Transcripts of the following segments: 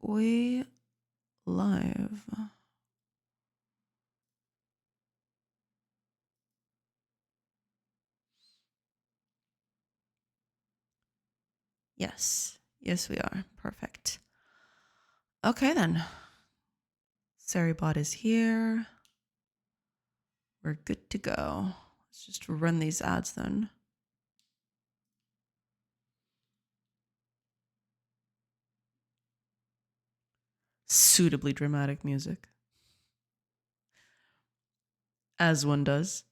we live? Yes. Yes, we are. Perfect. Okay, then. Seribot is here. We're good to go. Let's just run these ads then. Suitably dramatic music. As one does.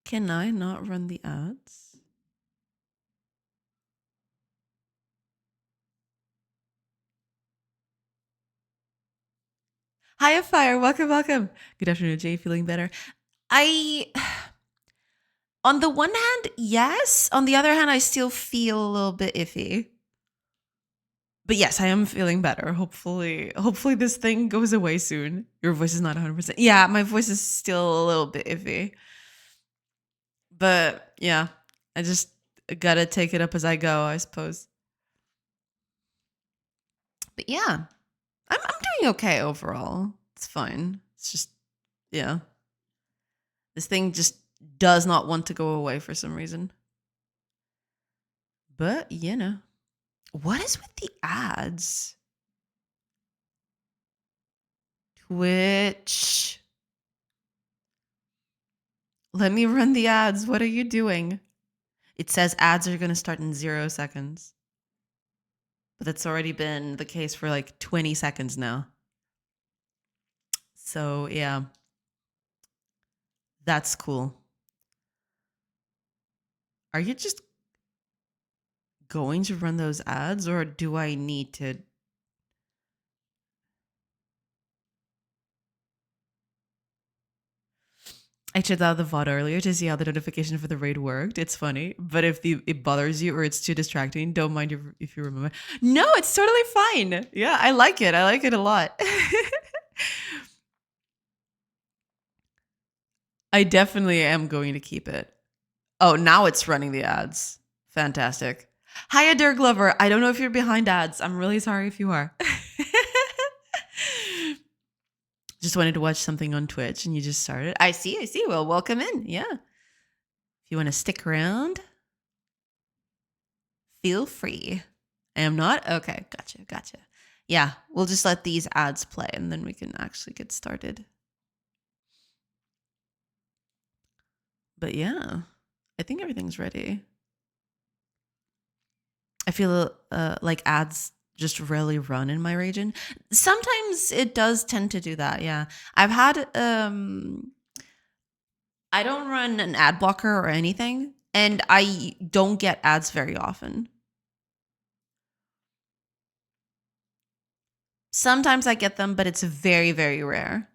Can I not run the ads? Hi, Fire. Welcome, welcome. Good afternoon, Jay. Feeling better? On the one hand, yes. On the other hand, I still feel a little bit iffy. But yes, I am feeling better. Hopefully this thing goes away soon. Your voice is not 100%. Yeah, my voice is still a little bit iffy. But yeah, I just gotta take it up as I go, I suppose. But yeah, I'm doing okay overall. It's fine. It's just, yeah. This thing just does not want to go away for some reason. But, you know. What is with the ads? Twitch. Let me run the ads. What are you doing? It says ads are going to start in 0 seconds. But that's already been the case for like 20 seconds now. So, yeah. That's cool. Are you just going to run those ads, or do I need to? I checked out the VOD earlier to see how the notification for the raid worked. It's funny, but if it bothers you or it's too distracting, don't mind if you remember. No, it's totally fine. Yeah, I like it. I like it a lot. I definitely am going to keep it. Oh, now it's running the ads. Fantastic. Hi, Dirk Glover. I don't know if you're behind ads. I'm really sorry if you are. Just wanted to watch something on Twitch and you just started. I see. Well, welcome in. Yeah. If you want to stick around, feel free. I am not? Okay. Gotcha. Yeah. We'll just let these ads play and then we can actually get started. But yeah, I think everything's ready. I feel like ads just rarely run in my region. Sometimes it does tend to do that. Yeah. I've had I don't run an ad blocker or anything, and I don't get ads very often. Sometimes I get them, but it's very, very rare.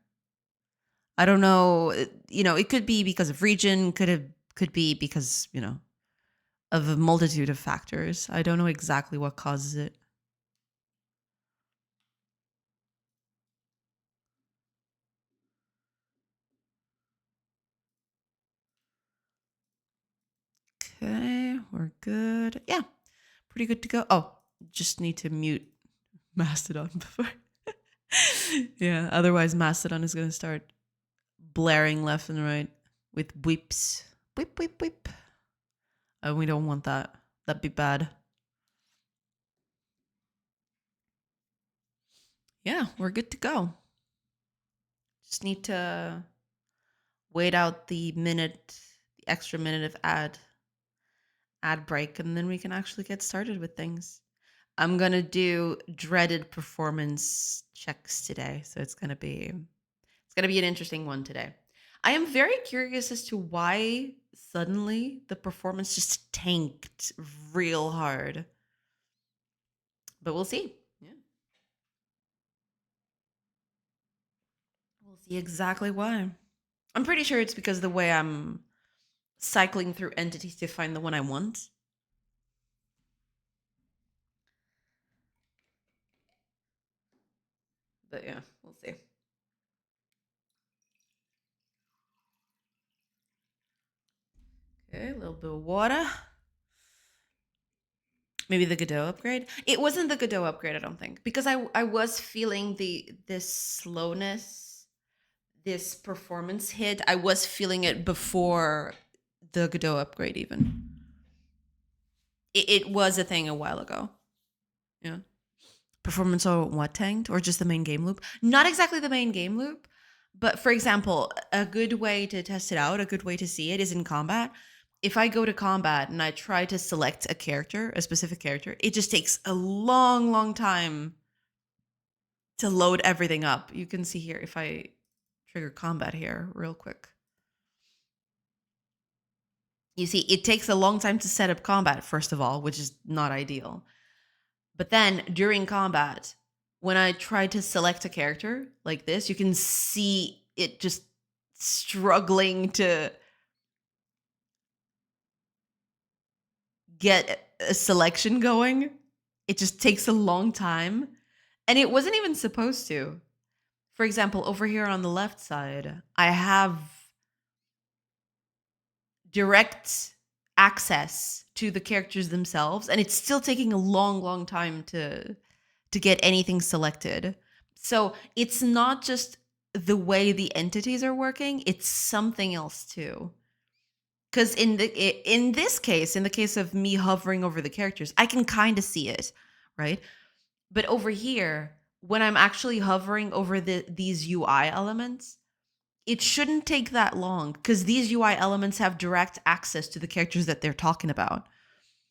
I don't know, it could be because of region, could be because, of a multitude of factors. I don't know exactly what causes it. Okay, we're good. Yeah, pretty good to go. Oh, just need to mute Mastodon before. Yeah, otherwise Mastodon is going to start blaring left and right with whips. Whip, whip, whip. We don't want that. That'd be bad. Yeah, we're good to go. Just need to wait out the extra minute of ad break, and then we can actually get started with things. I'm gonna do dreaded performance checks today, so it's gonna be an interesting one today. I am very curious as to why suddenly the performance just tanked real hard. But we'll see. Yeah. We'll see exactly why. I'm pretty sure it's because the way I'm cycling through entities to find the one I want. But yeah, we'll see. Okay, a little bit of water. Maybe the Godot upgrade. It wasn't the Godot upgrade, I don't think, because I was feeling this slowness, this performance hit. I was feeling it before the Godot upgrade even. It was a thing a while ago. Yeah. Performance or what tanked, or just the main game loop? Not exactly the main game loop, but for example, a good way to test it out, a good way to see it is in combat. If I go to combat and I try to select a character, a specific character, it just takes a long, long time to load everything up. You can see here if I trigger combat here real quick. You see, it takes a long time to set up combat, first of all, which is not ideal. But then during combat, when I try to select a character like this, you can see it just struggling to get a selection going. It just takes a long time. And it wasn't even supposed to. For example, over here on the left side, I have direct access to the characters themselves, and it's still taking a long, long time to get anything selected. So it's not just the way the entities are working, it's something else too. Because in this case, in the case of me hovering over the characters, I can kind of see it, right? But over here, when I'm actually hovering over these UI elements, it shouldn't take that long because these UI elements have direct access to the characters that they're talking about.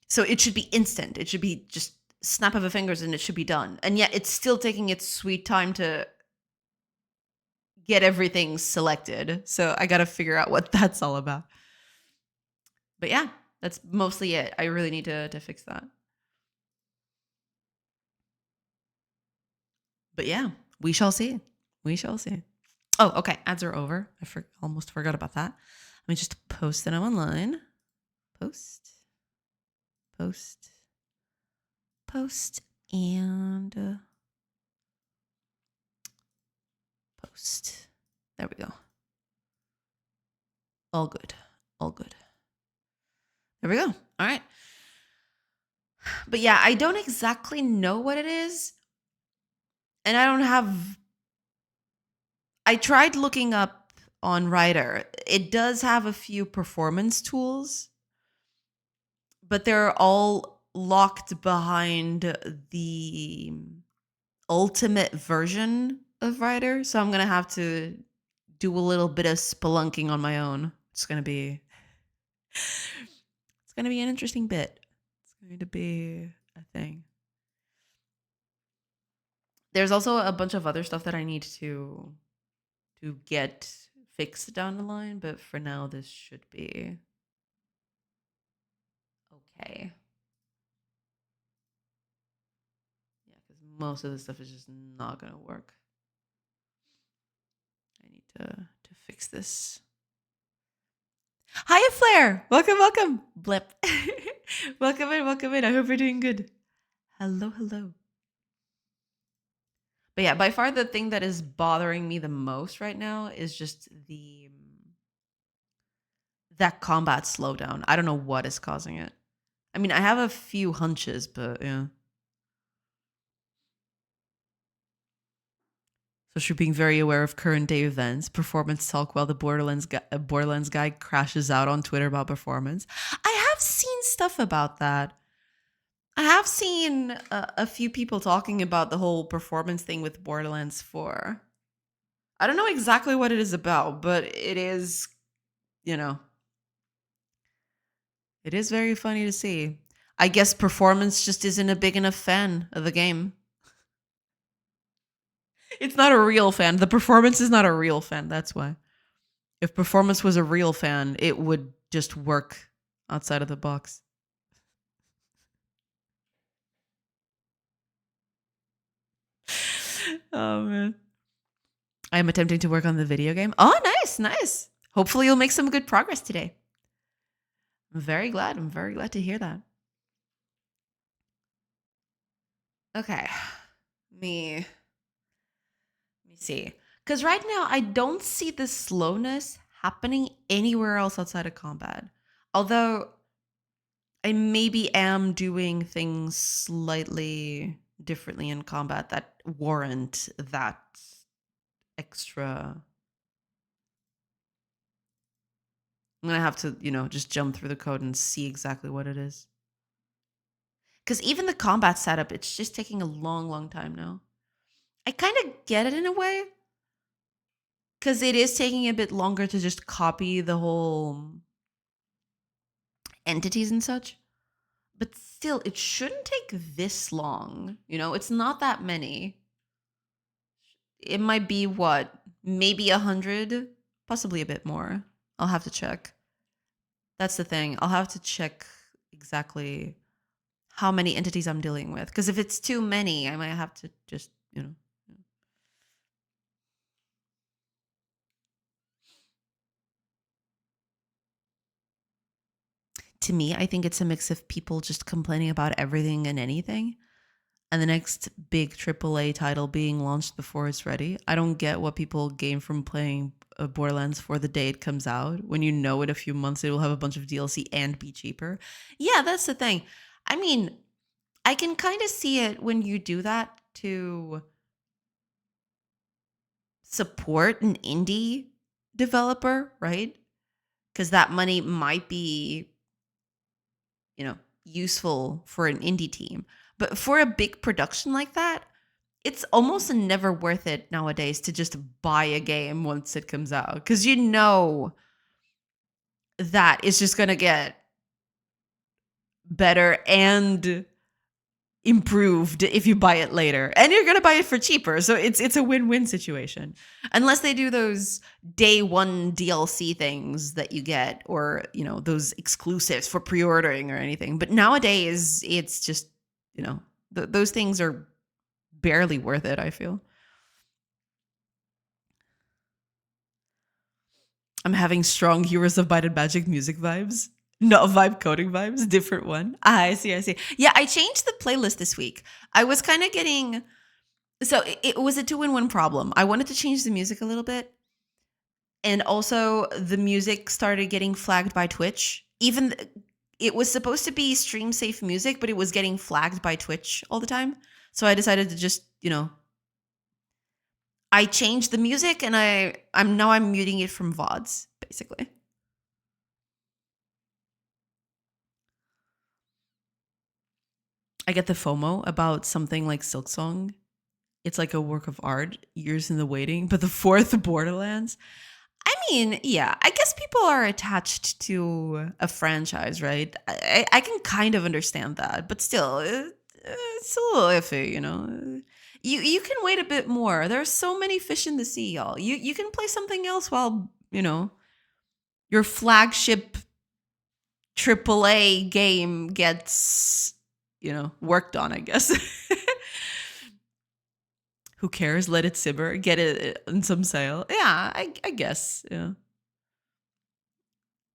So it should be instant. It should be just snap of a fingers and it should be done. And yet it's still taking its sweet time to get everything selected. So I got to figure out what that's all about. But yeah, that's mostly it. I really need to fix that. But yeah, we shall see. We shall see. Oh, okay. Ads are over. I almost forgot about that. Let me just post them online. Post, and post. There we go. All good. All good. There we go. All right. But yeah, I don't exactly know what it is. And I tried looking up on Writer. It does have a few performance tools, but they're all locked behind the ultimate version of Writer. So I'm going to have to do a little bit of spelunking on my own. It's going to be an interesting bit. It's going to be a thing. There's also a bunch of other stuff that I need to get fixed down the line, but for now this should be okay. Yeah, because most of the stuff is just not gonna work. I need to fix this. Hiya, Flair! Welcome! Blip. Welcome in. I hope you're doing good. Hello. But yeah, by far the thing that is bothering me the most right now is just that combat slowdown. I don't know what is causing it. I mean, I have a few hunches, but yeah. So she's being very aware of current day events, performance talk while the Borderlands guy crashes out on Twitter about performance. I have seen stuff about that. I have seen a few people talking about the whole performance thing with Borderlands 4. I don't know exactly what it is about, but it is, it is very funny to see. I guess performance just isn't a big enough fan of the game. It's not a real fan. The performance is not a real fan. That's why. If performance was a real fan, it would just work outside of the box. Oh, man. I am attempting to work on the video game. Oh, nice. Hopefully you'll make some good progress today. I'm very glad to hear that. Okay. Let me see. Because right now, I don't see the slowness happening anywhere else outside of combat. Although, I maybe am doing things slightly differently in combat that warrant that extra. I'm gonna have to, just jump through the code and see exactly what it is. Because even the combat setup, it's just taking a long, long time now. I kind of get it in a way, because it is taking a bit longer to just copy the whole entities and such. But still, it shouldn't take this long. It's not that many. It might be what? Maybe 100? Possibly a bit more. I'll have to check. That's the thing. I'll have to check exactly how many entities I'm dealing with. Because if it's too many, I might have to just, To me, I think it's a mix of people just complaining about everything and anything, and the next big AAA title being launched before it's ready. I don't get what people gain from playing Borderlands for the day it comes out, when you know in a few months it will have a bunch of DLC and be cheaper. Yeah, that's the thing. I mean, I can kind of see it when you do that to support an indie developer, right? Because that money might be, useful for an indie team. But for a big production like that, it's almost never worth it nowadays to just buy a game once it comes out, because that it's just going to get better and improved if you buy it later, and you're going to buy it for cheaper, so it's a win-win situation, unless they do those day one DLC things that you get, or those exclusives for pre-ordering or anything. But nowadays it's just those things are barely worth it, I feel. I'm having strong Heroes of Might and Magic music vibes. Not vibe coding vibes, different one. I see, I see. Yeah, I changed the playlist this week. I was kind of getting. So it was a 2-in-1 problem. I wanted to change the music a little bit. And also, the music started getting flagged by Twitch. Even it was supposed to be stream safe music, but it was getting flagged by Twitch all the time. So I decided to just, I changed the music, and I'm muting it from VODs, basically. I get the FOMO about something like Silksong. It's like a work of art, years in the waiting. But the fourth Borderlands, I mean, yeah, I guess people are attached to a franchise, right? I can kind of understand that, but still, it's a little iffy, You can wait a bit more. There's so many fish in the sea, y'all. You can play something else while, your flagship AAA game gets, worked on, I guess. Who cares? Let it simmer. Get it in some sale. Yeah, I guess. Yeah.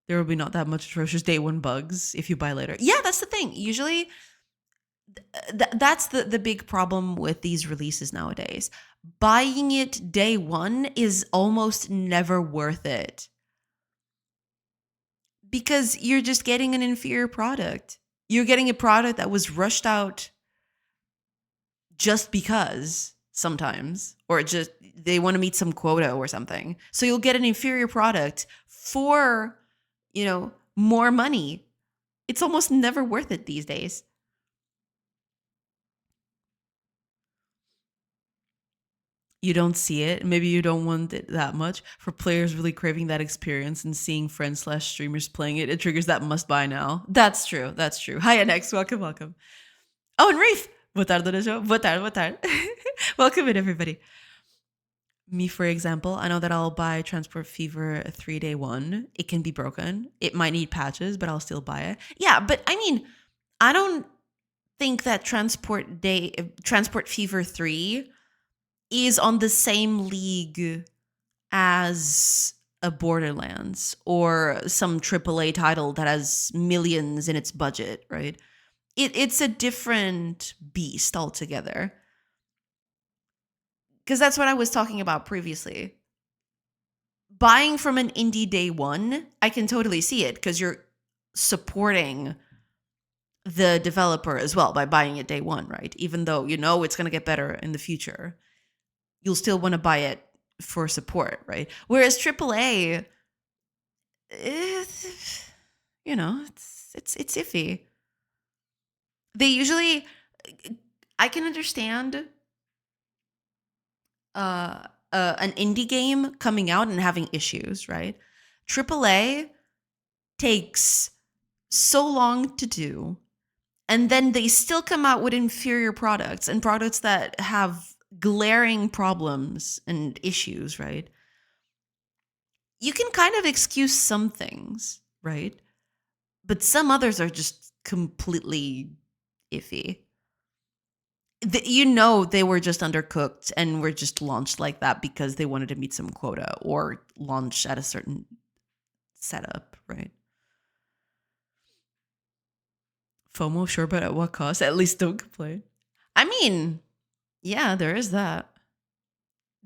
There will be not that much atrocious day one bugs if you buy later. Yeah, that's the thing. Usually, that's the big problem with these releases nowadays. Buying it day one is almost never worth it, because you're just getting an inferior product. You're getting a product that was rushed out just because sometimes, or just they want to meet some quota or something. So you'll get an inferior product for, more money. It's almost never worth it these days. You don't see it. Maybe you don't want it that much. For players really craving that experience and seeing friends/streamers playing it, it triggers that must buy now. That's true. That's true. Hi, NX. Welcome, welcome. Oh, and Rafe. Boa tarde, Dona Jo. Boa tarde, boa tarde. Welcome in, everybody. Me, for example, I know that I'll buy Transport Fever 3 day one. It can be broken. It might need patches, but I'll still buy it. Yeah, but I mean, I don't think that Transport Fever 3 is on the same league as a Borderlands or some AAA title that has millions in its budget, right? It's a different beast altogether. Because that's what I was talking about previously. Buying from an indie day one, I can totally see it, because you're supporting the developer as well by buying it day one, right? Even though you know it's going to get better in the future, you'll still want to buy it for support, right? Whereas AAA, it's, it's iffy. They usually, I can understand an indie game coming out and having issues, right? AAA takes so long to do, and then they still come out with inferior products and products that have glaring problems and issues, right? You can kind of excuse some things, right? But some others are just completely iffy. They were just undercooked and were just launched like that because they wanted to meet some quota or launch at a certain setup, right? FOMO, sure, but at what cost? At least don't complain. I mean, yeah, there is that.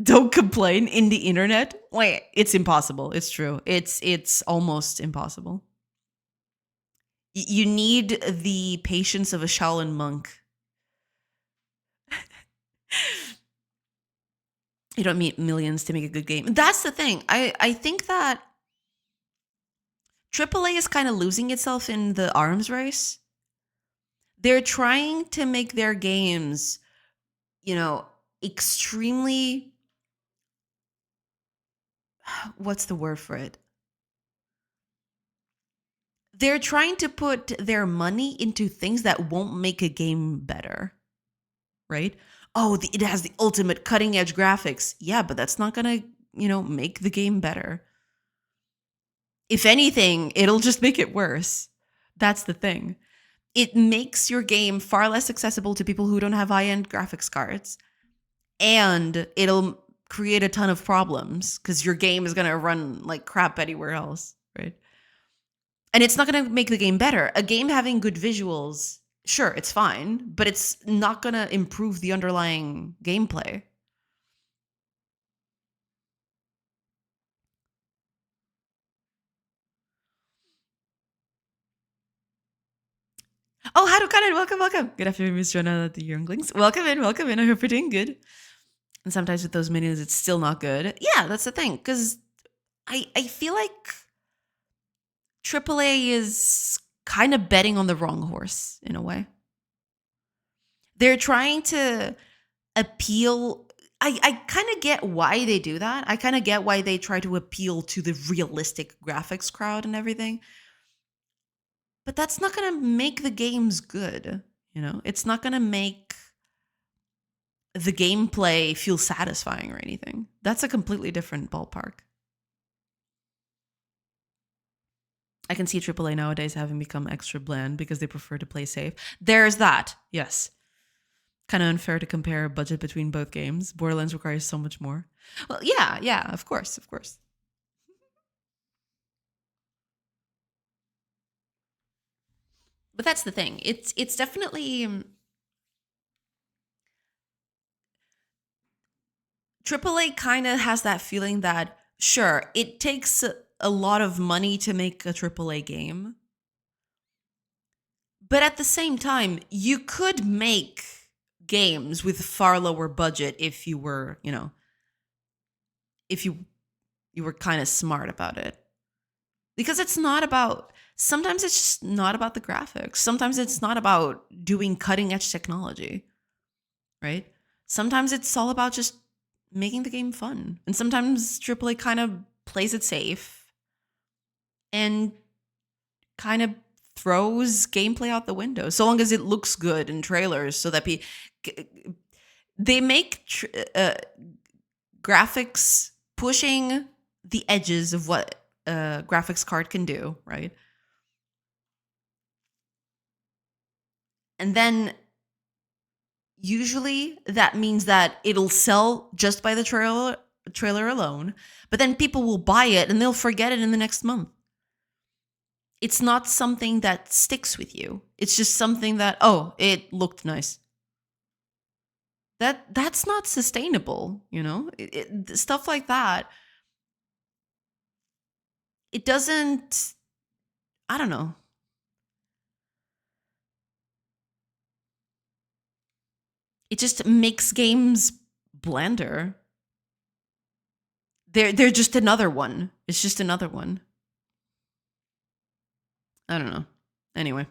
Don't complain in the internet. Wait, it's impossible. It's true. It's almost impossible. You need the patience of a Shaolin monk. You don't need millions to make a good game. That's the thing. I think that AAA is kind of losing itself in the arms race. They're trying to make their games, extremely, what's the word for it? They're trying to put their money into things that won't make a game better, right? Oh, it has the ultimate cutting edge graphics. Yeah, but that's not going to, make the game better. If anything, it'll just make it worse. That's the thing. It makes your game far less accessible to people who don't have high-end graphics cards. And it'll create a ton of problems because your game is going to run like crap anywhere else, right? And it's not going to make the game better. A game having good visuals, sure, it's fine, but it's not going to improve the underlying gameplay. Oh, Harukanen, welcome, welcome. Good afternoon, Miss Jonah, the younglings. Welcome in, welcome in. I hope you're doing good. And sometimes with those menus, it's still not good. Yeah, that's the thing. Because I feel like AAA is kind of betting on the wrong horse in a way. They're trying to appeal. I kind of get why they do that. I kind of get why they try to appeal to the realistic graphics crowd and everything. But that's not going to make the games good. It's not going to make the gameplay feel satisfying or anything. That's a completely different ballpark. I can see AAA nowadays having become extra bland because they prefer to play safe. There's that. Yes. Kind of unfair to compare a budget between both games. Borderlands requires so much more. Well, yeah, of course, of course. But that's the thing. It's definitely AAA kind of has that feeling that sure, it takes a lot of money to make a AAA game. But at the same time, you could make games with far lower budget if you were, if you were kind of smart about it. Because it's not about, sometimes it's just not about the graphics. Sometimes it's not about doing cutting edge technology, right? Sometimes it's all about just making the game fun. And sometimes AAA kind of plays it safe and kind of throws gameplay out the window so long as it looks good in trailers so that they make graphics pushing the edges of what a graphics card can do, right? And then usually that means that it'll sell just by the trailer alone, but then people will buy it and they'll forget it in the next month. It's not something that sticks with you. It's just something that, oh, it looked nice. That's not sustainable, stuff like that. It doesn't, I don't know. It just makes games blander. They're just another one. It's just another one. I don't know. Anyway.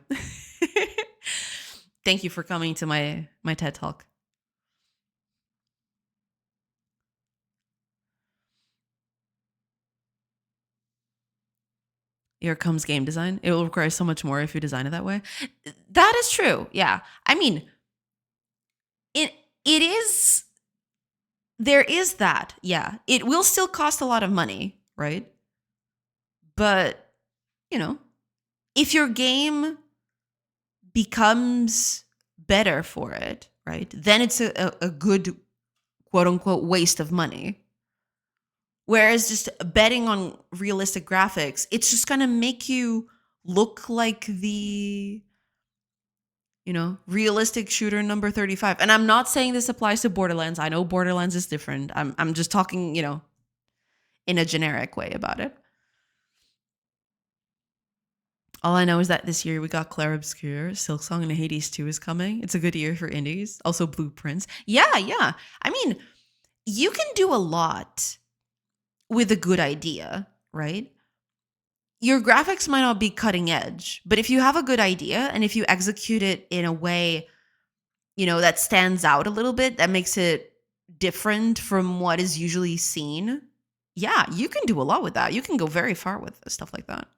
Thank you for coming to my TED Talk. Here comes game design. It will require so much more if you design it that way. That is true. Yeah. I mean, it is, there is that. Yeah. It will still cost a lot of money, right? But, you know, if your game becomes better for it, right, then it's a good quote unquote waste of money. Whereas just betting on realistic graphics, it's just going to make you look like the, you know, realistic shooter number 35. And I'm not saying this applies to Borderlands. I know Borderlands is different. I'm just talking, you know, in a generic way about it. All I know is that this year we got Clair Obscur, Silksong, and Hades 2 is coming. It's a good year for indies. Also Blueprints. Yeah. I mean, you can do a lot with a good idea, right? Your graphics might not be cutting edge, but if you have a good idea and if you execute it in a way, you know, that stands out a little bit, that makes it different from what is usually seen, yeah, you can do a lot with that. You can go very far with stuff like that.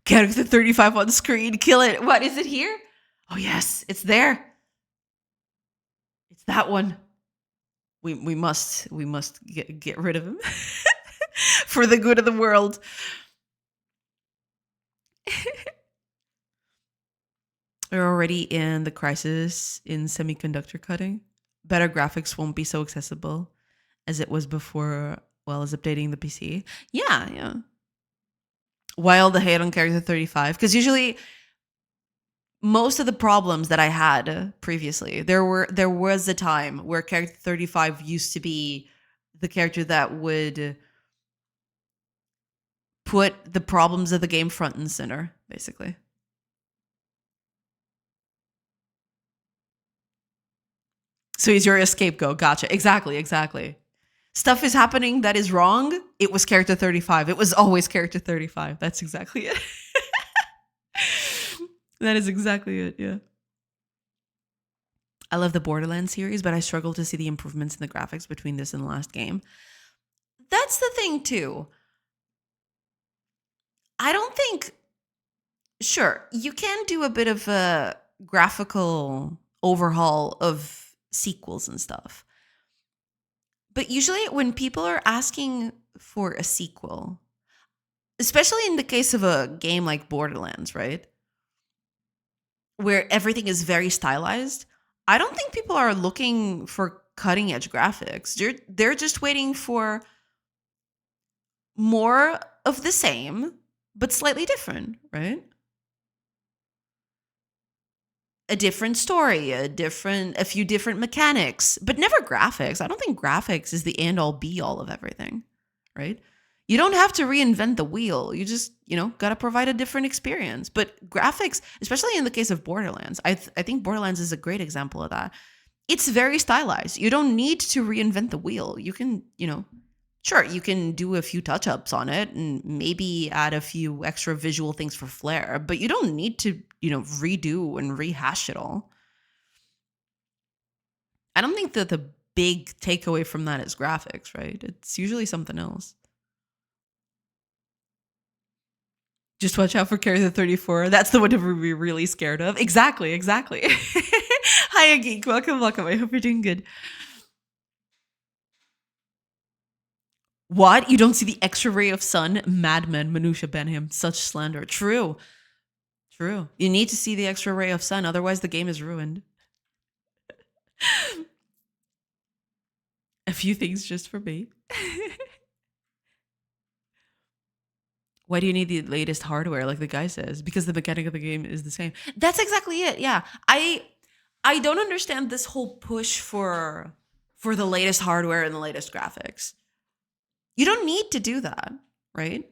Character 35 on screen, kill it. What, is it here? Oh yes, it's there. It's that one. We must get rid of him for the good of the world. We're already in the crisis in semiconductor cutting. Better graphics won't be so accessible as it was before, well, as updating the PC. Yeah. While the hate on Character 35, because usually most of the problems that I had previously, there was a time where Character 35 used to be the character that would put the problems of the game front and center, basically. So he's your scapegoat. Gotcha. Exactly. Stuff is happening that is wrong. It was Character 35. It was always Character 35. That's exactly it. That is exactly it. Yeah. I love the Borderlands series, but I struggle to see the improvements in the graphics between this and the last game. That's the thing, too. I don't think... Sure, you can do a bit of a graphical overhaul of sequels and stuff. But usually when people are asking for a sequel, especially in the case of a game like Borderlands, right? Where everything is very stylized, I don't think people are looking for cutting edge graphics. They're just waiting for more of the same, but slightly different, right? A different story, a few different mechanics, but never graphics. I don't think graphics is the end all be all of everything, right? You don't have to reinvent the wheel. You just, got to provide a different experience. But graphics, especially in the case of Borderlands, I think Borderlands is a great example of that. It's very stylized. You don't need to reinvent the wheel. You can, sure, you can do a few touch-ups on it and maybe add a few extra visual things for flair, but you don't need to, redo and rehash it all. I don't think that the big takeaway from that is graphics, right? It's usually something else. Just watch out for Character 34. That's the one to be really scared of. Exactly. Hi, Geek. Welcome. I hope you're doing good. What? You don't see the extra ray of sun? Madman, Manusha ban him. Such slander. True. You need to see the extra ray of sun, otherwise the game is ruined. A few things just for me. Why do you need the latest hardware, like the guy says? Because the mechanic of the game is the same. That's exactly it. Yeah. I don't understand this whole push for the latest hardware and the latest graphics. You don't need to do that, right?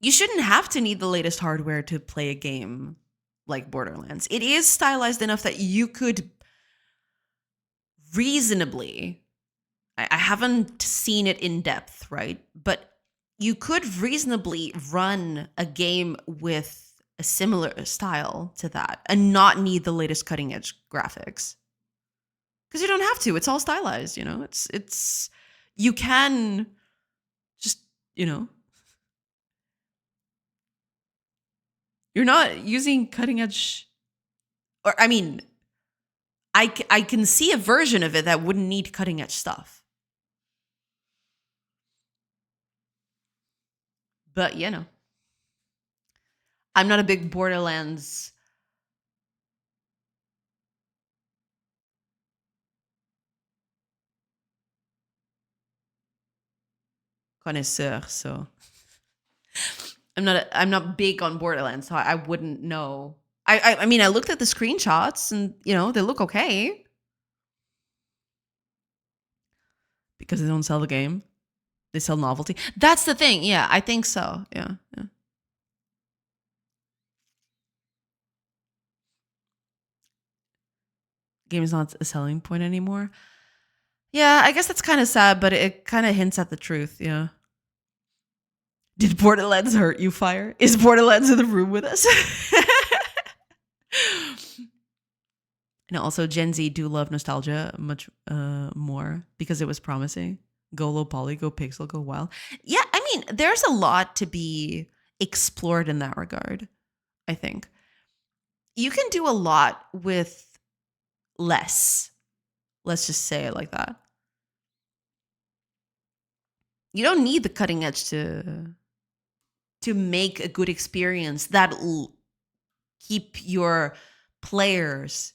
You shouldn't have to need the latest hardware to play a game like Borderlands. It is stylized enough that you could reasonably, I haven't seen it in depth, right? But you could reasonably run a game with a similar style to that and not need the latest cutting edge graphics. Because you don't have to. It's all stylized, you know? It's you can just, you know, you're not using cutting edge, or I mean, I can see a version of it that wouldn't need cutting edge stuff. But, you know, I'm not a big Borderlands connoisseur, so I'm not big on Borderlands, so I wouldn't know. I mean, I looked at the screenshots and, you know, they look okay because they don't sell the game. They sell novelty. That's the thing. Yeah, I think so. Yeah. Game is not a selling point anymore. Yeah, I guess that's kind of sad, but it kind of hints at the truth. Yeah. Did Borderlands hurt you, Fire? Is Borderlands in the room with us? And also, Gen Z do love nostalgia much more because it was promising. Go low poly, go pixel, go wild. Yeah, I mean, there's a lot to be explored in that regard, I think. You can do a lot with less. Let's just say it like that. You don't need the cutting edge to make a good experience that'll keep your players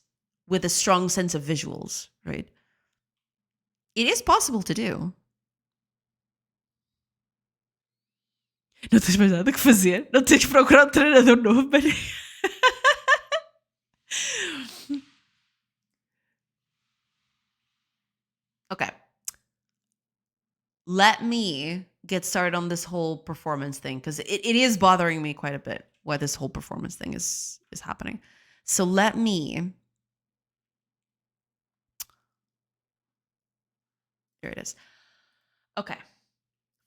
with a strong sense of visuals, right? It is possible to do. Não tens mais nada que fazer? Não tens que procurar um treinador novo, Maria? Okay. Let me get started on this whole performance thing because it is bothering me quite a bit why this whole performance thing is happening. So let me. Here it is. Okay.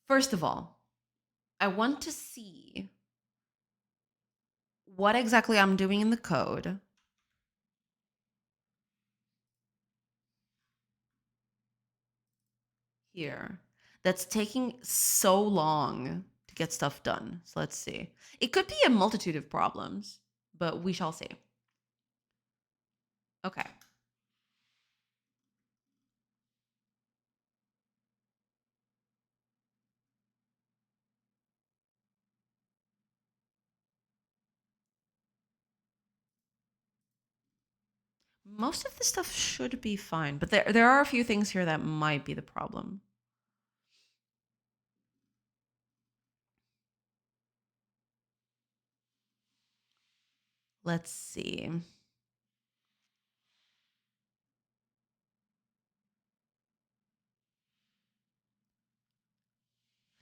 First of all, I want to see what exactly I'm doing in the code. Here. That's taking so long to get stuff done. So let's see. It could be a multitude of problems, but we shall see. Okay. Most of this stuff should be fine, but there are a few things here that might be the problem. Let's see.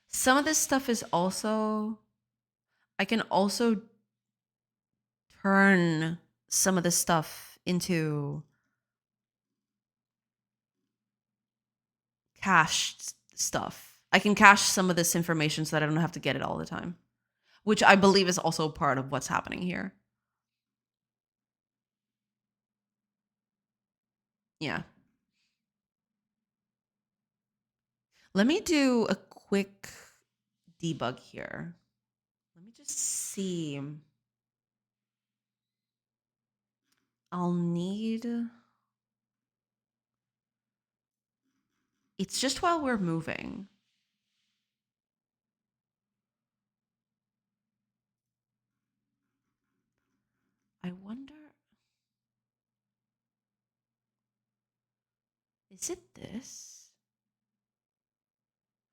Some of this stuff is also, I can also turn some of this stuff into cached stuff. I can cache some of this information so that I don't have to get it all the time, which I believe is also part of what's happening here. Yeah. Let me do a quick debug here. Let me just see. I'll need. It's just while we're moving. I wonder. Is it this?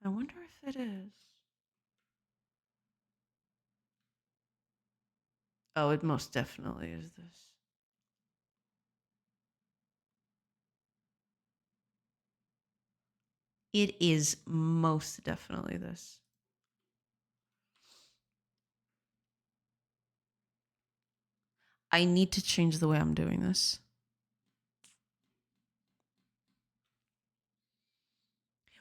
I wonder if it is. Oh, it most definitely is this. It is most definitely this. I need to change the way I'm doing this.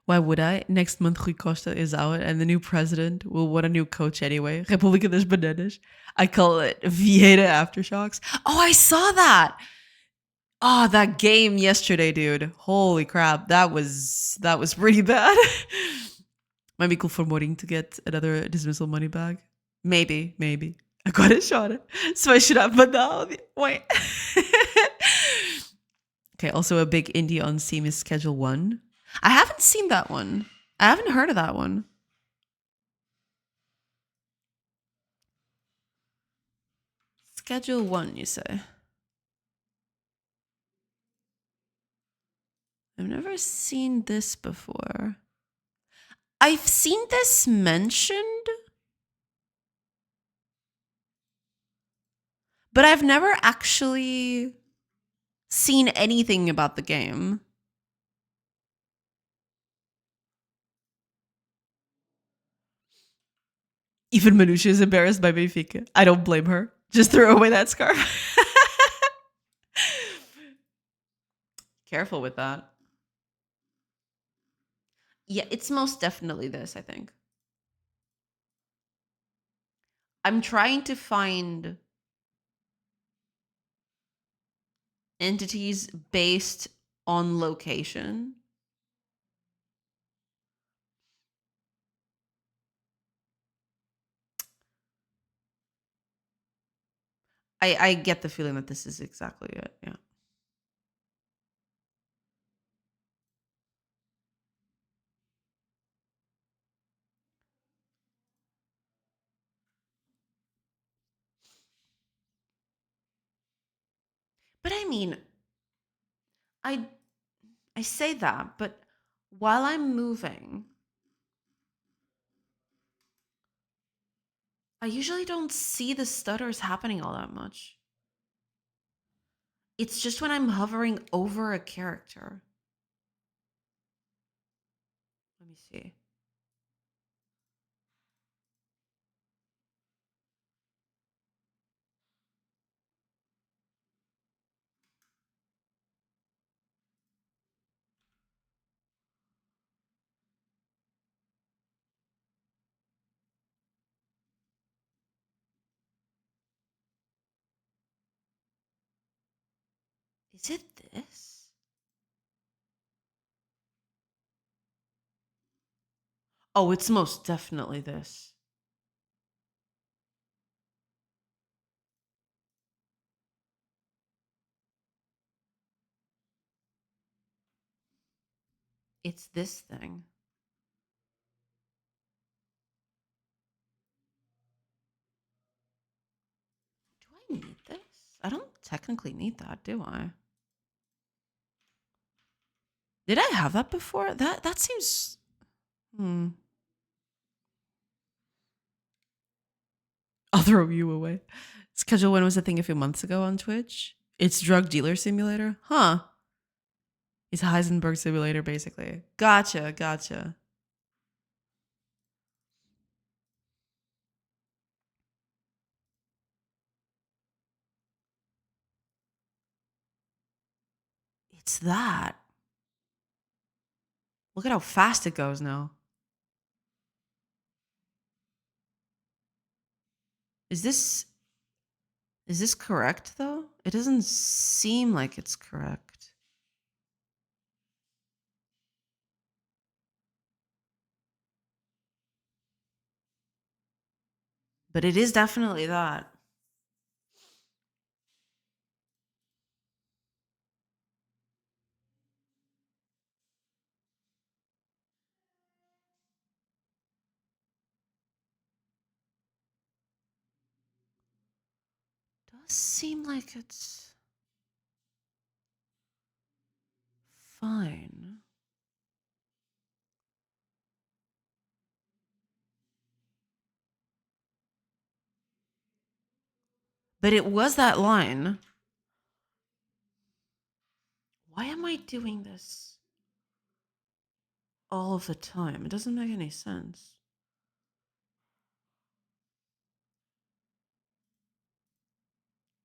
Why would I? Next month Rui Costa is out and the new president will want a new coach anyway. República das Bananas. I call it Vieira Aftershocks. Oh, I saw that. Oh, that game yesterday, dude. Holy crap. That was pretty bad. Might be cool for Moring to get another dismissal money back. Maybe. Agora chora. Se vai chorar para dar. Wait. Okay, also a big indie on Steam is Schedule 1. I haven't seen that one. I haven't heard of that one. Schedule 1, you say? I've never seen this before. I've seen this mentioned, but I've never actually seen anything about the game. Even Manusha is embarrassed by Benfica. I don't blame her. Just throw away that scarf. Careful with that. Yeah, it's most definitely this, I think. I'm trying to find entities based on location. I get the feeling that this is exactly it, yeah. But I mean, I say that, but while I'm moving, I usually don't see the stutters happening all that much. It's just when I'm hovering over a character. Let me see. Is it this? Oh, it's most definitely this. It's this thing. Do I need this? I don't technically need that, do I? Did I have that before? That seems... I'll throw you away. Schedule 1 was a thing a few months ago on Twitch. It's Drug Dealer Simulator. Huh. It's Heisenberg Simulator, basically. Gotcha. It's that. Look at how fast it goes now. Is this correct, though? It doesn't seem like it's correct. But it is definitely that. Does seem like it's fine. But it was that line. Why am I doing this all of the time? It doesn't make any sense.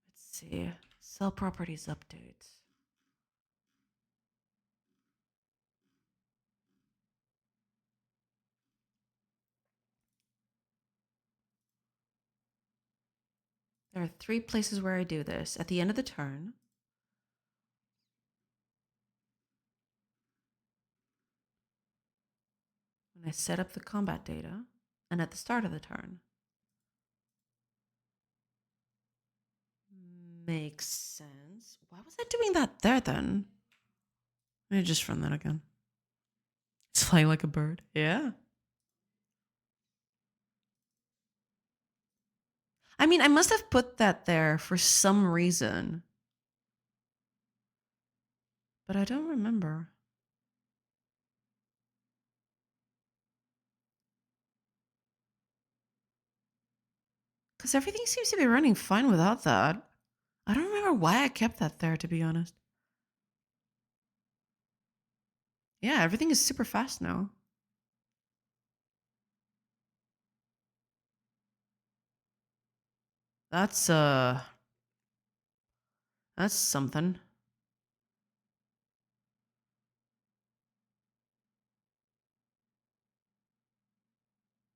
Let's see. Cell properties update. There are 3 places where I do this. At the end of the turn. When I set up the combat data. And at the start of the turn. Makes sense. Why was I doing that there then? Let me just run that again. It's flying like a bird. Yeah. I mean, I must have put that there for some reason. But I don't remember. Because everything seems to be running fine without that. I don't remember why I kept that there, to be honest. Yeah, everything is super fast now. That's something.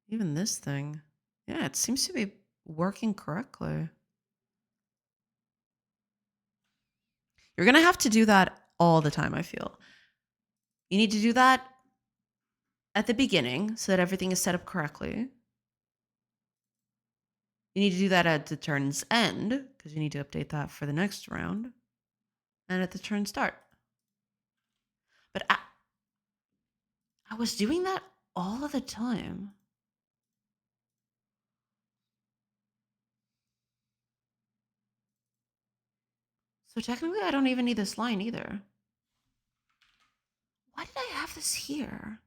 Even this thing. Yeah, it seems to be working correctly. You're going to have to do that all the time, I feel. You need to do that at the beginning so that everything is set up correctly. You need to do that at the turn's end because you need to update that for the next round. And at the turn start. But I was doing that all of the time. So technically, I don't even need this line either. Why did I have this here?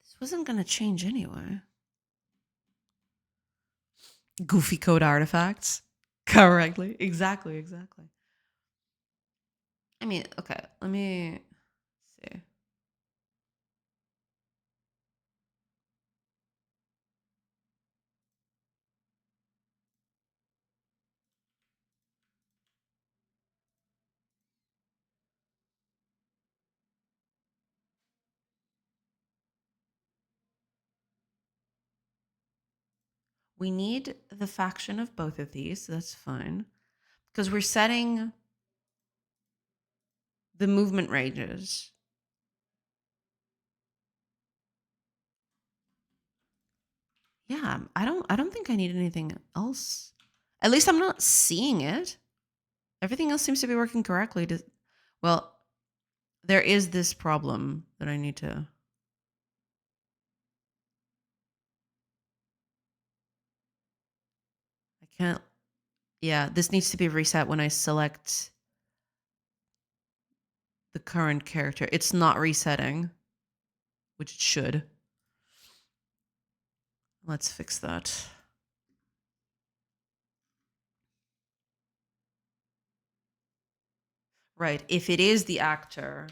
This wasn't going to change anyway. Goofy code artifacts. Correctly. Exactly. I mean, okay, let me see. We need the faction of both of these. So that's fine. Because we're setting the movement ranges. Yeah, I don't think I need anything else. At least I'm not seeing it. Everything else seems to be working correctly. Well, there is this problem that I need to. I can't. Yeah, this needs to be reset when I select the current character. It's not resetting, which it should. Let's fix that. Right, if it is the actor,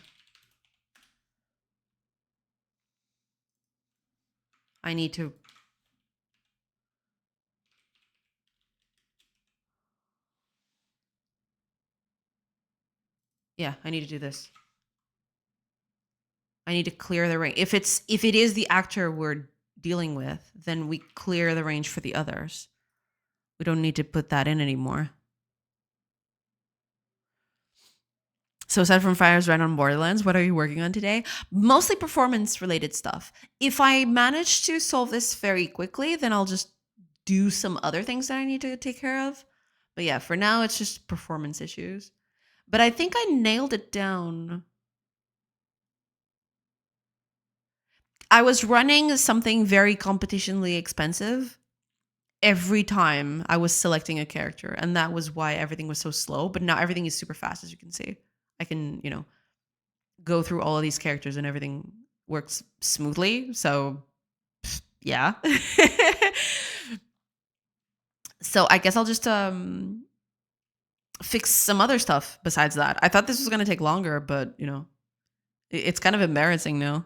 I need to. Yeah, I need to do this. I need to clear the range. If it is the actor we're dealing with, then we clear the range for the others. We don't need to put that in anymore. So aside from Fires Red on Borderlands, what are you working on today? Mostly performance-related stuff. If I manage to solve this very quickly, then I'll just do some other things that I need to take care of. But yeah, for now, it's just performance issues. But I think I nailed it down. I was running something very competitionally expensive every time I was selecting a character, and that was why everything was so slow. But now everything is super fast, as you can see. I can, go through all of these characters and everything works smoothly. So, yeah. So I guess I'll just fix some other stuff besides that. I thought this was going to take longer, but you know, it's kind of embarrassing now.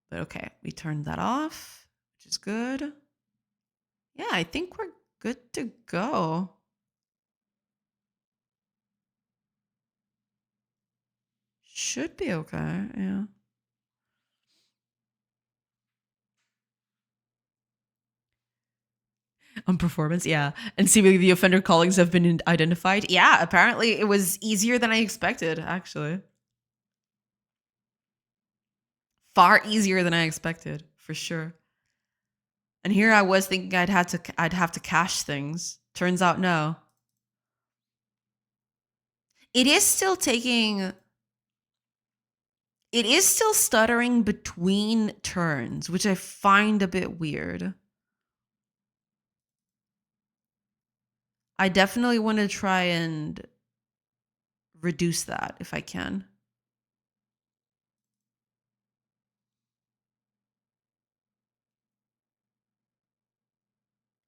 But okay, we turned that off, which is good. Yeah, I think we're good to go. Should be okay, yeah. On performance, yeah. And seemingly the offender callings have been identified. Yeah, apparently it was easier than I expected, actually. Far easier than I expected, for sure. And here I was thinking I'd have to cache things. Turns out no. It is still stuttering between turns, which I find a bit weird. I definitely want to try and reduce that if I can.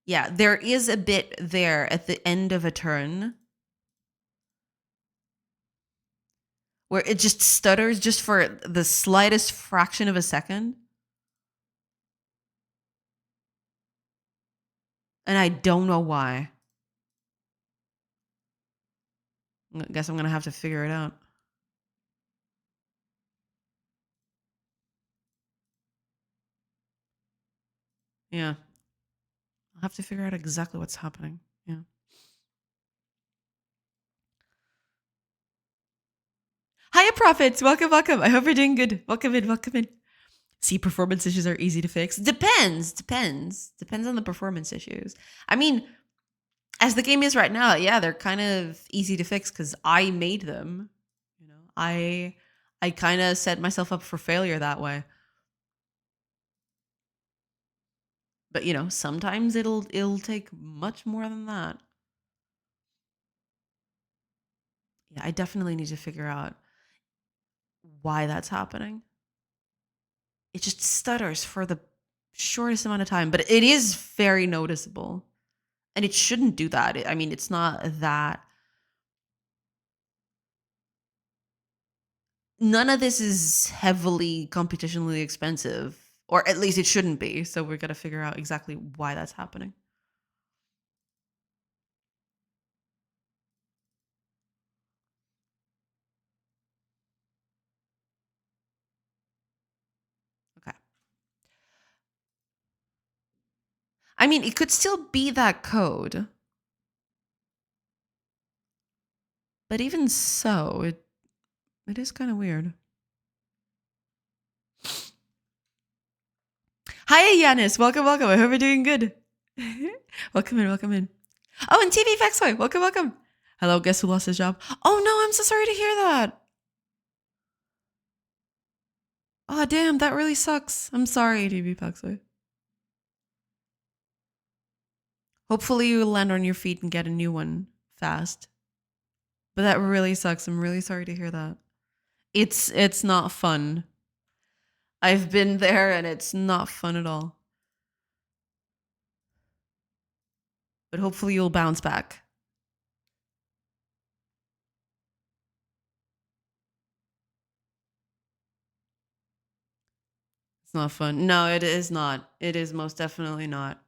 Yeah, there is a bit there at the end of a turn where it just stutters just for the slightest fraction of a second. And I don't know why. I guess I'm going to have to figure it out. Yeah. I'll have to figure out exactly what's happening. Yeah. Hiya, Prophets. Welcome, welcome. I hope you're doing good. Welcome in, welcome in. See, performance issues are easy to fix. Depends on the performance issues. I mean, as the game is right now, yeah, they're kind of easy to fix because I made them. You know, I kind of set myself up for failure that way. But you know, sometimes it'll take much more than that. Yeah, I definitely need to figure out why that's happening. It just stutters for the shortest amount of time, but it is very noticeable. And it shouldn't do that. I mean, it's not that. None of this is heavily computationally expensive, or at least it shouldn't be. So we're going to figure out exactly why that's happening. Okay. I mean, it could still be that code. But even so, it is kind of weird. Hi, Yanis. Welcome, welcome. I hope you're doing good. Welcome in, welcome in. Oh, and TV Faxoy. Welcome, welcome. Hello, guess who lost his job? Oh, no, I'm so sorry to hear that. Oh, damn, that really sucks. I'm sorry, TV Faxoy. Hopefully you land on your feet and get a new one fast. But that really sucks. I'm really sorry to hear that. It's not fun. I've been there and it's not fun at all. But hopefully you'll bounce back. It's not fun. No, it is not. It is most definitely not.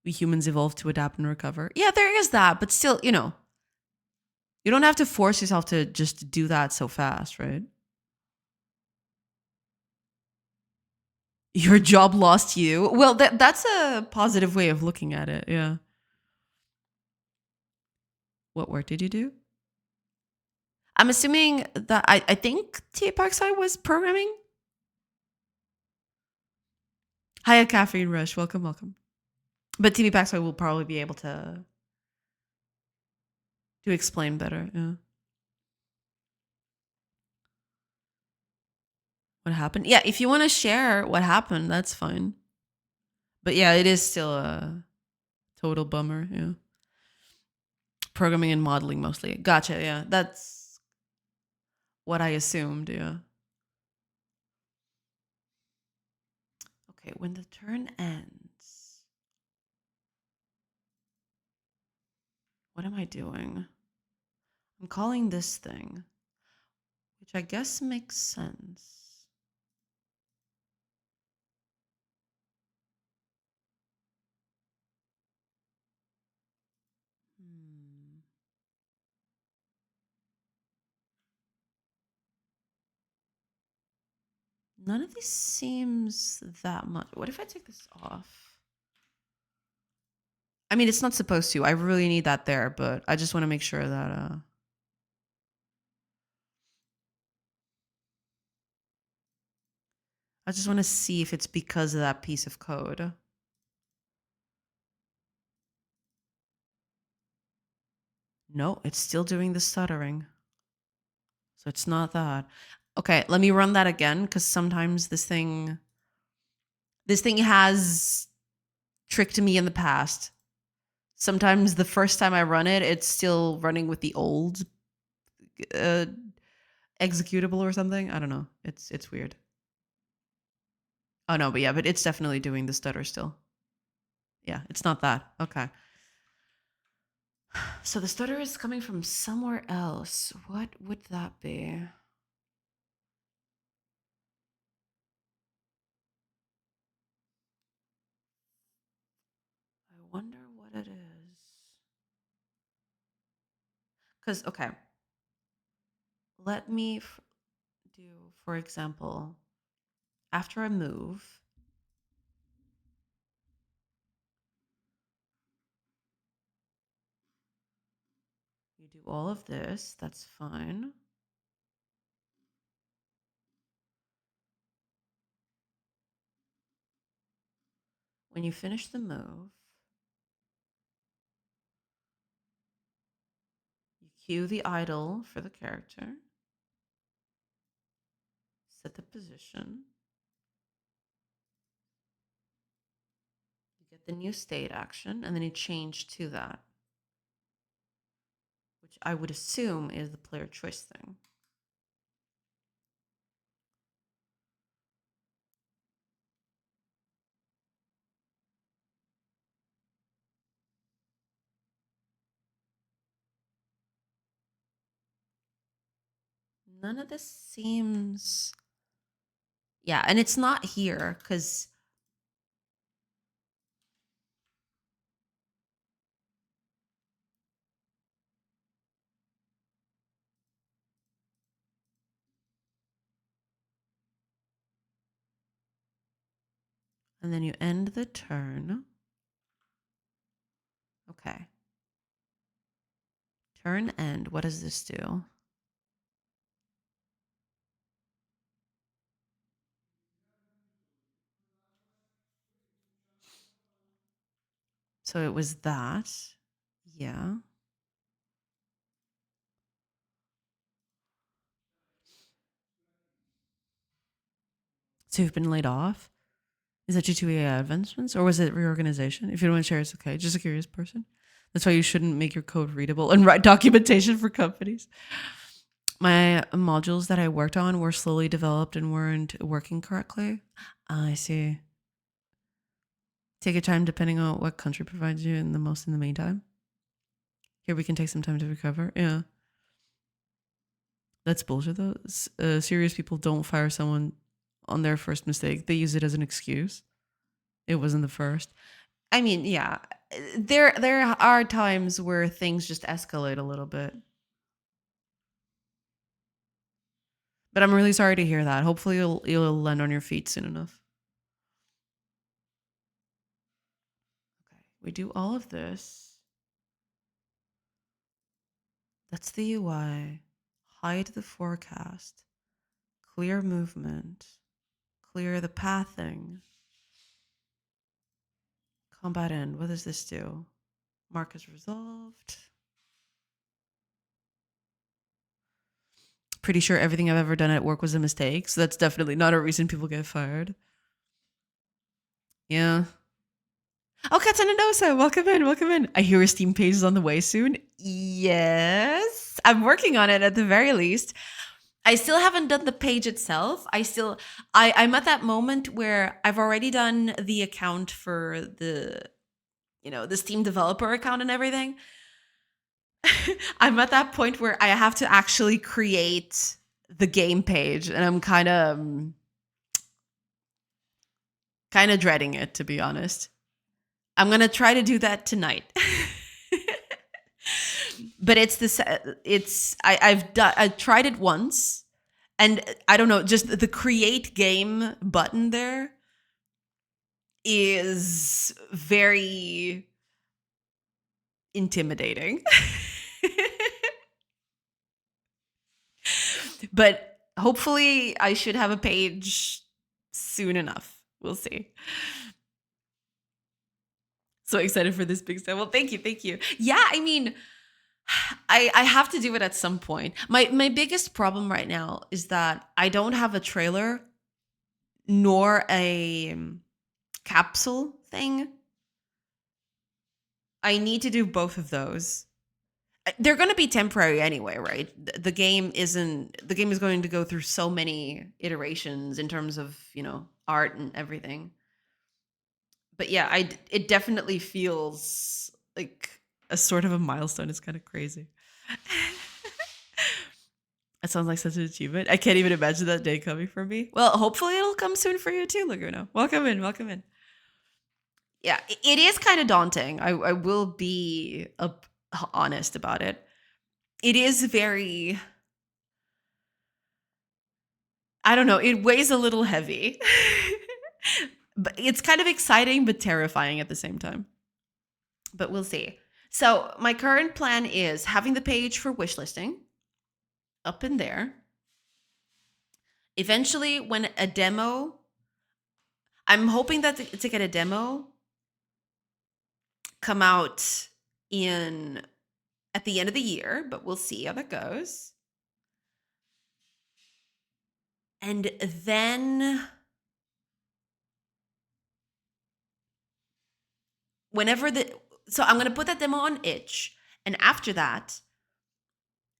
We humans evolved to adapt and recover. Yeah, there is that, but still, you know, you don't have to force yourself to just do that so fast, right? Your job lost you. Well, that's a positive way of looking at it. Yeah. What work did you do? I'm assuming that I think T Parkside was programming. Hiya, Caffeine Rush. Welcome, welcome. But TV Parkside will probably be able to explain better. Yeah. What happened? Yeah, if you want to share what happened, that's fine. But yeah, it is still Total bummer. Yeah. Programming and modeling mostly. Gotcha. Yeah. That's what I assumed. Yeah. Okay. When the turn ends, what am I doing? I'm calling this thing, which I guess makes sense. None of these seems that much. What if I take this off? I mean, it's not supposed to. I really need that there, but I just want to make sure that I just want to see if it's because of that piece of code. No, it's still doing the stuttering. So it's not that. Okay, let me run that again because sometimes this thing has tricked me in the past. Sometimes the first time I run it, it's still running with the old executable or something. I don't know. It's weird. Oh no, but yeah, but it's definitely doing the stutter still. Yeah, it's not that. Okay. So the stutter is coming from somewhere else. What would that be? I wonder what it is. Because, okay, let me do, for example, after I move, you do all of this. That's fine. When you finish the move, you cue the idle for the character, set the position, you get the new state action, and then you change to that, which I would assume is the player choice thing. None of this seems... Yeah, and it's not here because... And then you end the turn. Okay. Turn end. What does this do? So it was that. Yeah. So you've been laid off? Is that due to AI advancements or was it reorganization? If you don't want to share, it's okay. Just a curious person. That's why you shouldn't make your code readable and write documentation for companies. My modules that I worked on were slowly developed and weren't working correctly. I see. Take your time depending on what country provides you in the most in the meantime. Here we can take some time to recover. Yeah. That's bullshit though. Serious people don't fire someone on their first mistake. They use it as an excuse. It wasn't the first. I mean, yeah. There are times where things just escalate a little bit. But I'm really sorry to hear that. Hopefully you'll land on your feet soon enough. Okay. We do all of this. That's the UI. Hide the forecast. Clear movement. Clear the pathing. Combat end. What does this do? Mark is resolved. Pretty sure everything I've ever done at work was a mistake. So that's definitely not a reason people get fired. Yeah. Oh, Katsananosa, welcome in, welcome in. I hear a Steam page is on the way soon. Yes, I'm working on it at the very least. I still haven't done the page itself. I'm at that moment where I've already done the account for the Steam developer account and everything. I'm at that point where I have to actually create the game page, and I'm kind of dreading it, to be honest. I'm gonna try to do that tonight. But I've tried it once, and I don't know, just the create game button there is very intimidating. But hopefully I should have a page soon enough. We'll see. So excited for this big step. Well, thank you, thank you. Yeah, I mean, I have to do it at some point. My biggest problem right now is that I don't have a trailer nor a capsule thing. I need to do both of those. They're going to be temporary anyway, right? The game is going to go through so many iterations in terms of, art and everything. But yeah, it definitely feels like a sort of a milestone. It's kind of crazy. That sounds like such an achievement. I can't even imagine that day coming for me. Well, hopefully it'll come soon for you too, Laguna. Welcome in, welcome in. Yeah, it is kind of daunting. I will be honest about it. It is very, I don't know, it weighs a little heavy. But it's kind of exciting but terrifying at the same time. But we'll see. So my current plan is having the page for wishlisting up in there. Eventually, when a demo, I'm hoping that to get a demo come out at the end of the year, but we'll see how that goes. And then so I'm going to put that demo on itch. And after that,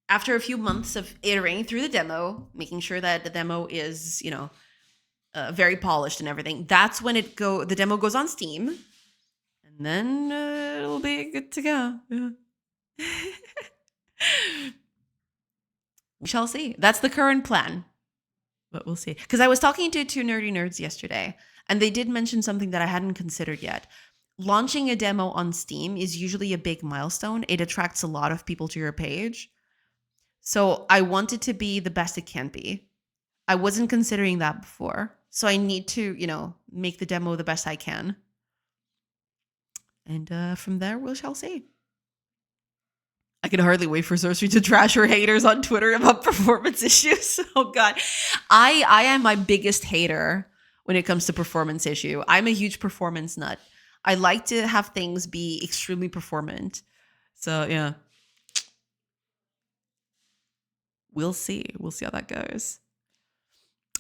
after a few months of iterating through the demo, making sure that the demo is, very polished and everything, that's when the demo goes on Steam. And then it'll be good to go. Yeah. We shall see. That's the current plan. But we'll see. Because I was talking to two nerdy nerds yesterday, and they did mention something that I hadn't considered yet. Launching a demo on Steam is usually a big milestone. It attracts a lot of people to your page. So I want it to be the best it can be. I wasn't considering that before. So I need to, make the demo the best I can. And from there, we shall see. I can hardly wait for Sorcery to trash her haters on Twitter about performance issues. Oh God. I am my biggest hater when it comes to performance issue. I'm a huge performance nut. I like to have things be extremely performant. So yeah. We'll see. We'll see how that goes.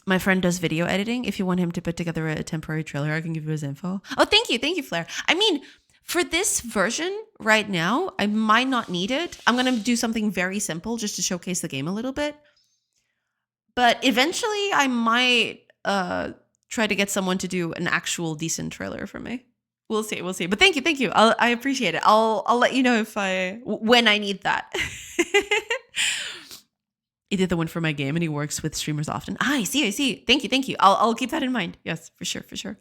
My friend does video editing. If you want him to put together a temporary trailer, I can give you his info. Oh, thank you. Thank you, Flair. I mean, for this version right now, I might not need it. I'm going to do something very simple just to showcase the game a little bit. But eventually I might try to get someone to do an actual decent trailer for me. We'll see. We'll see. But thank you. I appreciate it. I'll let you know when I need that. He did the one for my game, and he works with streamers often. I see. Thank you. I'll keep that in mind. Yes, for sure.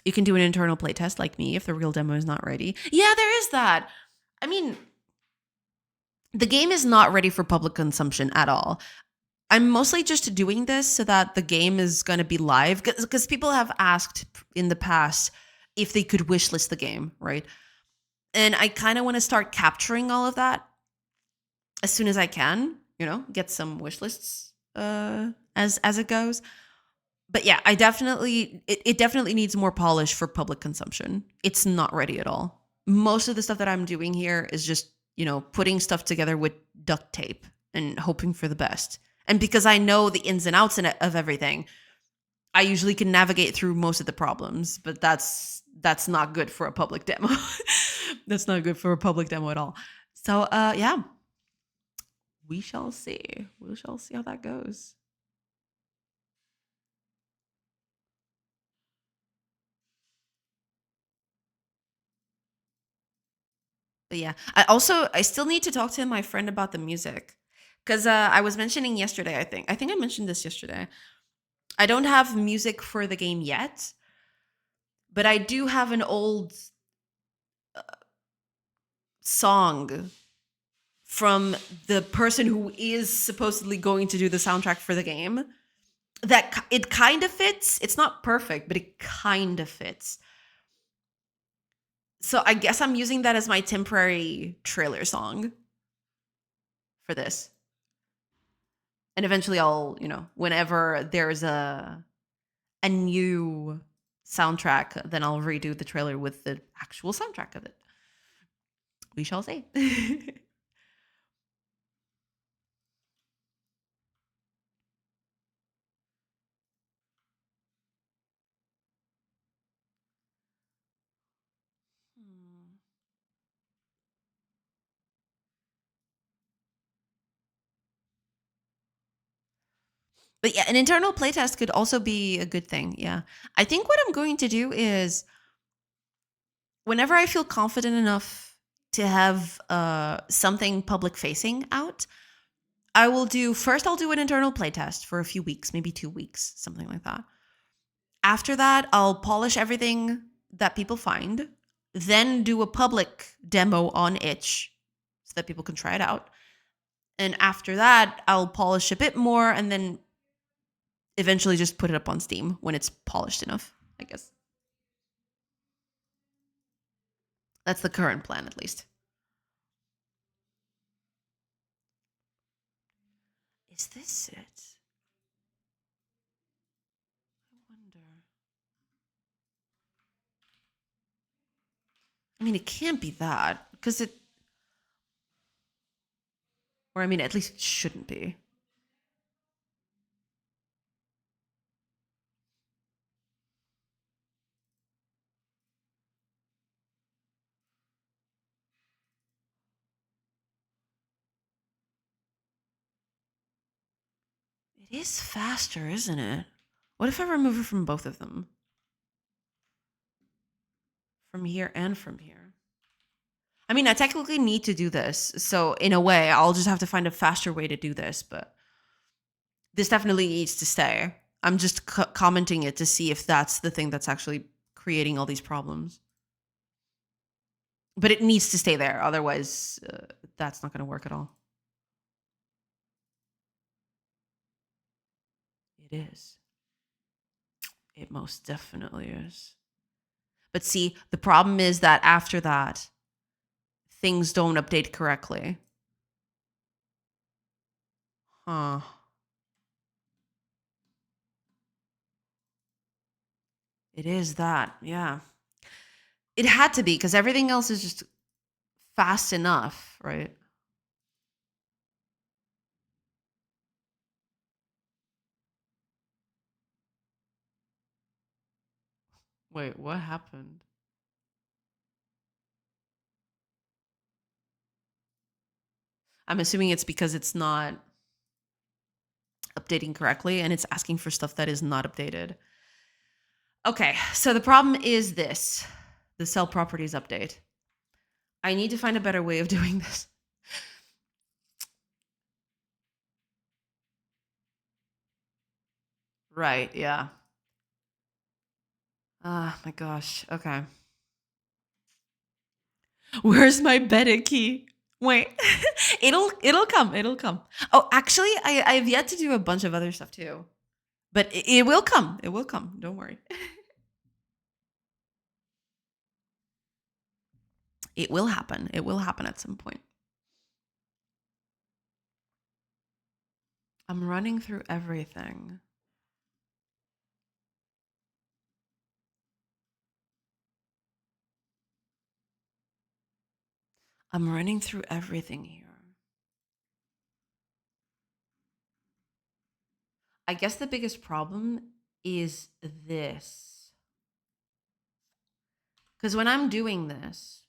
You can do an internal playtest like me if the real demo is not ready. Yeah, there is that. I mean, the game is not ready for public consumption at all. I'm mostly just doing this so that the game is going to be live, because people have asked in the past if they could wishlist the game, right? And I kind of want to start capturing all of that as soon as I can. Get some wish lists as it goes. But yeah, it definitely needs more polish for public consumption. It's not ready at all. Most of the stuff that I'm doing here is just, putting stuff together with duct tape and hoping for the best. And because I know the ins and outs of everything, I usually can navigate through most of the problems. But that's that's not good for a public demo. That's not good for a public demo at all. So yeah, we shall see. We shall see how that goes. But yeah, I still need to talk to my friend about the music, because I was mentioning yesterday. I think I mentioned this yesterday. I don't have music for the game yet, but I do have an old song from the person who is supposedly going to do the soundtrack for the game that it kind of fits. It's not perfect, but it kind of fits. So I guess I'm using that as my temporary trailer song for this. And eventually I'll, whenever there's a new soundtrack, then I'll redo the trailer with the actual soundtrack of it. We shall see. But yeah, an internal playtest could also be a good thing. Yeah. I think what I'm going to do is whenever I feel confident enough to have something public facing out, I'll do an internal playtest for a few weeks, maybe 2 weeks, something like that. After that, I'll polish everything that people find, then do a public demo on itch so that people can try it out. And after that, I'll polish a bit more and then eventually just put it up on Steam when it's polished enough, I guess. That's the current plan, at least. Is this it? I wonder. I mean, it can't be that because or I mean, at least it shouldn't be. It is faster, isn't it? What if I remove it from both of them? From here and from here. I mean, I technically need to do this. So, in a way, I'll just have to find a faster way to do this, but this definitely needs to stay. I'm just commenting it to see if that's the thing that's actually creating all these problems. But it needs to stay there. Otherwise, that's not going to work at all. It is. It most definitely is. But see, the problem is that after that, things don't update correctly. Huh. It is that. Yeah. It had to be because everything else is just fast enough, right? Wait, what happened? I'm assuming it's because it's not updating correctly and it's asking for stuff that is not updated. Okay, so the problem is this the cell properties update. I need to find a better way of doing this. Right, yeah. Ah, my gosh. Okay. Where's my beta key? Wait. it'll come. It'll come. Oh, actually, I've yet to do a bunch of other stuff too. But it will come. It will come. Don't worry. It will happen. It will happen at some point. I'm running through everything. I'm running through everything here. I guess the biggest problem is this. Because when I'm doing this,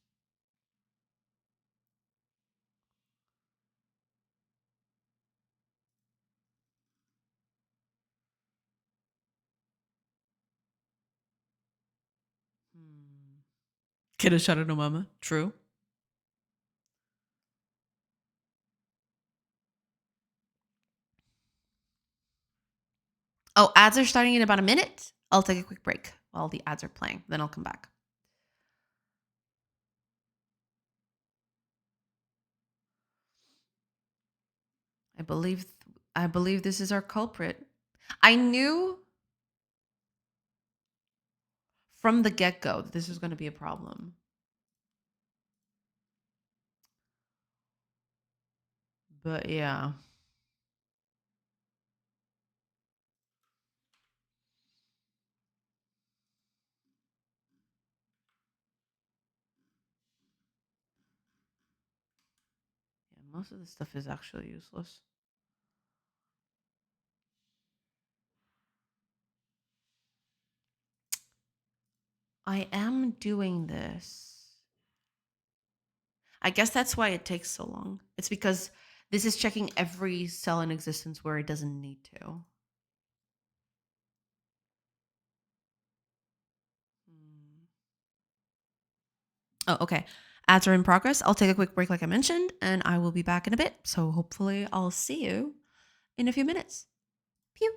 get a shot at no mama. True. Oh, ads are starting in about a minute. I'll take a quick break while the ads are playing. Then I'll come back. I believe I believe this is our culprit. I knew from the get-go that this was going to be a problem. But yeah. Yeah, most of the stuff is actually useless. I am doing this. I guess that's why it takes so long. It's because this is checking every cell in existence where it doesn't need to. Oh, okay. Ads are in progress. I'll take a quick break, like I mentioned, and I will be back in a bit. So hopefully, I'll see you in a few minutes. Pew.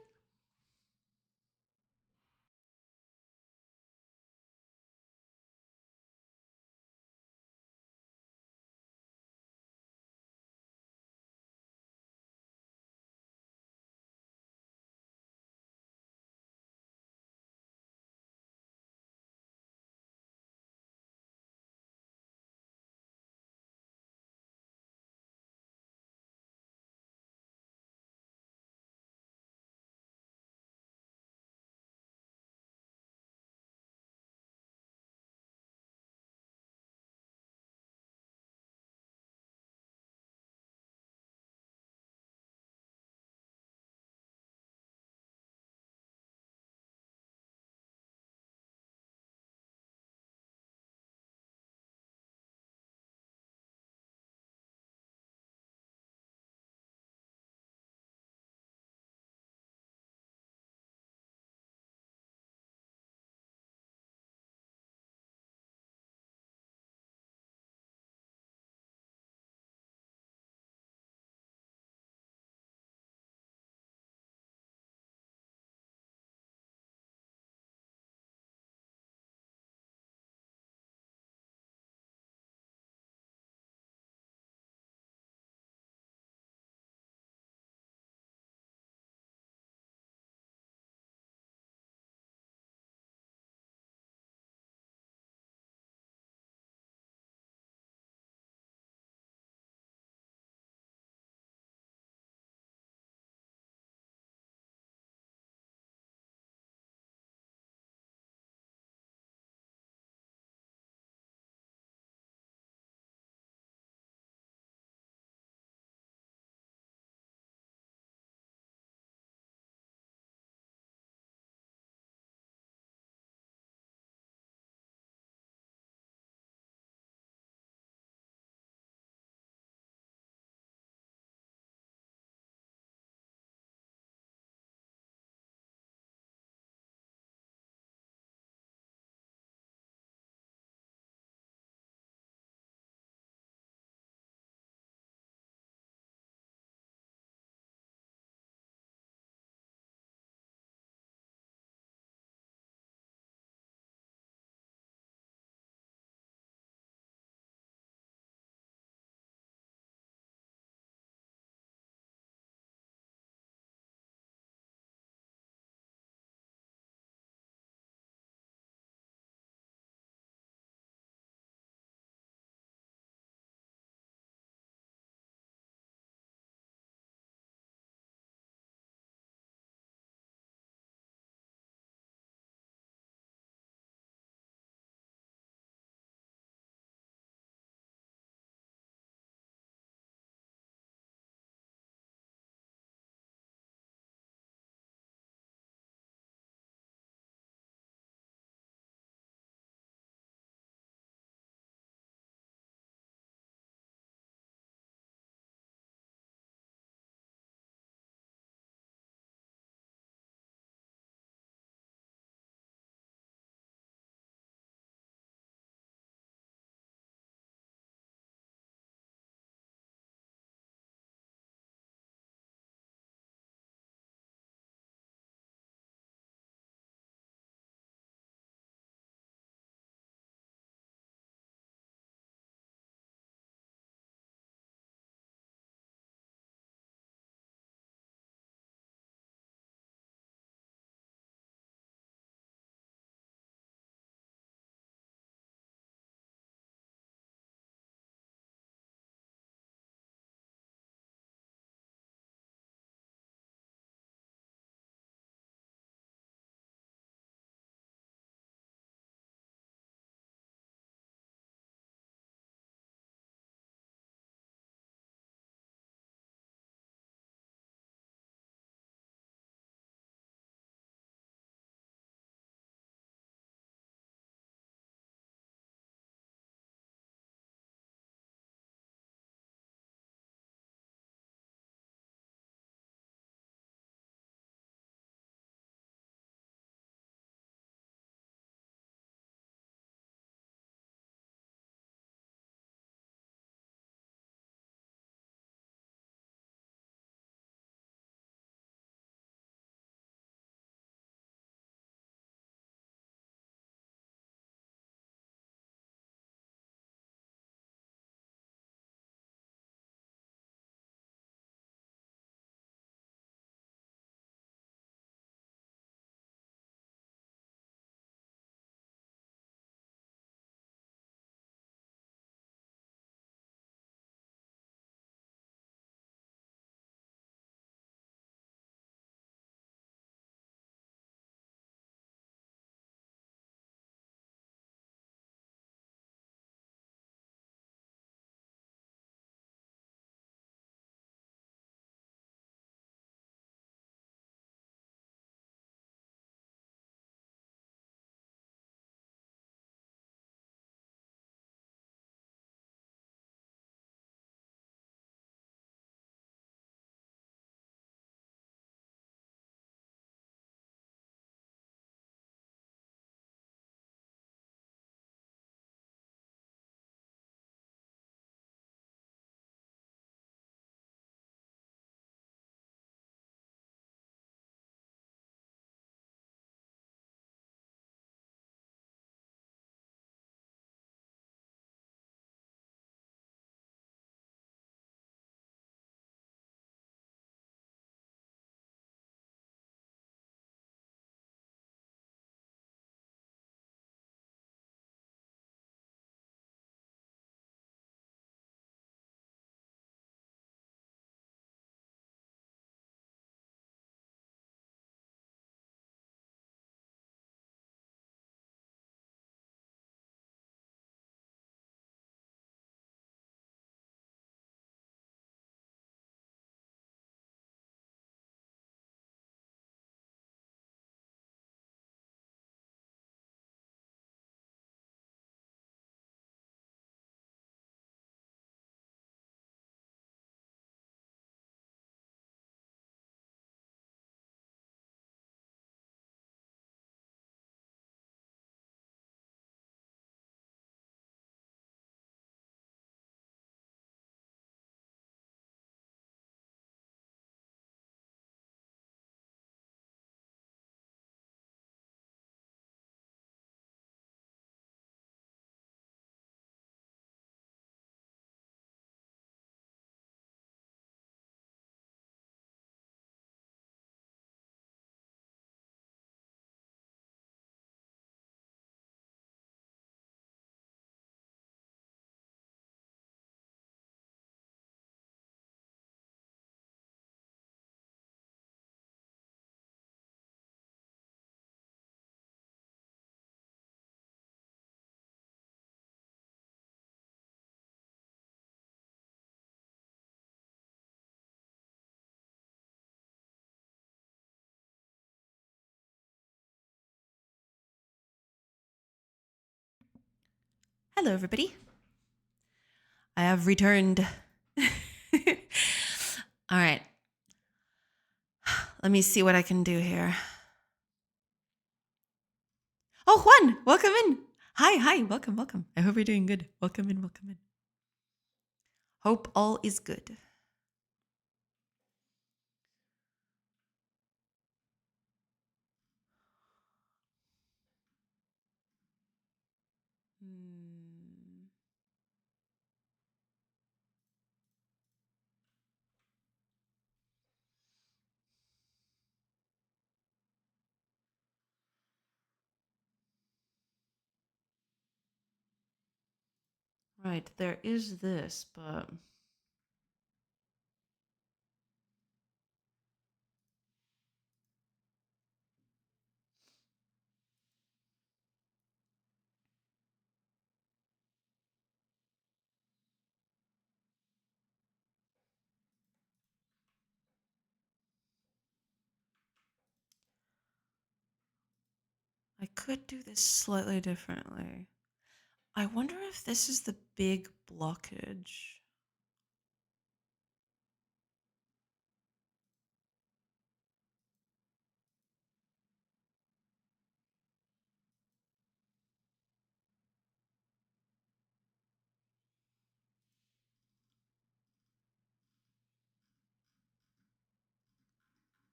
Hello, everybody. I have returned. All right. Let me see what I can do here. Oh, Juan, welcome in. Hi, welcome. I hope you're doing good. Welcome in. Hope all is good. Right, there is this, but I could do this slightly differently. I wonder if this is the big blockage.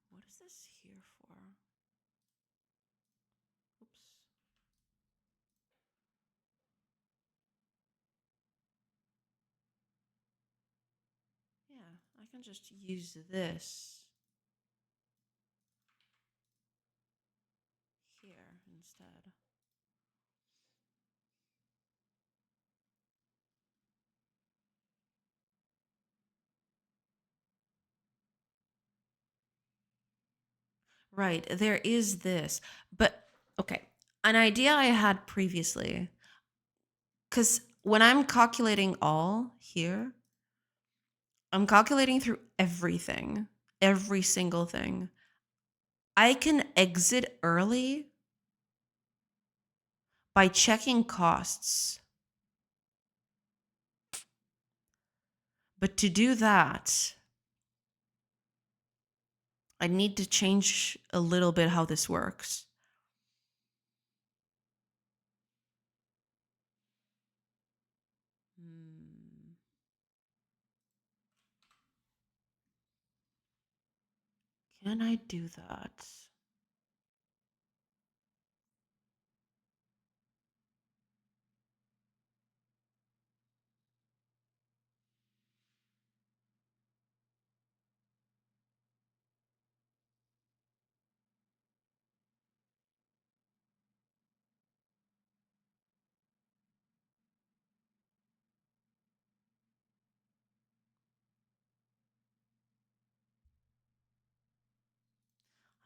What is this here for? Oops. Yeah, I can just use this here instead. Right, there is this. But okay, an idea I had previously, because when I'm calculating all here, I'm calculating through everything, every single thing. I can exit early by checking costs. But to do that, I need to change a little bit how this works. Can I do that?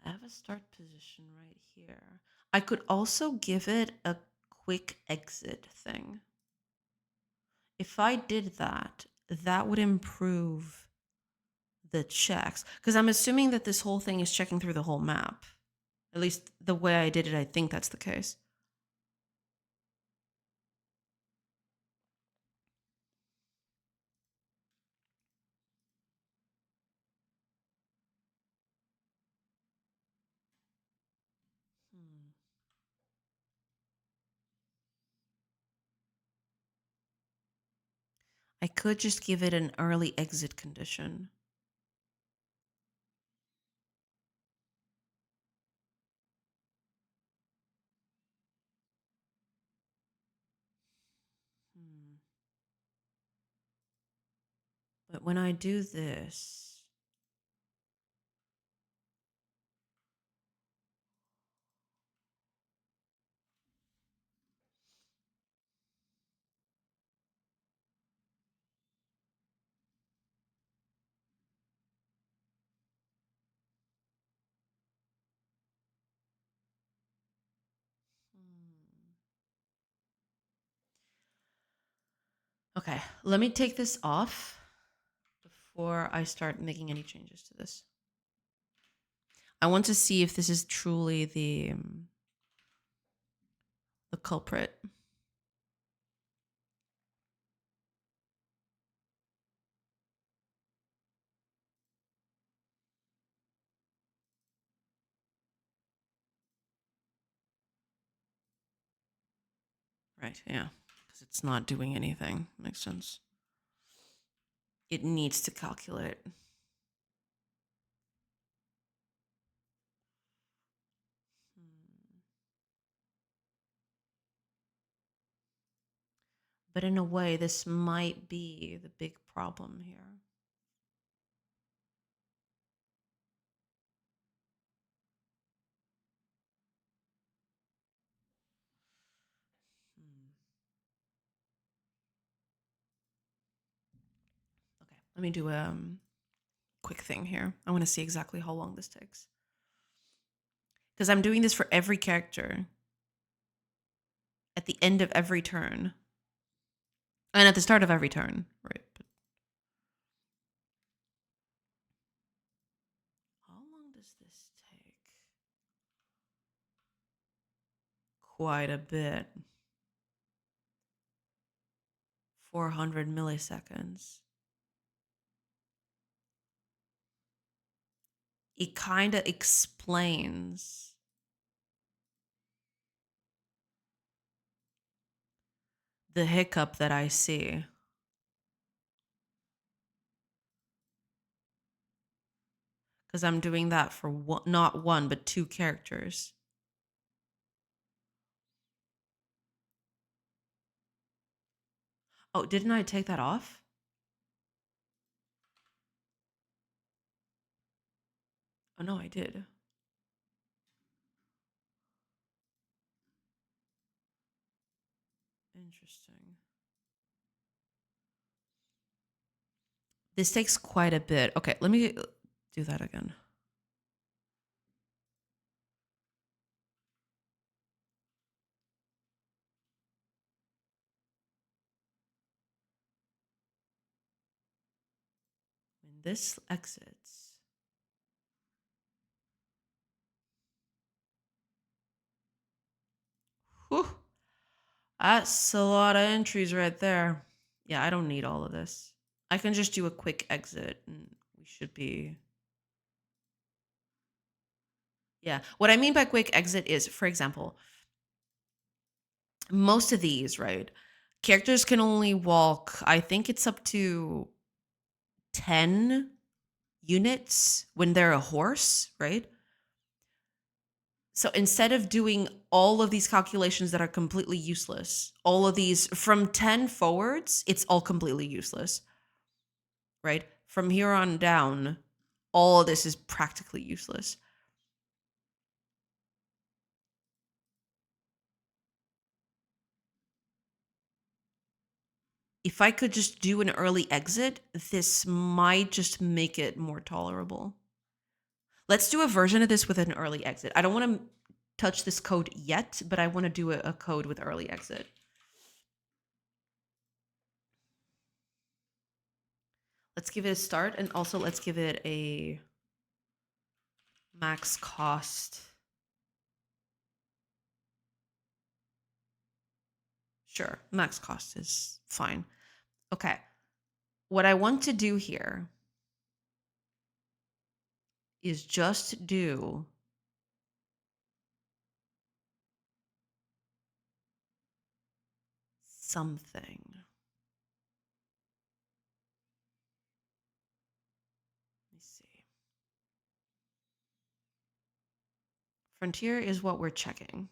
I have a start position right here. I could also give it a quick exit thing. If I did that, that would improve the checks. Because I'm assuming that this whole thing is checking through the whole map. At least the way I did it, I think that's the case. I could just give it an early exit condition. But when I do this, okay, let me take this off before I start making any changes to this. I want to see if this is truly the culprit. Right, yeah. Because it's not doing anything. Makes sense. It needs to calculate. But in a way, this might be the big problem here. Okay, let me do a quick thing here. I want to see exactly how long this takes. Because I'm doing this for every character at the end of every turn. And at the start of every turn, right? But how long does this take? Quite a bit. 400 milliseconds. It kind of explains the hiccup that I see. Because I'm doing that for not one, but two characters. Oh, didn't I take that off? Oh, no, I did. Interesting. This takes quite a bit. Okay, let me do that again. When this exits, whew, that's a lot of entries right there. Yeah, I don't need all of this. I can just do a quick exit and we should be... Yeah, what I mean by quick exit is, for example, most of these, right? Characters can only walk, I think it's up to 10 units when they're a horse, right? So instead of doing all of these calculations that are completely useless, all of these from 10 forwards, it's all completely useless, right? From here on down, all of this is practically useless. If I could just do an early exit, this might just make it more tolerable. Let's do a version of this with an early exit. I don't want to touch this code yet, but I want to do a code with early exit. Let's give it a start, and also let's give it a max cost. Sure, max cost is fine. Okay. What I want to do here is just do something. Let me see. Frontier is what we're checking.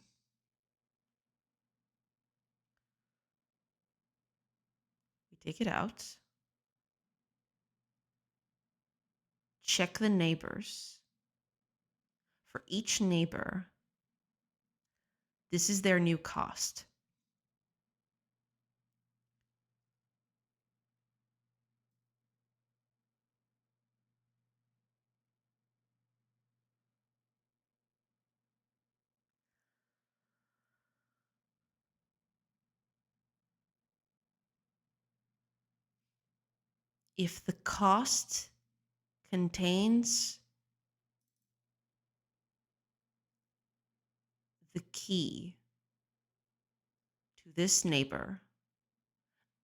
We take it out. Check the neighbors. For each neighbor, this is their new cost. If the cost contains the key to this neighbor,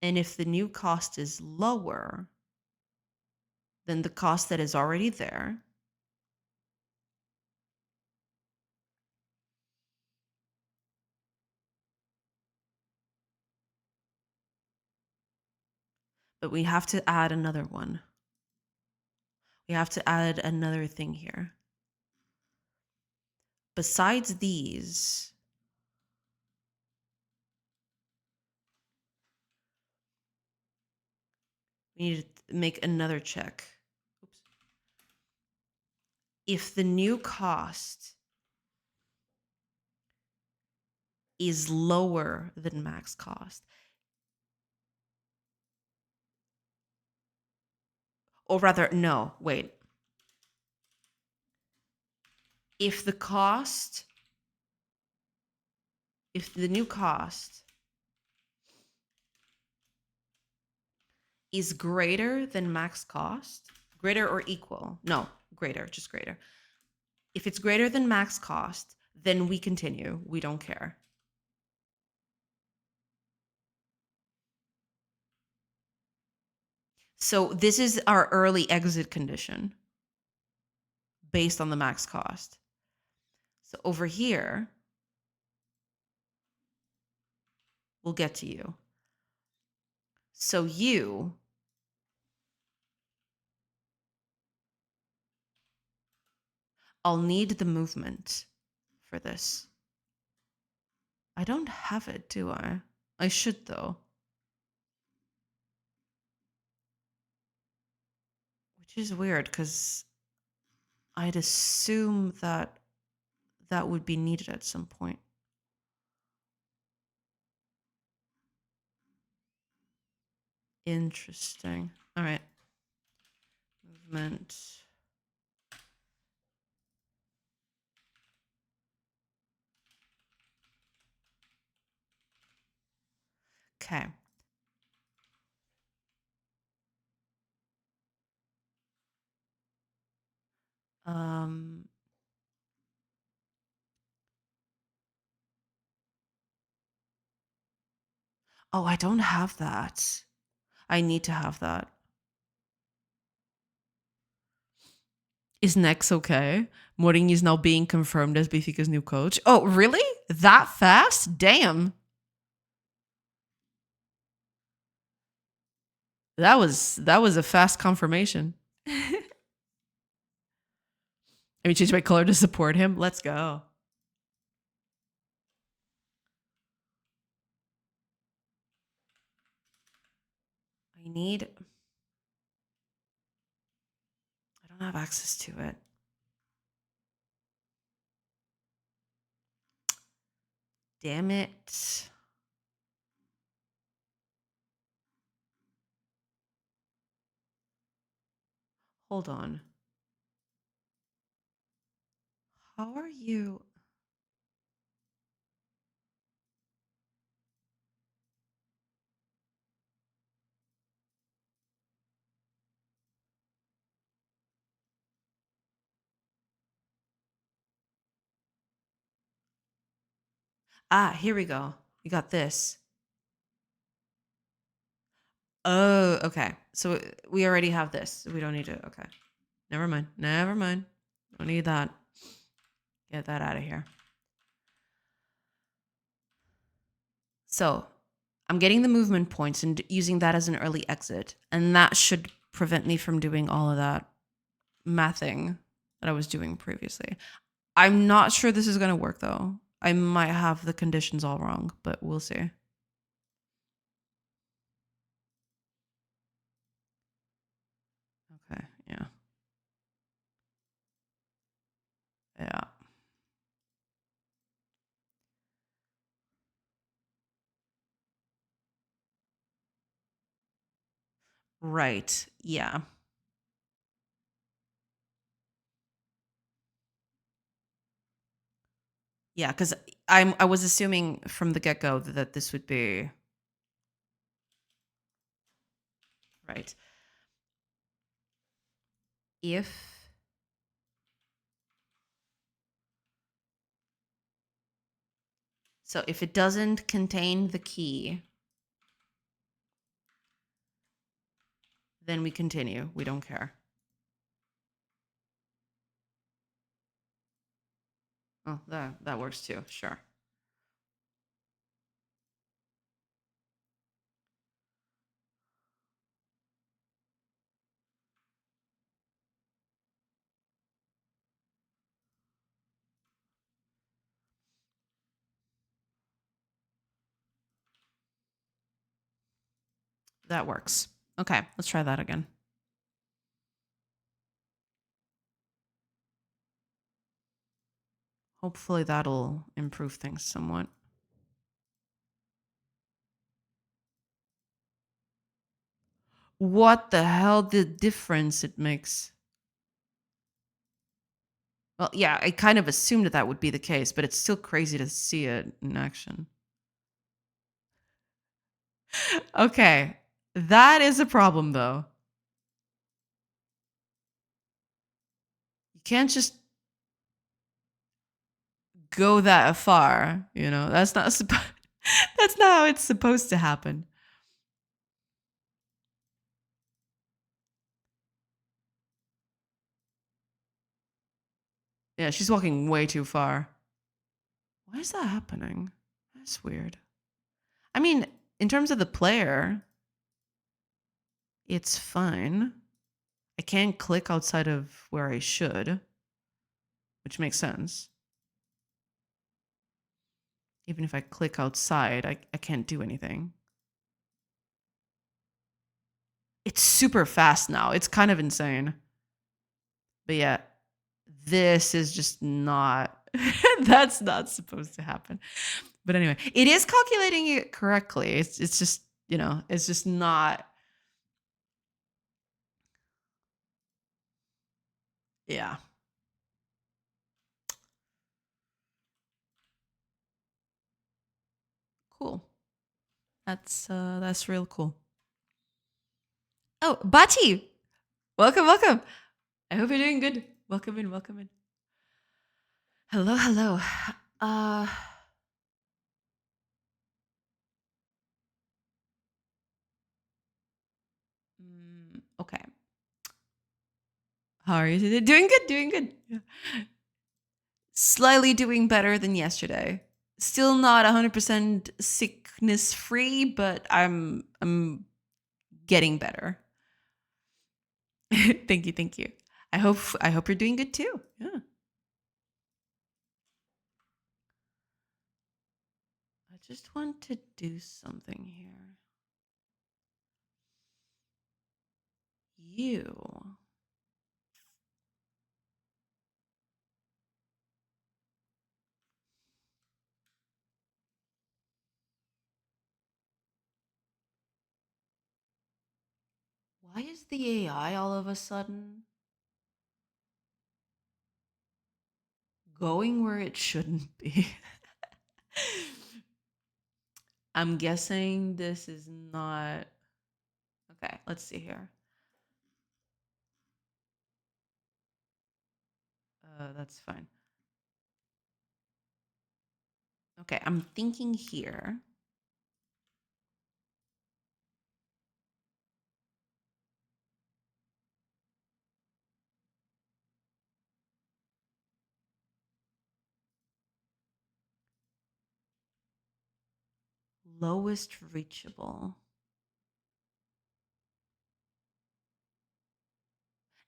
and if the new cost is lower than the cost that is already there, But we have to add another one. We have to add another thing here. Besides these, we need to make another check. Oops. If the new cost is lower than max cost, or rather, no, wait. If the new cost is greater than max cost, greater or equal, no, greater, just greater. If it's greater than max cost, then we continue. We don't care. So this is our early exit condition based on the max cost. So over here, we'll get to you. So I'll need the movement for this. I don't have it, do I? I should though. Which is weird because I'd assume that that would be needed at some point. Interesting. All right. Movement. Okay. Oh, I don't have that. I need to have that. Is Nex okay? Mourinho is now being confirmed as Benfica's new coach. Oh, really? That fast? Damn. That was a fast confirmation. Let me change my color to support him. Let's go. I don't have access to it. Damn it. Hold on. How are you? Ah, here we go. We got this. Oh, okay. So we already have this. We don't need to. Okay. Never mind. Never mind. Don't need that. Get that out of here. So I'm getting the movement points and using that as an early exit. And that should prevent me from doing all of that mathing that I was doing previously. I'm not sure this is going to work though. I might have the conditions all wrong, but we'll see. Okay, yeah. Yeah. Right. Yeah. Yeah, because I was assuming from the get-go that this would be right. If so, if it doesn't contain the key, then we continue. We don't care. Oh, that works too. Sure. That works. Okay, let's try that again. Hopefully that'll improve things somewhat. What the hell, the difference it makes? Well, yeah, I kind of assumed that would be the case, but it's still crazy to see it in action. Okay, that is a problem, though. You can't just go that far, you know? That's not that's not how it's supposed to happen. Yeah, she's walking way too far. Why is that happening? That's weird. I mean, in terms of the player, it's fine. I can't click outside of where I should, which makes sense. Even if I click outside, I can't do anything. It's super fast now. It's kind of insane. But yeah, this is just not, that's not supposed to happen. But anyway, it is calculating it correctly. It's just, you know, it's just not. Yeah. Cool. That's real cool. Oh, Bati! Welcome, welcome. I hope you're doing good. Welcome in, welcome in. Hello, hello. Okay. How are you today? Doing good, doing good. Yeah. Slightly doing better than yesterday. Still not 100% sickness free, but I'm getting better. Thank you, thank you. I hope you're doing good too. Yeah. I just want to do something here. You. Why is the AI all of a sudden going where it shouldn't be? I'm guessing this is not. Okay, let's see here. That's fine. Okay, I'm thinking here. Lowest reachable.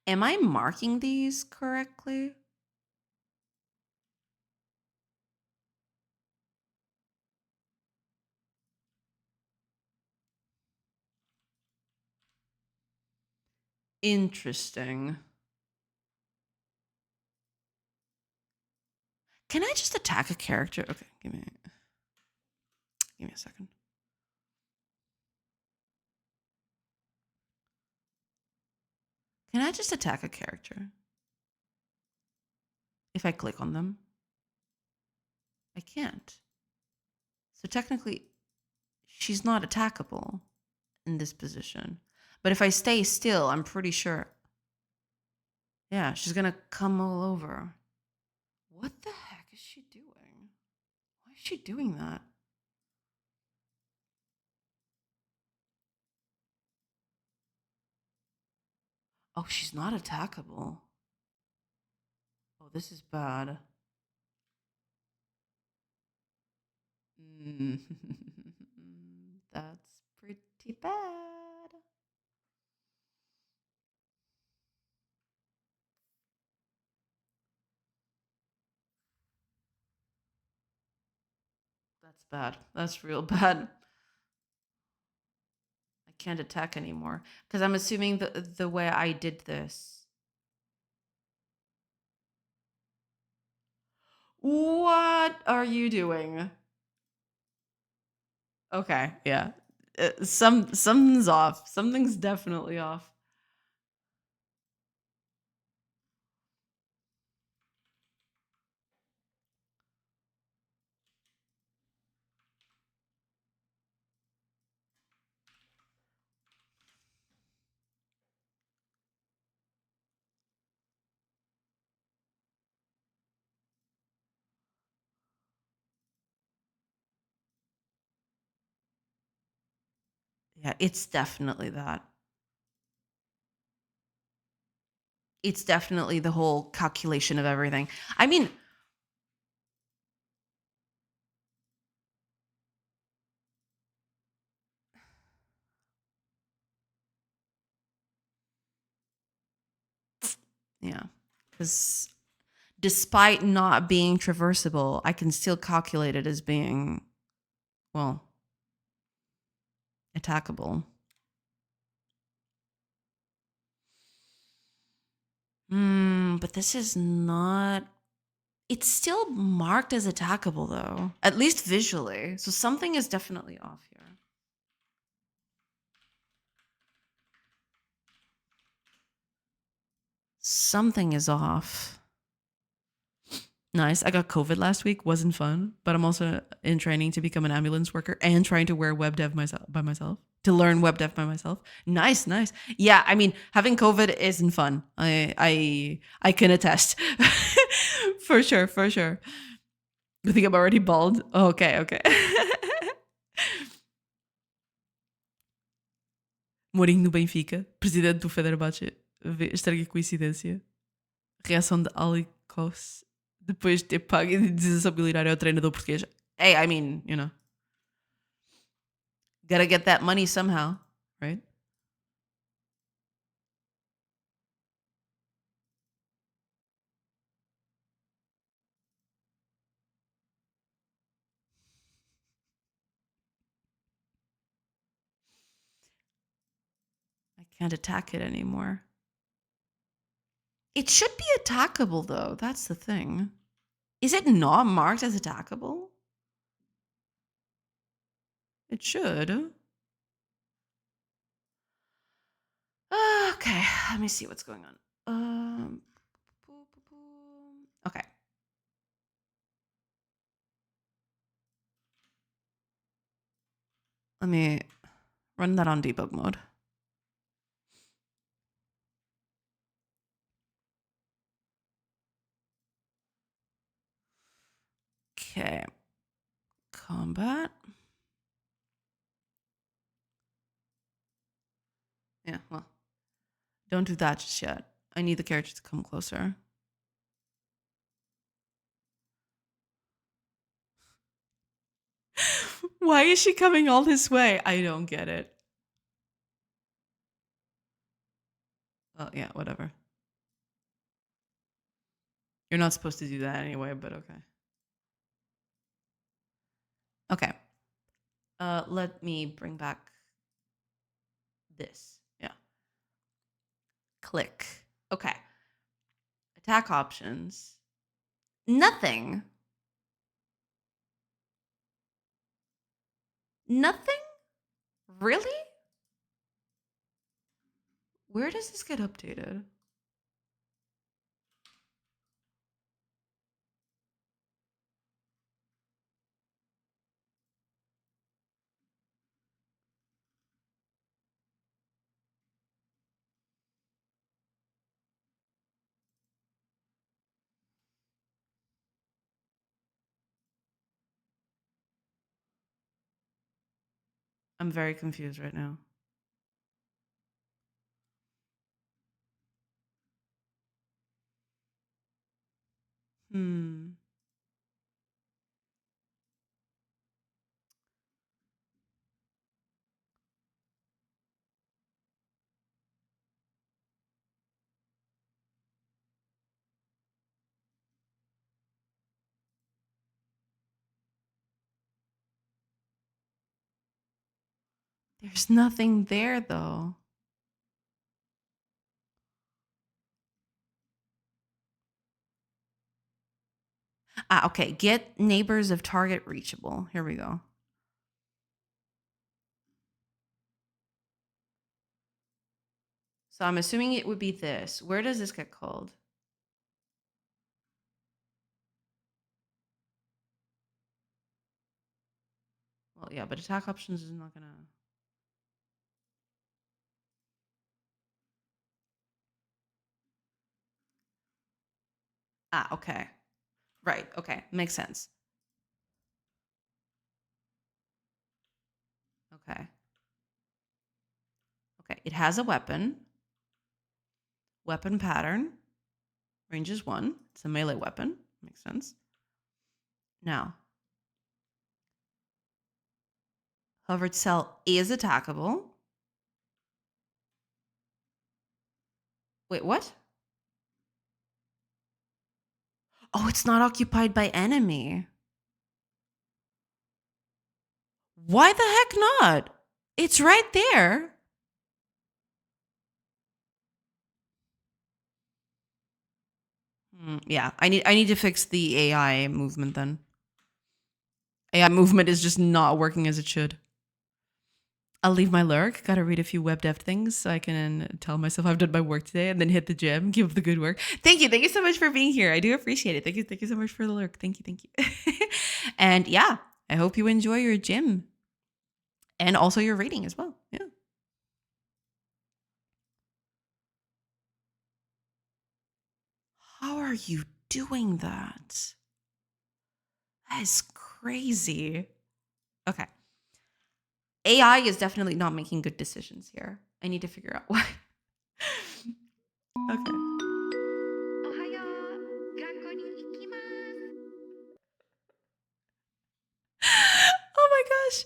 Am I marking these correctly? Interesting. Can I just attack a character? Okay, give me a second. Can I just attack a character? If I click on them? I can't. So technically, she's not attackable in this position. But if I stay still, I'm pretty sure. Yeah, she's gonna come all over. What the heck is she doing? Why is she doing that? Oh, she's not attackable. Oh, this is bad. That's pretty bad. That's bad. That's real bad. I can't attack anymore because I'm assuming the way I did this. What are you doing? Okay, yeah. Something's off. Something's definitely off. Yeah, it's definitely that. It's definitely the whole calculation of everything. I mean, yeah, because despite not being traversable, I can still calculate it as being, well, attackable. But this is not. It's still marked as attackable though, at least visually. So something is definitely off here. Something is off. Nice. I got COVID last week. Wasn't fun, but I'm also in training to become an ambulance worker and trying to wear web dev myself by myself to learn web dev by myself. Nice, nice. Yeah, I mean, having COVID isn't fun. I can attest. For sure, for sure. You think I'm already bald? Okay, okay. Mourinho no Benfica, presidente do Fenerbahçe. Estranha coincidência. Reação de Alikos depois de ter pago e diz milionário ao treinador português. Hey, I mean, you know, gotta get that money somehow, right? I can't attack it anymore. It should be attackable though. That's the thing. Is it not marked as attackable? It should. Okay, let me see what's going on. Okay. Let me run that on debug mode. Okay. Combat. Yeah, well, don't do that just yet. I need the character to come closer. Why is she coming all this way? I don't get it. Oh, yeah, whatever. You're not supposed to do that anyway, but okay. Okay. Let me bring back this. Yeah. Click. Okay. Attack options. Nothing. Nothing? Really? Where does this get updated? I'm very confused right now. Hmm. There's nothing there though. Okay. Get neighbors of target reachable. Here we go. So I'm assuming it would be this. Where does this get called? Well, yeah, but attack options is not gonna. Okay. Right. Okay. Makes sense. Okay. Okay. It has a weapon. Weapon pattern. Range is 1. It's a melee weapon. Makes sense. Now, hovered cell is attackable. Wait, what? Oh, it's not occupied by enemy. Why the heck not? It's right there. Yeah, I need to fix the AI movement then. AI movement is just not working as it should. I'll leave my lurk. Gotta read a few web dev things so I can tell myself I've done my work today and then hit the gym, give up the good work. Thank you. Thank you so much for being here. I do appreciate it. Thank you. Thank you so much for the lurk. Thank you. Thank you. And yeah, I hope you enjoy your gym and also your reading as well. Yeah. How are you doing that? That is crazy. Okay. AI is definitely not making good decisions here. I need to figure out why. Okay. Oh my gosh.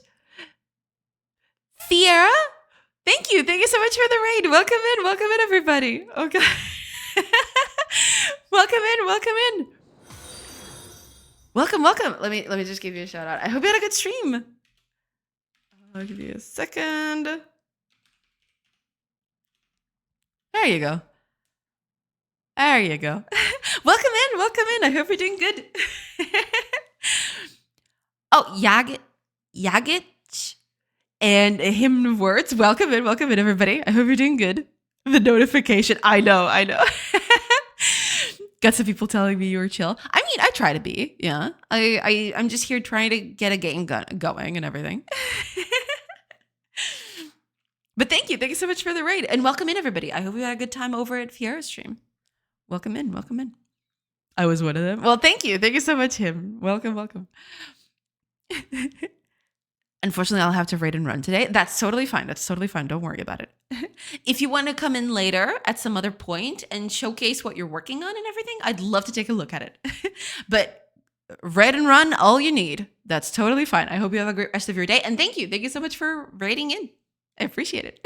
Fiera? Thank you. Thank you so much for the raid. Welcome in. Welcome in, everybody. Okay. Welcome in. Welcome in. Welcome, welcome. Let me just give you a shout out. I hope you had a good stream. I'll give you a second. There you go. There you go. Welcome in. Welcome in. I hope you're doing good. Oh, Yagit and Hymn of Words. Welcome in, everybody. I hope you're doing good. The notification. I know. Got some people telling me you were chill. I mean, I try to be. Yeah. I'm just here trying to get a game going and everything. But thank you. Thank you so much for the raid. And welcome in, everybody. I hope you had a good time over at Fiera's stream. Welcome in. Welcome in. I was one of them. Well, thank you. Thank you so much, Him. Welcome, welcome. Unfortunately, I'll have to raid and run today. That's totally fine. That's totally fine. Don't worry about it. If you want to come in later at some other point and showcase what you're working on and everything, I'd love to take a look at it. But raid and run, all you need. That's totally fine. I hope you have a great rest of your day. And thank you. Thank you so much for raiding in. I appreciate it.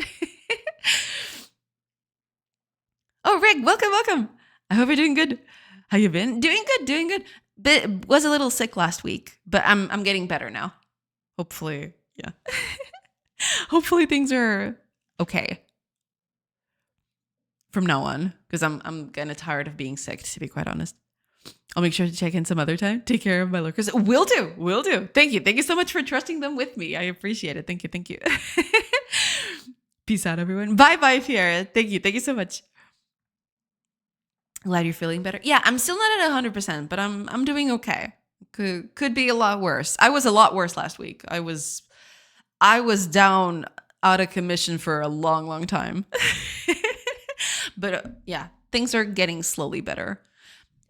Oh, Rick, welcome, welcome. I hope you're doing good. How you been? Doing good, doing good. But was a little sick last week, but I'm getting better now. Hopefully, yeah. Hopefully things are okay from now on, because I'm kind of tired of being sick, to be quite honest. I'll make sure to check in some other time. Take care of my lurkers. Will do. Thank you so much for trusting them with me. I appreciate it. Thank you. Peace out, everyone. Bye, Fiera. Thank you so much. Glad you're feeling better. Yeah, I'm still not at 100%, but I'm doing okay. Could be a lot worse. I was a lot worse last week. I was down out of commission for a long time. But yeah, things are getting slowly better.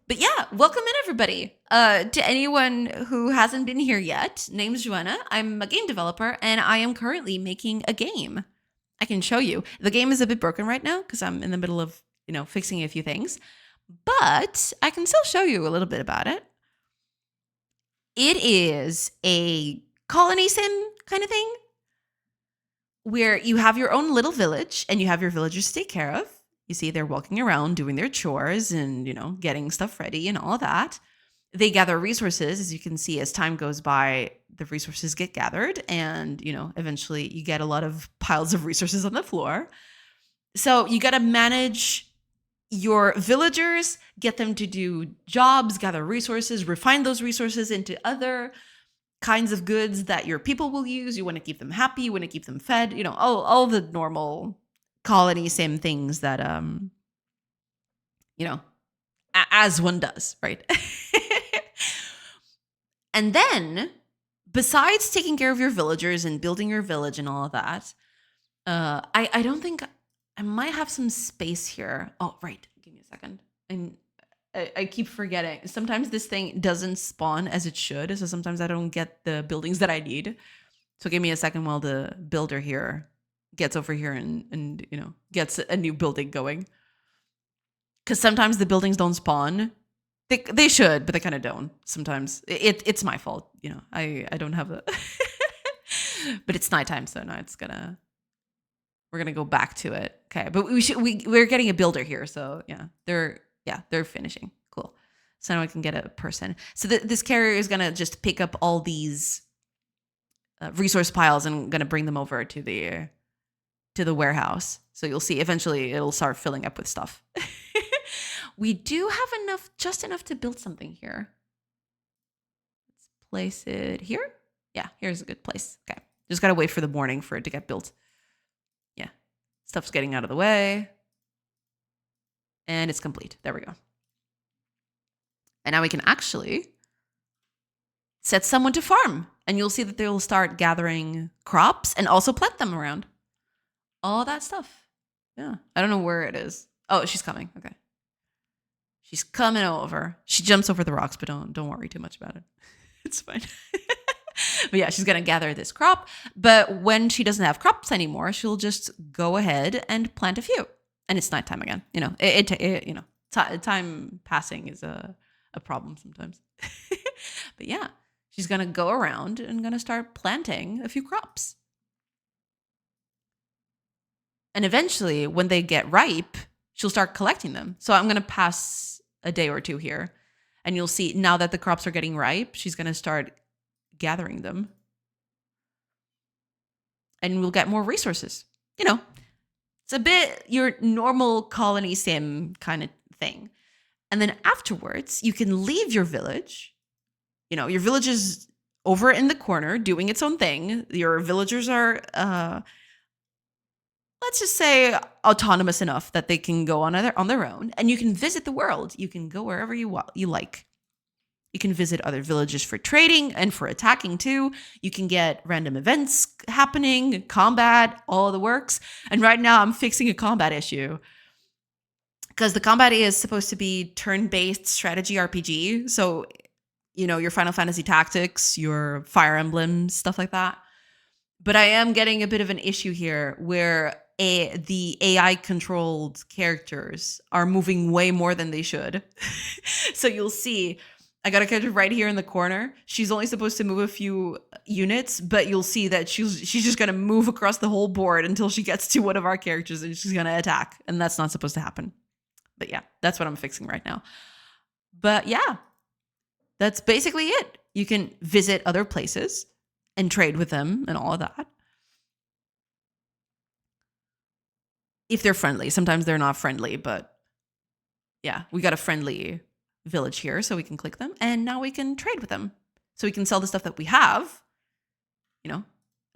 But yeah, welcome in, everybody. To anyone who hasn't been here yet, name's Joanna. I'm a game developer, and I am currently making a game. I can show you. The game is a bit broken right now because I'm in the middle of, fixing a few things. But I can still show you a little bit about it. It is a colony sim kind of thing where you have your own little village and you have your villagers to take care of. You see, they're walking around doing their chores and, getting stuff ready and all that. they gather resources. As you can see, as time goes by, the resources get gathered, and eventually you get a lot of piles of resources on the floor. So you got to manage your villagers, get them to do jobs, gather resources, refine those resources into other kinds of goods that your people will use. You want to keep them happy, you want to keep them fed, all the normal colony same things that as one does, right? And then, besides taking care of your villagers and building your village and all of that, I don't think I might have some space here. Oh, right. Give me a second. I keep forgetting. Sometimes this thing doesn't spawn as it should, so sometimes I don't get the buildings that I need. So give me a second while the builder here gets over here and gets a new building going. Because sometimes the buildings don't spawn. They should, but they kind of don't. Sometimes it's my fault. I don't have a. But it's nighttime, so now we're gonna go back to it. Okay, but we're getting a builder here, so yeah, they're finishing. Cool. So now I can get a person. So this carrier is gonna just pick up all these resource piles and gonna bring them over to the warehouse. So you'll see eventually it'll start filling up with stuff. We do have just enough to build something here. Let's place it here. Yeah, here's a good place. Okay, just gotta wait for the morning for it to get built. Yeah, stuff's getting out of the way. And it's complete. There we go. And now we can actually set someone to farm. And you'll see that they'll start gathering crops and also plant them around. All that stuff. Yeah, I don't know where it is. Oh, she's coming. Okay. She's coming over. She jumps over the rocks, but don't worry too much about it. It's fine. But yeah, she's going to gather this crop. But when she doesn't have crops anymore, she'll just go ahead and plant a few. And it's nighttime again. Time passing is a problem sometimes. But yeah, she's going to go around and going to start planting a few crops. And eventually, when they get ripe, she'll start collecting them. So I'm going to pass a day or two here. And you'll see now that the crops are getting ripe, she's going to start gathering them. And we'll get more resources. It's a bit your normal colony sim kind of thing. And then afterwards, you can leave your village. Your village is over in the corner doing its own thing. Your villagers are, let's just say, autonomous enough that they can go on their own. And you can visit the world. You can go wherever you like. You can visit other villages for trading and for attacking too. You can get random events happening, combat, all of the works. And right now I'm fixing a combat issue. Because the combat is supposed to be turn-based strategy RPG. So, your Final Fantasy Tactics, your Fire Emblem, stuff like that. But I am getting a bit of an issue here where the AI-controlled characters are moving way more than they should. So you'll see, I got a character right here in the corner. She's only supposed to move a few units, but you'll see that she's just going to move across the whole board until she gets to one of our characters and she's going to attack. And that's not supposed to happen. But yeah, that's what I'm fixing right now. But yeah, that's basically it. You can visit other places and trade with them and all of that. If they're friendly. Sometimes they're not friendly, but yeah, we got a friendly village here, so we can click them. And now we can trade with them. So we can sell the stuff that we have, a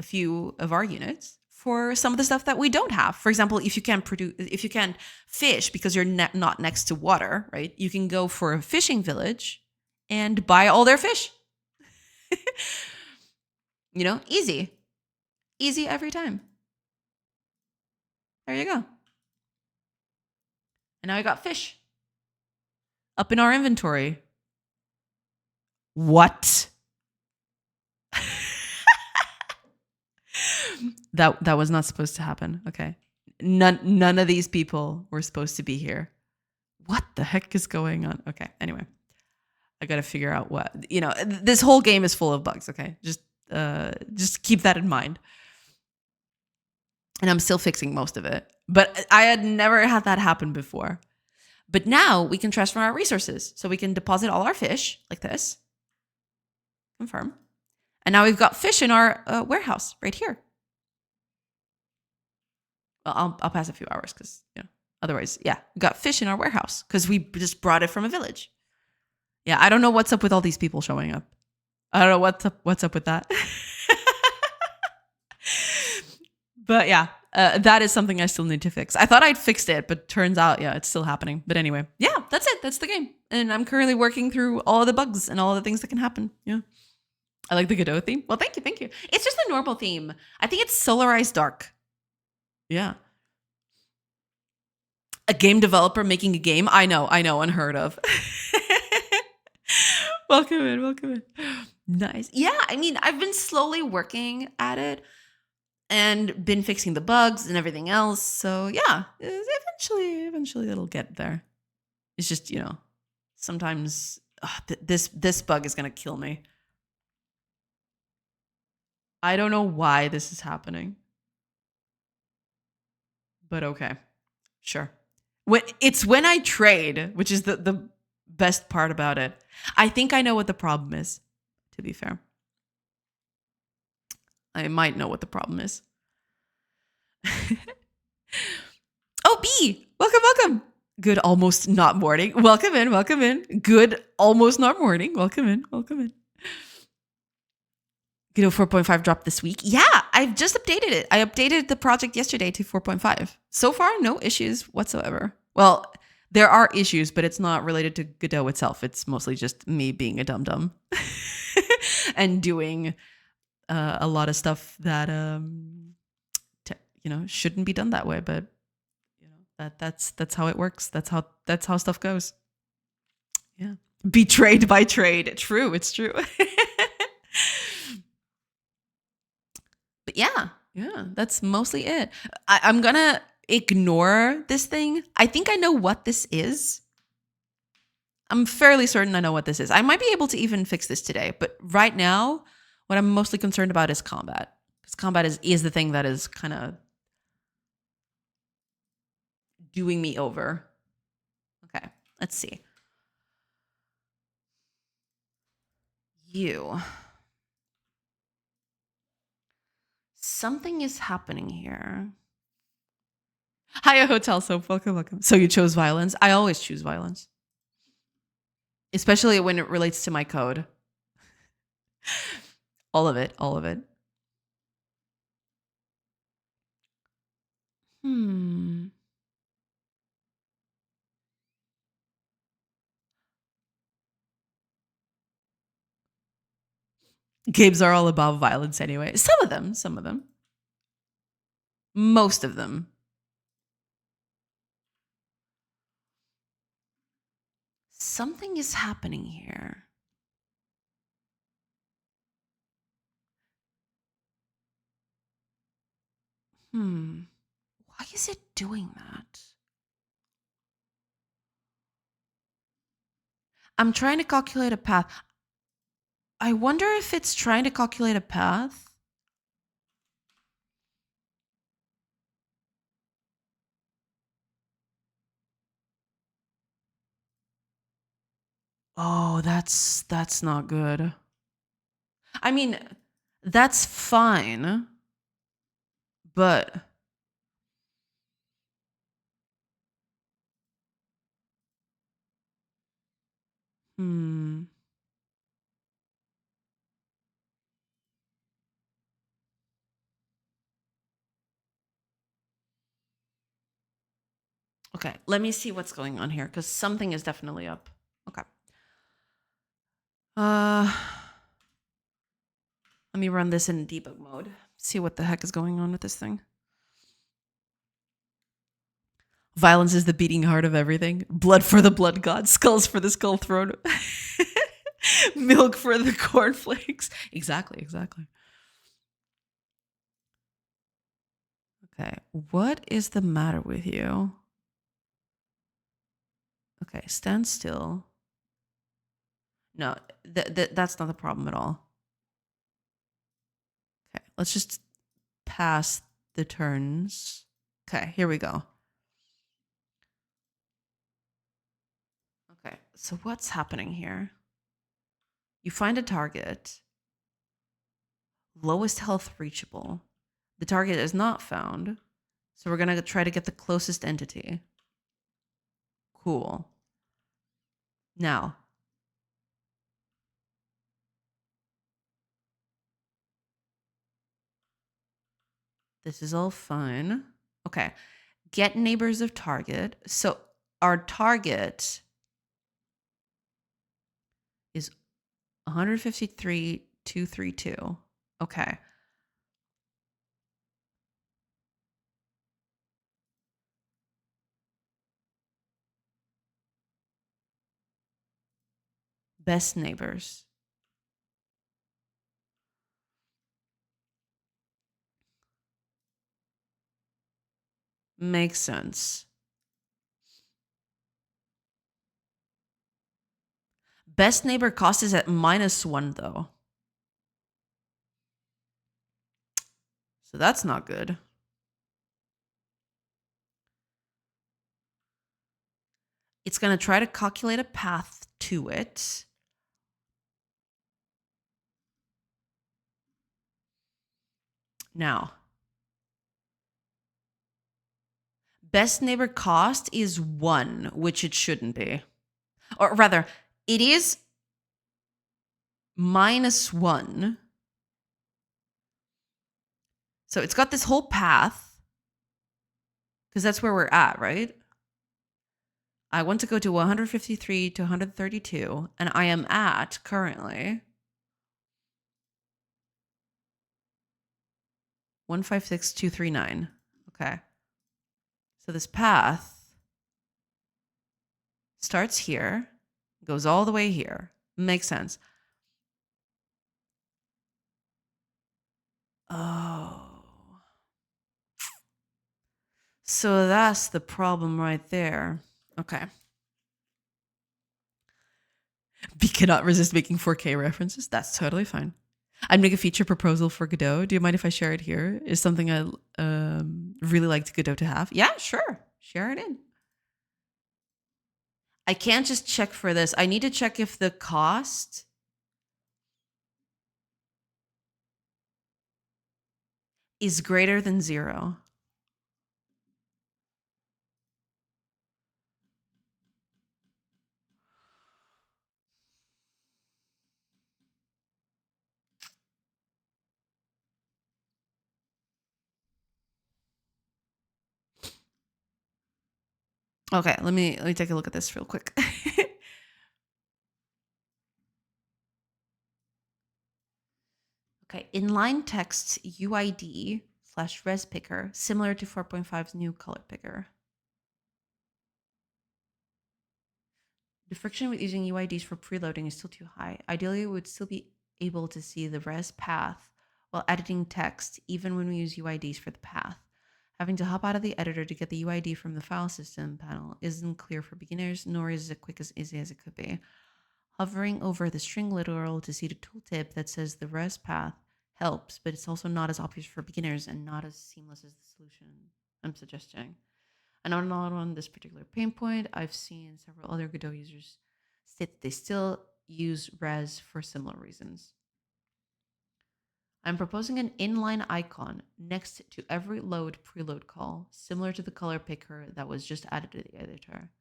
few of our units, for some of the stuff that we don't have. For example, if you can't fish because you're not next to water, right? You can go for a fishing village and buy all their fish. Easy every time. There you go. And now I got fish up in our inventory. What? That was not supposed to happen. Okay. None of these people were supposed to be here. What the heck is going on? Okay. Anyway, I got to figure out what, this whole game is full of bugs. Okay. Just keep that in mind. And I'm still fixing most of it, but I had never had that happen before. But now we can transfer our resources. So we can deposit all our fish like this. Confirm. And now we've got fish in our warehouse right here. Well, I'll pass a few hours because, otherwise, yeah, we got fish in our warehouse because we just brought it from a village. Yeah, I don't know what's up with all these people showing up. I don't know what's up with that. But yeah, that is something I still need to fix. I thought I'd fixed it, but turns out, yeah, it's still happening. But anyway, yeah, that's it. That's the game. And I'm currently working through all of the bugs and all of the things that can happen. Yeah. I like the Godot theme. Well, thank you. Thank you. It's just a normal theme. I think it's Solarized Dark. Yeah. A game developer making a game? I know, unheard of. Welcome in. Nice. Yeah, I mean, I've been slowly working at it and been fixing the bugs and everything else. So yeah, eventually it'll get there. It's just, sometimes this bug is going to kill me. I don't know why this is happening. But okay. Sure. When I trade, which is the best part about it. I think I know what the problem is, to be fair. I might know what the problem is. Oh, B! Welcome. Good almost not morning. Welcome in. Good almost not morning. Welcome in. Godot 4.5 dropped this week. Yeah, I've just updated it. I updated the project yesterday to 4.5. So far, no issues whatsoever. Well, there are issues, but it's not related to Godot itself. It's mostly just me being a dum-dum and doing a lot of stuff that shouldn't be done that way. But that's how it works. That's how stuff goes. Yeah, betrayed by trade. True, it's true. But yeah, that's mostly it. I'm gonna ignore this thing. I think I know what this is. I'm fairly certain I know what this is. I might be able to even fix this today, but right now, what I'm mostly concerned about is combat. Because combat is the thing that is kind of doing me over. Okay, let's see. Something is happening here. Hiya Hotel Soap, welcome. So you chose violence? I always choose violence. Especially when it relates to my code. All of it. Games are all about violence anyway. Some of them. Most of them. Something is happening here. Why is it doing that? I'm trying to calculate a path. I wonder if it's trying to calculate a path. Oh, that's not good. I mean, that's fine. But okay, let me see what's going on here because something is definitely up. Okay. Let me run this in debug mode. See what the heck is going on with this thing. Violence is the beating heart of everything. Blood for the blood god. Skulls for the skull throne. Milk for the cornflakes. Exactly. Okay, what is the matter with you? Okay, stand still. No, that's not the problem at all. Okay, let's just pass the turns. Okay, here we go. Okay, so what's happening here? You find a target, lowest health reachable. The target is not found, so we're gonna try to get the closest entity. Cool. Now, this is all fine. Okay, get neighbors of target. So our target is 153,232. Okay. Best neighbors. Makes sense. Best neighbor cost is at -1 though. So that's not good. It's going to try to calculate a path to it. Now, best neighbor cost is 1, which it shouldn't be. Or rather, it is -1. So it's got this whole path, because that's where we're at, right? I want to go to 153 to 132, and I am at currently 156,239. Okay. So this path starts here, goes all the way here. Makes sense. Oh. So that's the problem right there. Okay. B cannot resist making 4K references. That's totally fine. I'd make a feature proposal for Godot. Do you mind if I share it here? Is something I really liked Godot to have. Yeah, sure. Share it in. I can't just check for this. I need to check if the cost is greater than 0. Okay, let me take a look at this real quick. Okay, inline text UID / res picker, similar to 4.5's new color picker. The friction with using UIDs for preloading is still too high. Ideally, we would still be able to see the res path while editing text, even when we use UIDs for the path. Having to hop out of the editor to get the UID from the file system panel isn't clear for beginners, nor is it quick as easy as it could be. Hovering over the string literal to see the tooltip that says the res path helps, but it's also not as obvious for beginners and not as seamless as the solution I'm suggesting. And not on this particular pain point, I've seen several other Godot users state that they still use res for similar reasons. I'm proposing an inline icon next to every load preload call, similar to the color picker that was just added to the editor.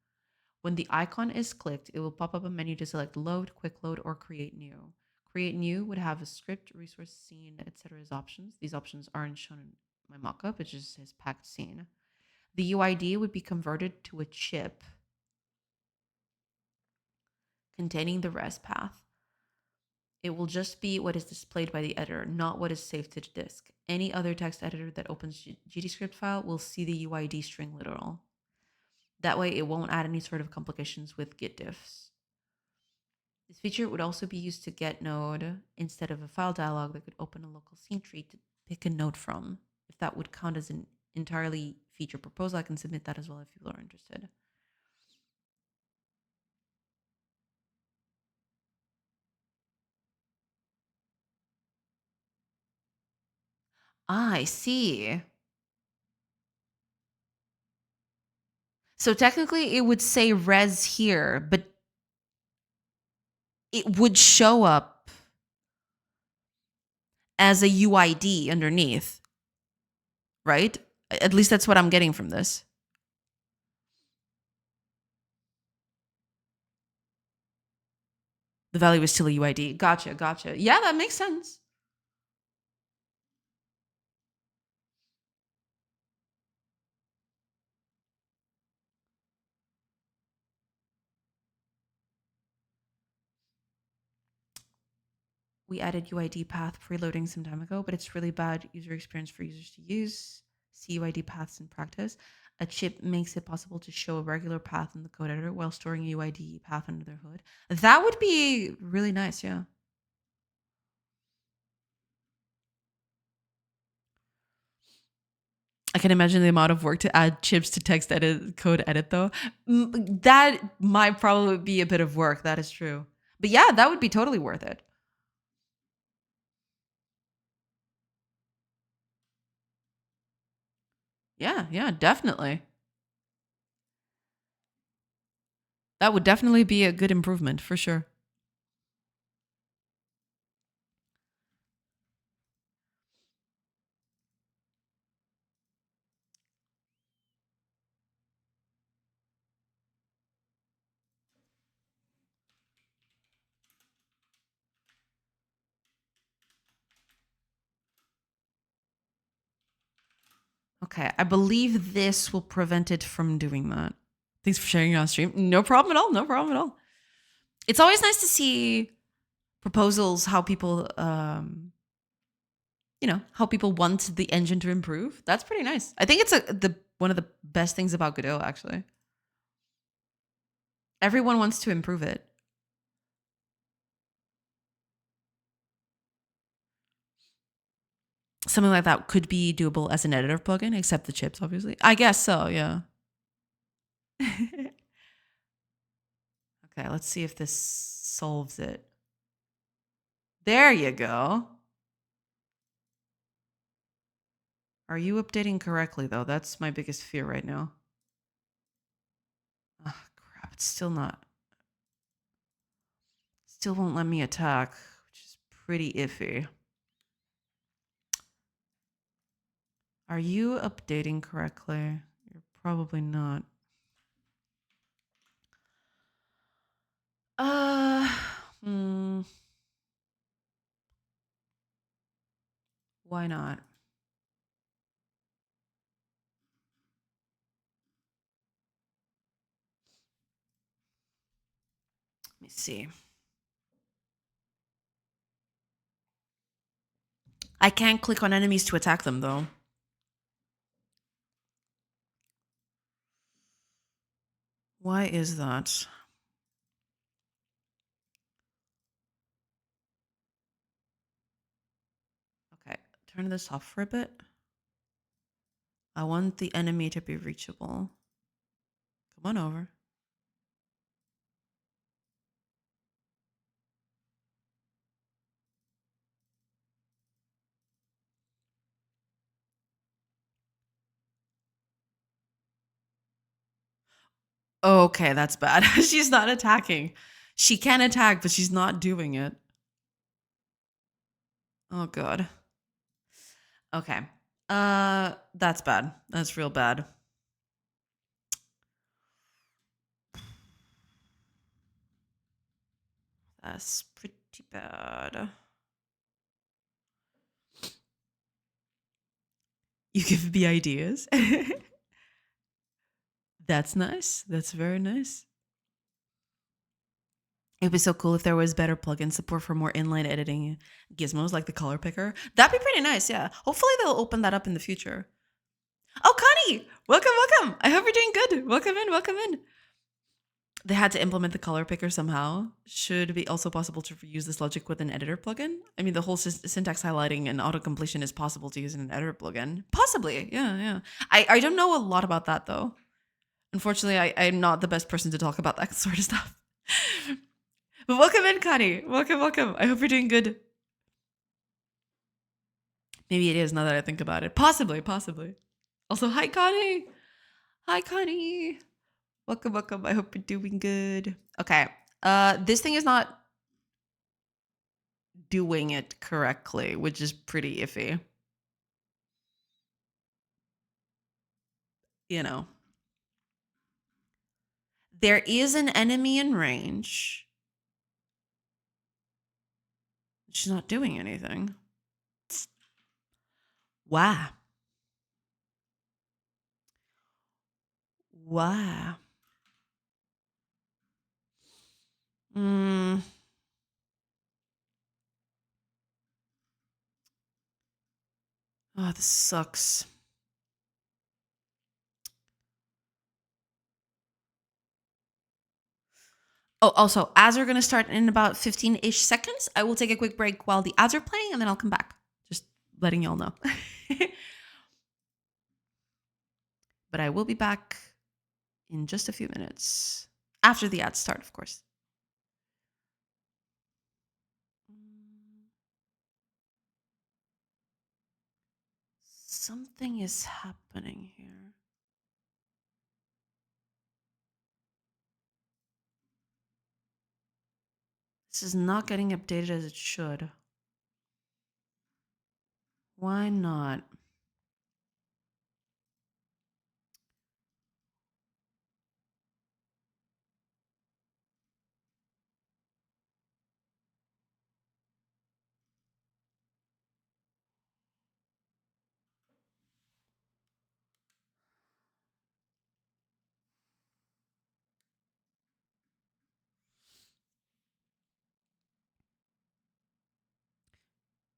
When the icon is clicked, it will pop up a menu to select load, quick load, or create new. Create new would have a script, resource, scene, etc. as options. These options aren't shown in my mockup, it just says packed scene. The UID would be converted to a chip containing the res path. It will just be what is displayed by the editor, not what is saved to the disk. Any other text editor that opens GDScript file will see the UID string literal. That way, it won't add any sort of complications with git diffs. This feature would also be used to get node instead of a file dialog that could open a local scene tree to pick a node from. If that would count as an entirely feature proposal, I can submit that as well if people are interested. I see. So technically it would say res here, but it would show up as a UID underneath, right? At least that's what I'm getting from this. The value is still a UID. Gotcha, gotcha. Yeah, that makes sense. We added UID path preloading some time ago, but it's really bad user experience for users to use. See UID paths in practice. A chip makes it possible to show a regular path in the code editor while storing a UID path under the hood. That would be really nice, yeah. I can imagine the amount of work to add chips to text edit code edit though. That might probably be a bit of work. That is true. But yeah, that would be totally worth it. Yeah, yeah, definitely. That would definitely be a good improvement for sure. Okay, I believe this will prevent it from doing that. Thanks for sharing it on stream. No problem at all. No problem at all. It's always nice to see proposals, how people, how people want the engine to improve. That's pretty nice. I think it's one of the best things about Godot, actually. Everyone wants to improve it. Something like that could be doable as an editor plugin, except the chips, obviously. I guess so, yeah. Okay, let's see if this solves it. There you go. Are you updating correctly, though? That's my biggest fear right now. Oh, crap. It's still not. Still won't let me attack, which is pretty iffy. Are you updating correctly? You're probably not. Why not? Let me see. I can't click on enemies to attack them, though. Why is that? Okay, turn this off for a bit. I want the enemy to be reachable. Come on over. Okay, that's bad. She's not attacking. She can attack, but she's not doing it. Oh, God. Okay. That's bad. That's real bad. That's pretty bad. You give me ideas. That's nice. That's very nice. It'd be so cool if there was better plugin support for more inline editing gizmos like the color picker. That'd be pretty nice, yeah. Hopefully they'll open that up in the future. Oh, Connie! Welcome, welcome! I hope you're doing good. Welcome in, welcome in. They had to implement the color picker somehow. Should it be also possible to use this logic with an editor plugin? I mean, the whole syntax highlighting and auto-completion is possible to use in an editor plugin. Possibly, yeah. I don't know a lot about that, though. Unfortunately, I'm not the best person to talk about that sort of stuff. But welcome in, Connie. Welcome, welcome. I hope you're doing good. Maybe it is now that I think about it. Possibly. Also, hi, Connie. Hi, Connie. Welcome, welcome. I hope you're doing good. Okay. This thing is not doing it correctly, which is pretty iffy. You know, there is an enemy in range. She's not doing anything. Wow. Wow. Mm. Oh, this sucks. Oh, also, ads are going to start in about 15-ish seconds. I will take a quick break while the ads are playing, and then I'll come back. Just letting y'all know. But I will be back in just a few minutes. After the ads start, of course. Something is happening here. This is not getting updated as it should. Why not?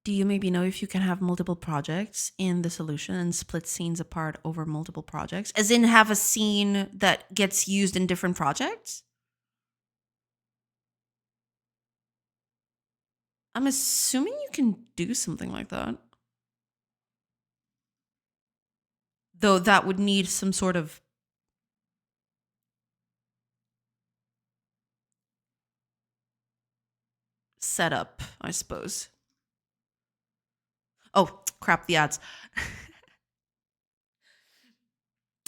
Do you maybe know if you can have multiple projects in the solution and split scenes apart over multiple projects? As in have a scene that gets used in different projects? I'm assuming you can do something like that. Though that would need some sort of setup, I suppose. Oh, crap, the ads.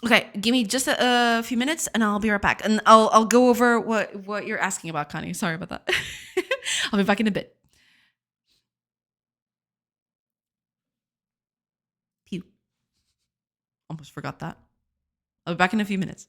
Okay, give me just a few minutes and I'll be right back. And I'll go over what you're asking about, Connie. Sorry about that. I'll be back in a bit. Pew. Almost forgot that. I'll be back in a few minutes.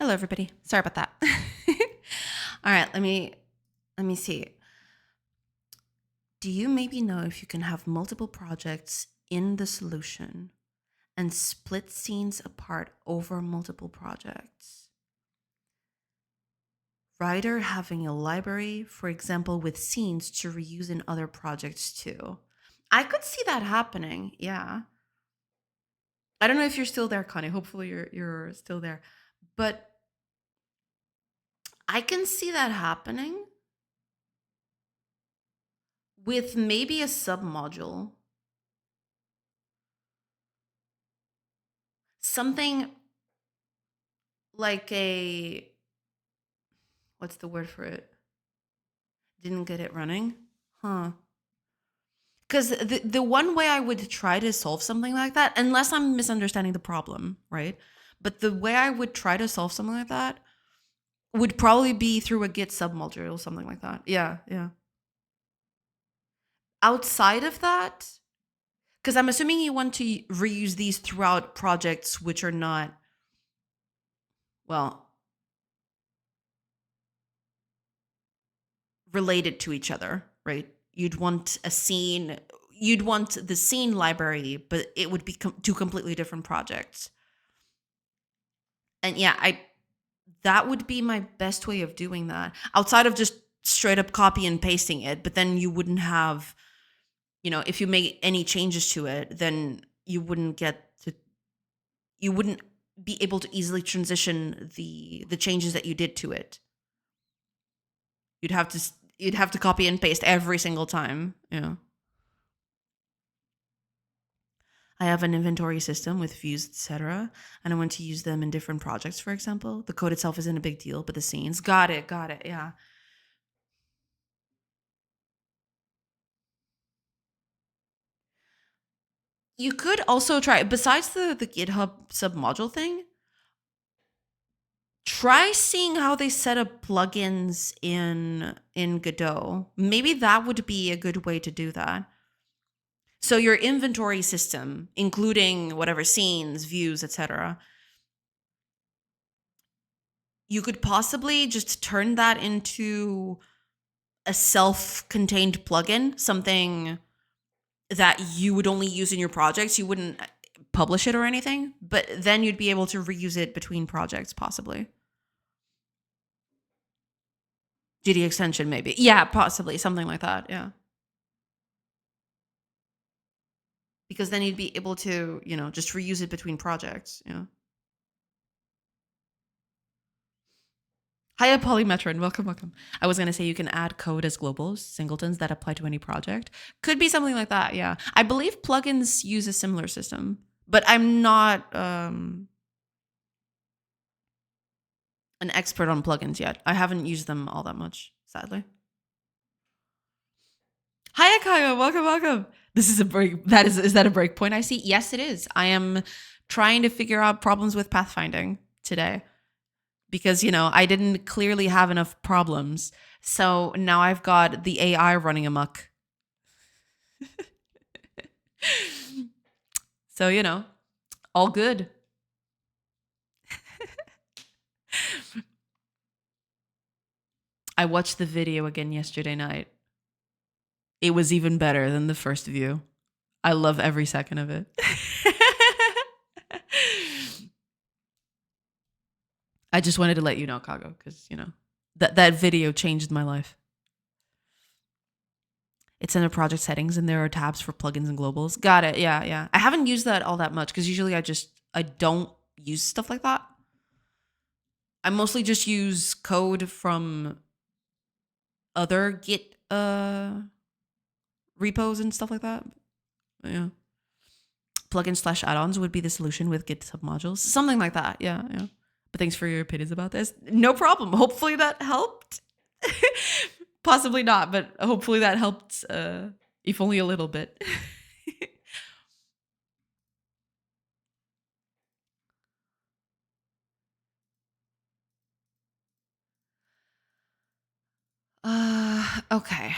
Hello, everybody. Sorry about that. All right, let me see. Do you maybe know if you can have multiple projects in the solution and split scenes apart over multiple projects? Writer having a library, for example, with scenes to reuse in other projects too. I could see that happening. Yeah. I don't know if you're still there, Connie. Hopefully you're still there. But I can see that happening with maybe a submodule. Something like a, what's the word for it? Didn't get it running? Huh. Because the one way I would try to solve something like that, unless I'm misunderstanding the problem, right? But the way I would try to solve something like that would probably be through a Git submodule or something like that. Yeah, yeah. Outside of that, because I'm assuming you want to reuse these throughout projects which are not, well, related to each other, right? You'd want a scene, you'd want the scene library, but it would be two completely different projects. And yeah, that would be my best way of doing that, outside of just straight up copy and pasting it. But then you wouldn't have, if you make any changes to it, then you wouldn't be able to easily transition the changes that you did to it. You'd have to copy and paste every single time. Yeah. I have an inventory system with views, etc., and I want to use them in different projects, for example. The code itself isn't a big deal, but the scenes. Got it, yeah. You could also try, besides the GitHub submodule thing, try seeing how they set up plugins in Godot. Maybe that would be a good way to do that. So your inventory system, including whatever scenes, views, etc., you could possibly just turn that into a self-contained plugin, something that you would only use in your projects. You wouldn't publish it or anything, but then you'd be able to reuse it between projects, possibly. GD extension, maybe. Yeah, possibly. Something like that, yeah. Because then you'd be able to, just reuse it between projects, yeah. Hiya, Polymetron. Welcome. I was going to say you can add code as globals, singletons that apply to any project. Could be something like that, yeah. I believe plugins use a similar system, but I'm not an expert on plugins yet. I haven't used them all that much, sadly. Hiya, Kaya. Welcome. This is a break. Is that a break point I see? Yes, it is. I am trying to figure out problems with pathfinding today, because I didn't clearly have enough problems. So now I've got the AI running amok. So, all good. I watched the video again yesterday night. It was even better than the first view. I love every second of it. I just wanted to let you know, Kago, because, that video changed my life. It's in the project settings and there are tabs for plugins and globals. Got it. Yeah. I haven't used that all that much because usually I don't use stuff like that. I mostly just use code from other Git repos and stuff like that. Yeah. Plugins / add-ons would be the solution with Git submodules. Something like that. Yeah. But thanks for your opinions about this. No problem. Hopefully that helped. Possibly not, but hopefully that helped, if only a little bit. Okay.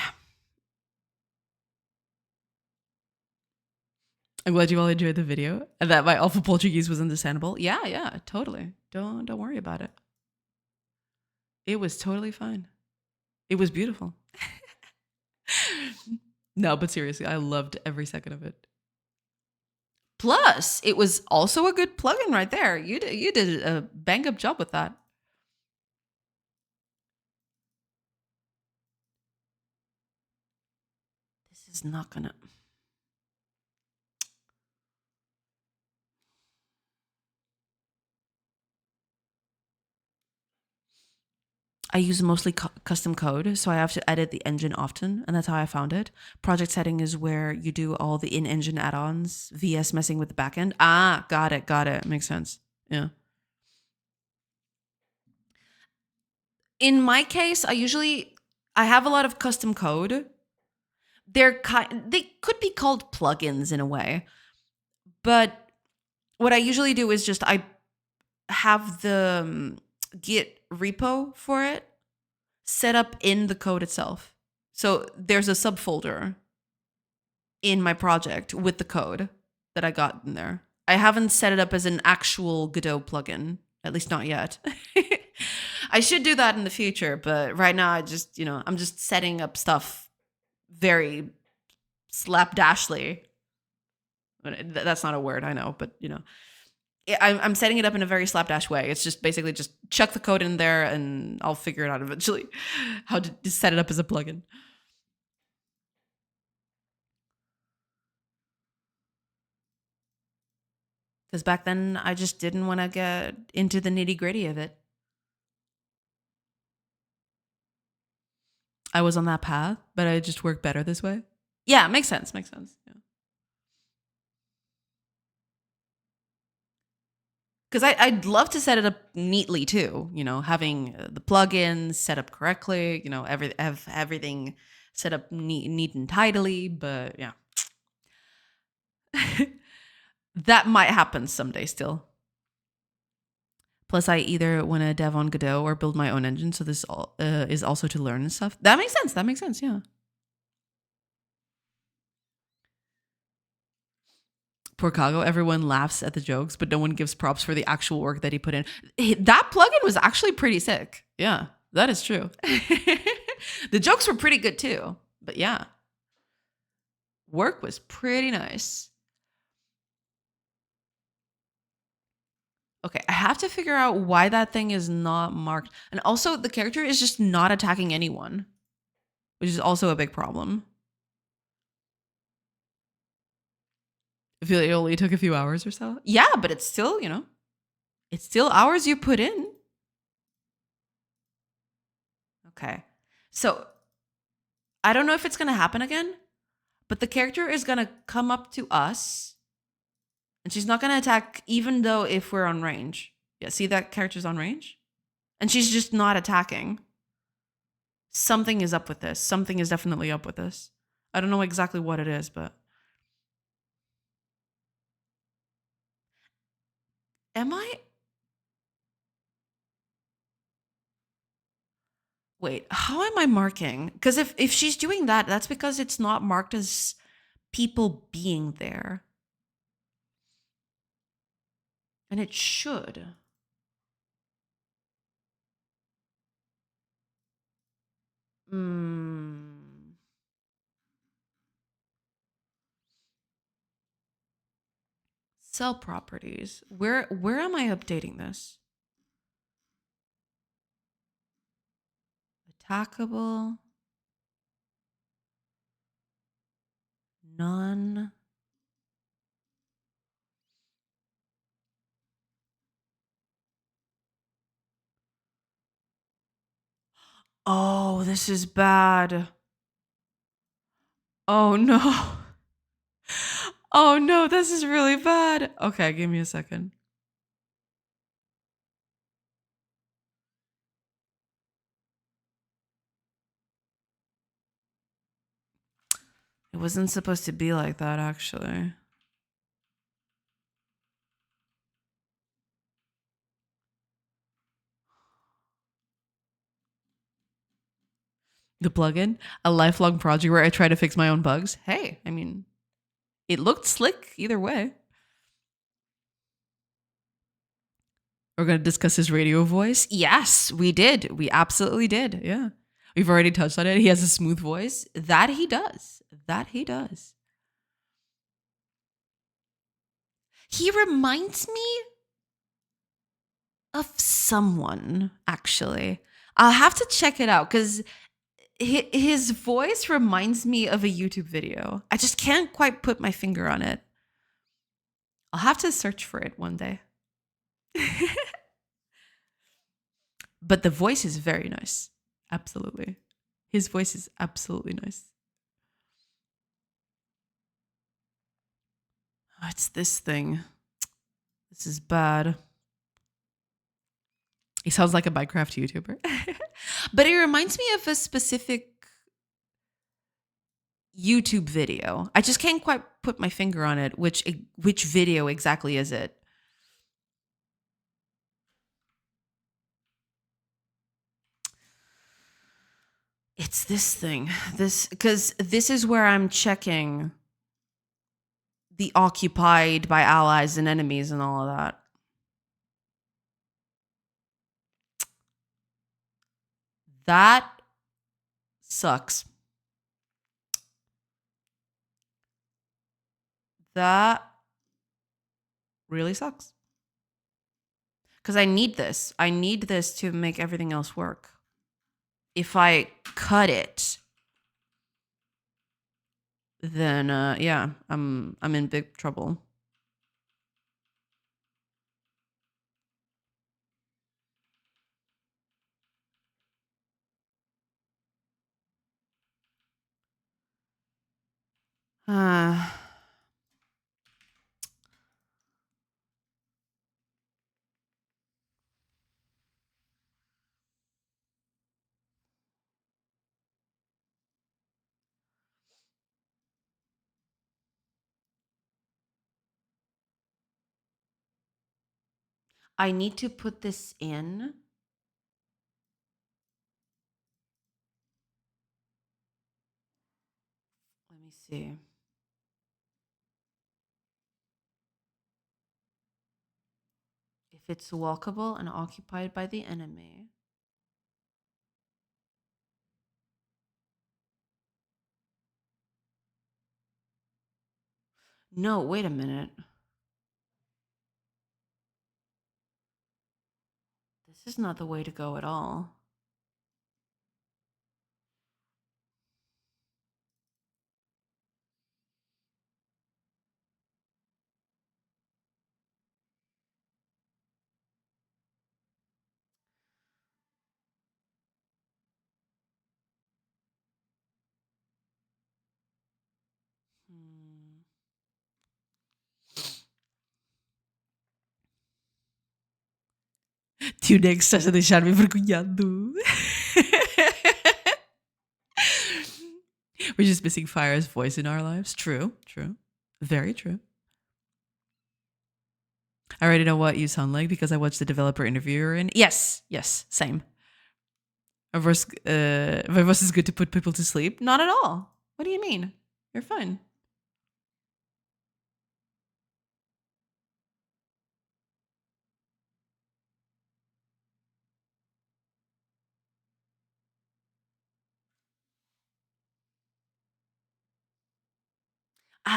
I'm glad you all enjoyed the video and that my alpha Portuguese was understandable. Yeah, totally. Don't worry about it. It was totally fine. It was beautiful. No, but seriously, I loved every second of it. Plus, it was also a good plugin right there. You did a bang up job with that. This is not gonna. I use mostly custom code, so I have to edit the engine often, and that's how I found it. Project setting is where you do all the in-engine add-ons, VS messing with the backend. Ah, got it. Makes sense. Yeah. In my case, I have a lot of custom code. They could be called plugins in a way, but what I usually do is just I have the Git repo for it set up in the code itself. So there's a subfolder in my project with the code that I got in there. I haven't set it up as an actual Godot plugin, at least not yet. I should do that in the future, but right now I'm just setting up stuff very slapdashly. That's not a word, I know, but I'm setting it up in a very slapdash way. It's just basically just chuck the code in there and I'll figure it out eventually how to set it up as a plugin. Because back then I just didn't want to get into the nitty gritty of it. I was on that path, but I just worked better this way. Yeah, makes sense. Yeah. Because I'd love to set it up neatly too, having the plugins set up correctly, have everything set up neat and tidily, but yeah. That might happen someday still. Plus, I either want to dev on Godot or build my own engine, so this is also to learn and stuff. That makes sense, yeah. Poor Kago, everyone laughs at the jokes, but no one gives props for the actual work that he put in. That plugin was actually pretty sick. Yeah, that is true. The jokes were pretty good too, but yeah. Work was pretty nice. Okay, I have to figure out why that thing is not marked. And also, the character is just not attacking anyone, which is also a big problem. I feel like it only took a few hours or so. Yeah, but it's still, it's still hours you put in. Okay. So, I don't know if it's going to happen again, but the character is going to come up to us and she's not going to attack even though if we're on range. Yeah, see that character's on range? And she's just not attacking. Something is up with this. Something is definitely up with this. I don't know exactly what it is, but... Am I... Wait, how am I marking? Because if she's doing that, that's because it's not marked as people being there. And it should. Cell properties. Where am I updating this? Attackable. None. Oh, this is bad. Oh no. Oh no, this is really bad. Okay, give me a second. It wasn't supposed to be like that, actually. The plugin, a lifelong project where I try to fix my own bugs. Hey, I mean, it looked slick either way. We're going to discuss his radio voice. Yes, we did. We absolutely did. Yeah. We've already touched on it. He has a smooth voice. That he does. That he does. He reminds me of someone, actually. I'll have to check it out because his voice reminds me of a YouTube video. I just can't quite put my finger on it. I'll have to search for it one day. But the voice is very nice. Absolutely. His voice is absolutely nice. Oh, it's this thing. This is bad. He sounds like a Minecraft YouTuber. But it reminds me of a specific YouTube video. I just can't quite put my finger on it. Which video exactly is it? It's this thing. Because this is where I'm checking the occupied by allies and enemies and all of that. That sucks. That really sucks. Because I need this. I need this to make everything else work. If I cut it, then yeah, I'm in big trouble. I need to put this in. Let me see. If it's walkable and occupied by the enemy. No, wait a minute. This is not the way to go at all. Tio Nex, estás a deixar-me envergonhado. We're just missing Fire's voice in our lives. True, true. Very true. I already know what you sound like because I watched the developer interview you're in. Yes, same. My voice is good to put people to sleep. Not at all. What do you mean? You're fine.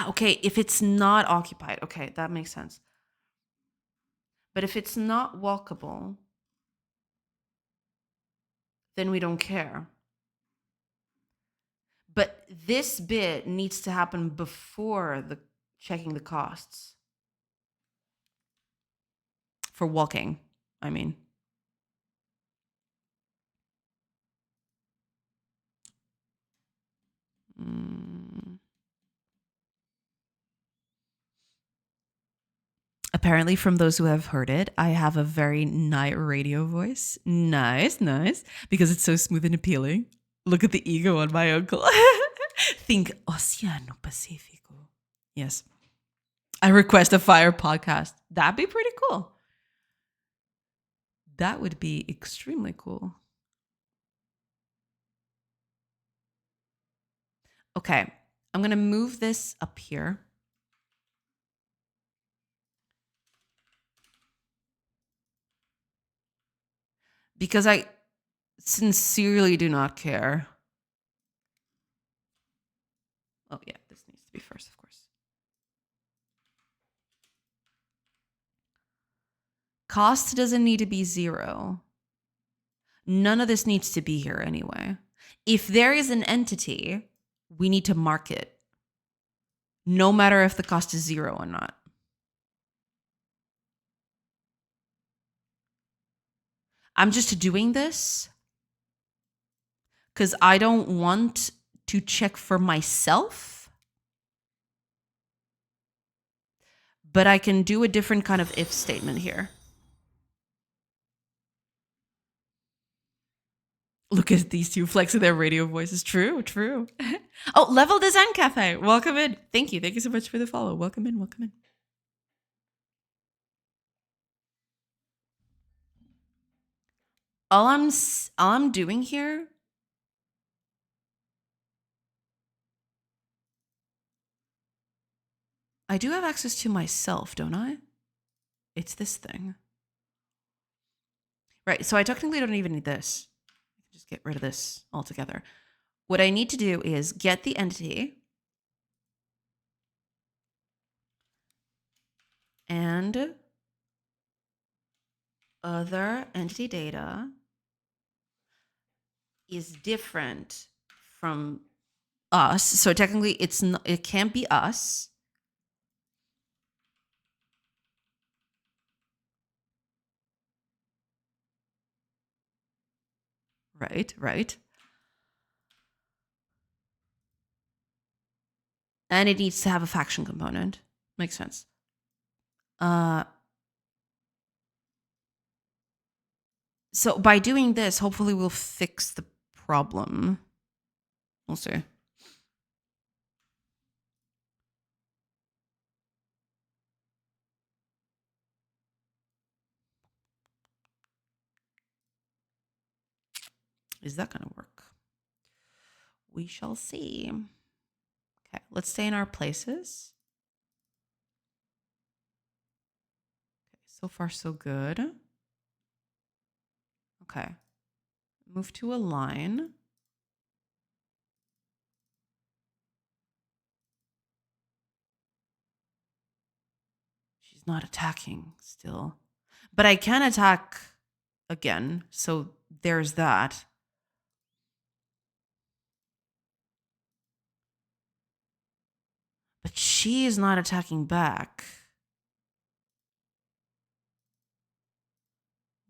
Okay. If it's not occupied, okay, that makes sense. But if it's not walkable, then we don't care. But this bit needs to happen before the checking the costs. For walking, I mean. Apparently, from those who have heard it, I have a very night radio voice. Nice, because it's so smooth and appealing. Look at the ego on my uncle. Think Oceano Pacifico. Yes. I request a Fire podcast. That'd be pretty cool. That would be extremely cool. Okay, I'm going to move this up here. because I sincerely do not care. Oh yeah, this needs to be first, of course. Cost doesn't need to be 0. None of this needs to be here anyway. If there is an entity, we need to mark it, no matter if the cost is 0 or not. I'm just doing this because I don't want to check for myself, but I can do a different kind of if statement here. Look at these two flexing their radio voices. True, true. Oh, Level Design Cafe. Welcome in. Thank you. Thank you so much for the follow. Welcome in. Welcome in. All I'm doing here, I do have access to myself, don't I? It's this thing. Right, so I technically don't even need this. I can just get rid of this altogether. What I need to do is get the entity and other entity data is different from us. So technically it can't be us. Right, right. And it needs to have a faction component. Makes sense. So by doing this, hopefully we'll fix the problem. We'll see. Is that going to work? We shall see. Okay, let's stay in our places. Okay, so far so good. Okay, move to a line. She's not attacking still, but I can attack again. So there's that. But she is not attacking back.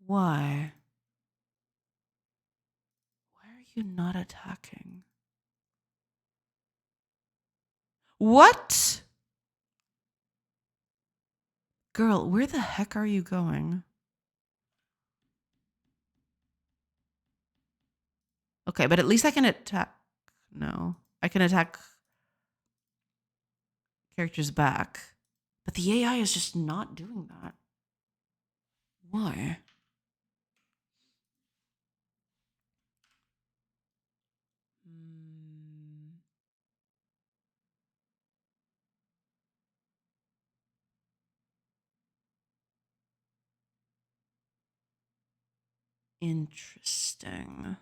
Why? Why are you not attacking? What? Girl, where the heck are you going? Okay, but at least I can attack. No, I can attack characters back. But the AI is just not doing that. Why? Interesting.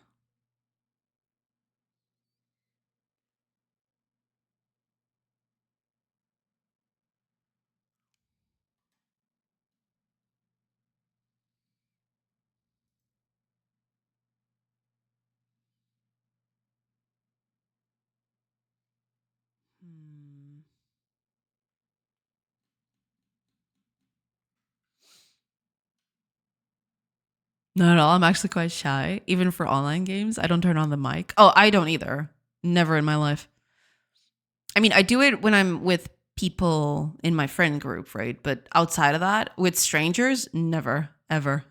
Not at all. I'm actually quite shy. Even for online games, I don't turn on the mic. Oh, I don't either. Never in my life. I mean, I do it when I'm with people in my friend group, right? But outside of that, with strangers, never, ever.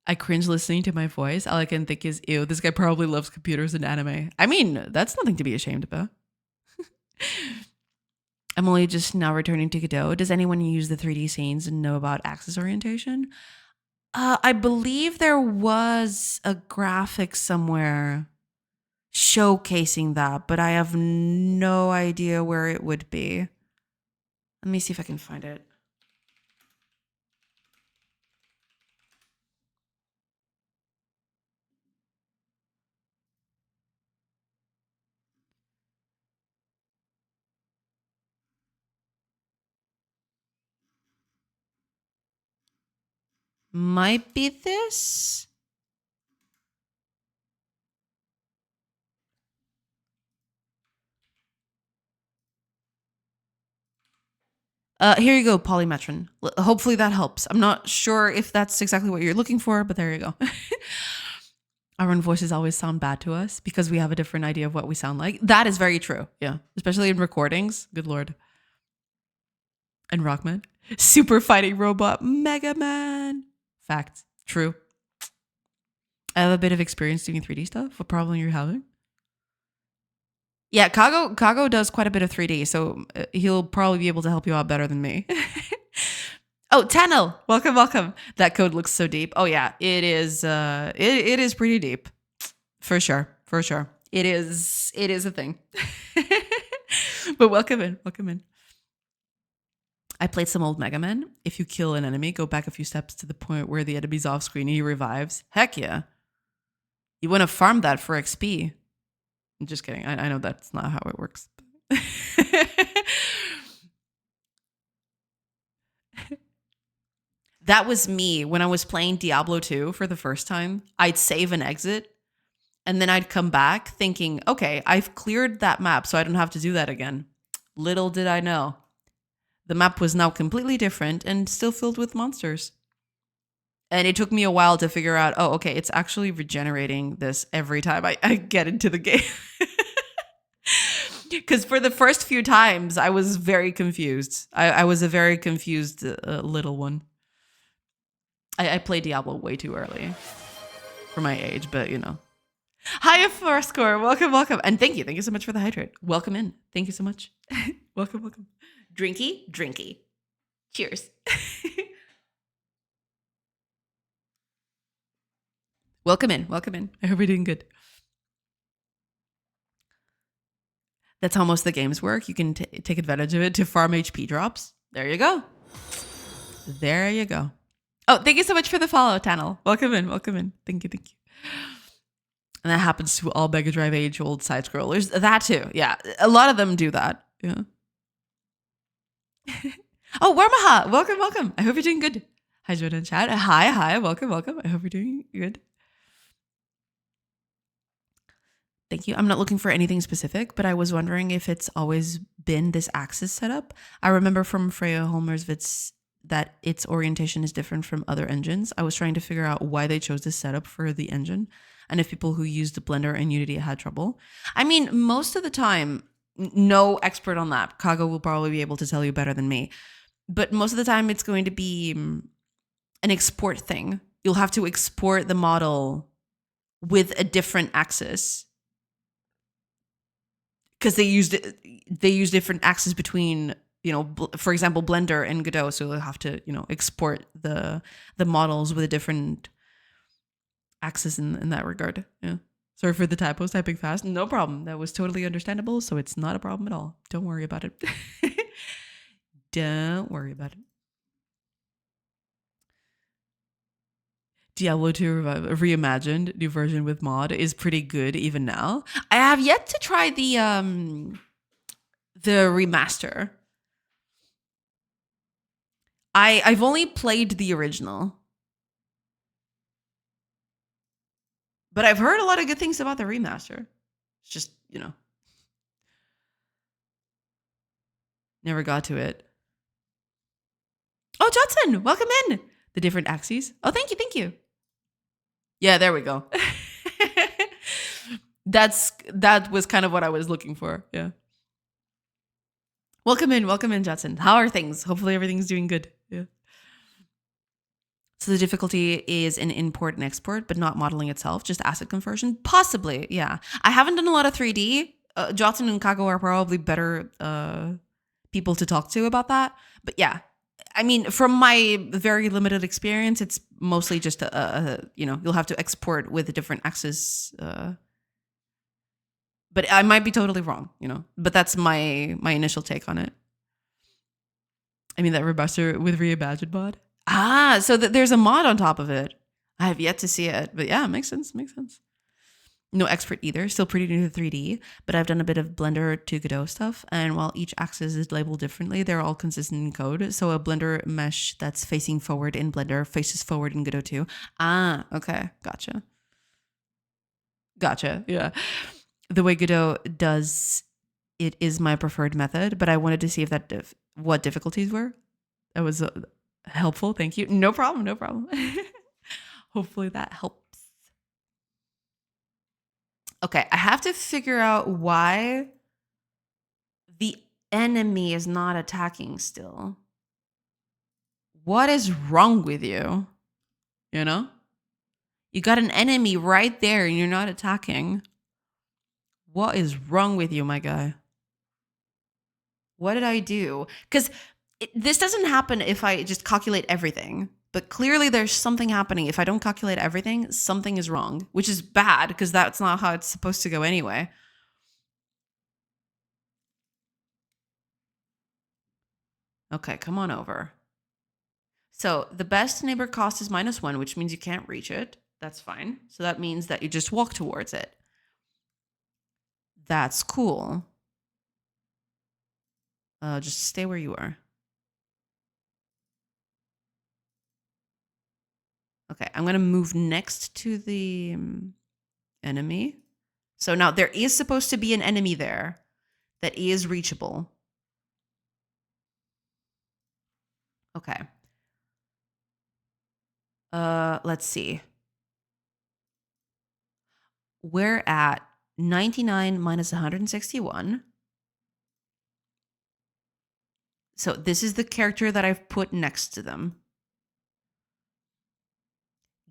I cringe listening to my voice. All I can think is, ew, this guy probably loves computers and anime. I mean, that's nothing to be ashamed about. I'm only just now returning to Godot. Does anyone use the 3D scenes and know about axis orientation? I believe there was a graphic somewhere showcasing that, but I have no idea where it would be. Let me see if I can find it. Might be this. Here you go, Polymetron. Hopefully that helps. I'm not sure if that's exactly what you're looking for, but there you go. Our own voices always sound bad to us because we have a different idea of what we sound like. That is very true. Yeah. Especially in recordings. Good Lord. And Rockman. Super fighting robot. Mega Man. Fact. True. I have a bit of experience doing 3D stuff. What problem are you having? Yeah, Kago does quite a bit of 3D, so he'll probably be able to help you out better than me. Oh, Tanel, welcome. That code looks so deep. Oh yeah, it is. It is pretty deep, for sure. It is a thing. But welcome in. I played some old Mega Man. If you kill an enemy, go back a few steps to the point where the enemy's off screen and he revives. Heck yeah. You want to farm that for XP. I'm just kidding. I know that's not how it works. That was me when I was playing Diablo 2 for the first time. I'd save and exit, and then I'd come back thinking, okay, I've cleared that map, so I don't have to do that again. Little did I know. The map was now completely different and still filled with monsters. And it took me a while to figure out, oh, okay, it's actually regenerating this every time I get into the game. Because for the first few times, I was very confused. I was a very confused little one. I played Diablo way too early for my age, but you know. Hi, Fourscore. Welcome. And thank you so much for the hydrate. Welcome in. Thank you so much. Welcome. Drinky. Cheers. Welcome in. I hope you're doing good. That's how most of the games work. You can take advantage of it to farm HP drops. There you go. Oh, thank you so much for the follow, Tanel. Welcome in. Thank you. And that happens to all Mega Drive age-old side-scrollers. That too, yeah. A lot of them do that, yeah. Oh, Warmaha, welcome. I hope you're doing good. Hi, Jordan chat. Hi, welcome. I hope you're doing good. Thank you. I'm not looking for anything specific, but I was wondering if it's always been this axis setup. I remember from Freya Holmer's vids that its orientation is different from other engines. I was trying to figure out why they chose this setup for the engine and if people who used Blender and Unity had trouble. I mean, most of the time, no expert on that. Kago will probably be able to tell you better than me. But most of the time, it's going to be an export thing. You'll have to export the model with a different axis. Because they use different axes between, you know, for example, Blender and Godot. So they'll have to, you know, export the models with a different axis in that regard. Yeah. Sorry for the typos, typing fast. No problem. That was totally understandable. So it's not a problem at all. Don't worry about it. Don't worry about it. Diablo 2 reimagined, new version with mod is pretty good even now. I have yet to try the remaster. I've only played the original. But I've heard a lot of good things about the remaster. It's just, you know, never got to it. Oh, Judson, welcome in. The different axes. Oh, thank you. Yeah, there we go. That was kind of what I was looking for. Yeah. Welcome in, Judson. How are things? Hopefully everything's doing good. Yeah. So the difficulty is in import and export, but not modeling itself, just asset conversion? Possibly, yeah. I haven't done a lot of 3D. Jotun and Kago are probably better people to talk to about that. But yeah, I mean, from my very limited experience, it's mostly just, you know, you'll have to export with a different axis. But I might be totally wrong, you know. But that's my initial take on it. I mean, that remaster with reimagined mod. Ah, so there's a mod on top of it. I have yet to see it, but yeah, makes sense. No expert either. Still pretty new to 3D, but I've done a bit of Blender to Godot stuff. And while each axis is labeled differently, they're all consistent in code. So a Blender mesh that's facing forward in Blender faces forward in Godot too. Ah, okay. Gotcha. Gotcha. Yeah. The way Godot does it is my preferred method, but I wanted to see if that what difficulties were. That was helpful. Thank you. No problem. No problem. Hopefully that helps. Okay, I have to figure out why the enemy is not attacking still. What is wrong with you? You know? You got an enemy right there and you're not attacking. What is wrong with you, my guy? What did I do? Because this doesn't happen if I just calculate everything. But clearly there's something happening. If I don't calculate everything, something is wrong, which is bad because that's not how it's supposed to go anyway. Okay, come on over. So the best neighbor cost is -1, which means you can't reach it. That's fine. So that means that you just walk towards it. That's cool. Just stay where you are. Okay, I'm going to move next to the enemy. So now there is supposed to be an enemy there that is reachable. Okay. Let's see. We're at 99 minus 161. So this is the character that I've put next to them.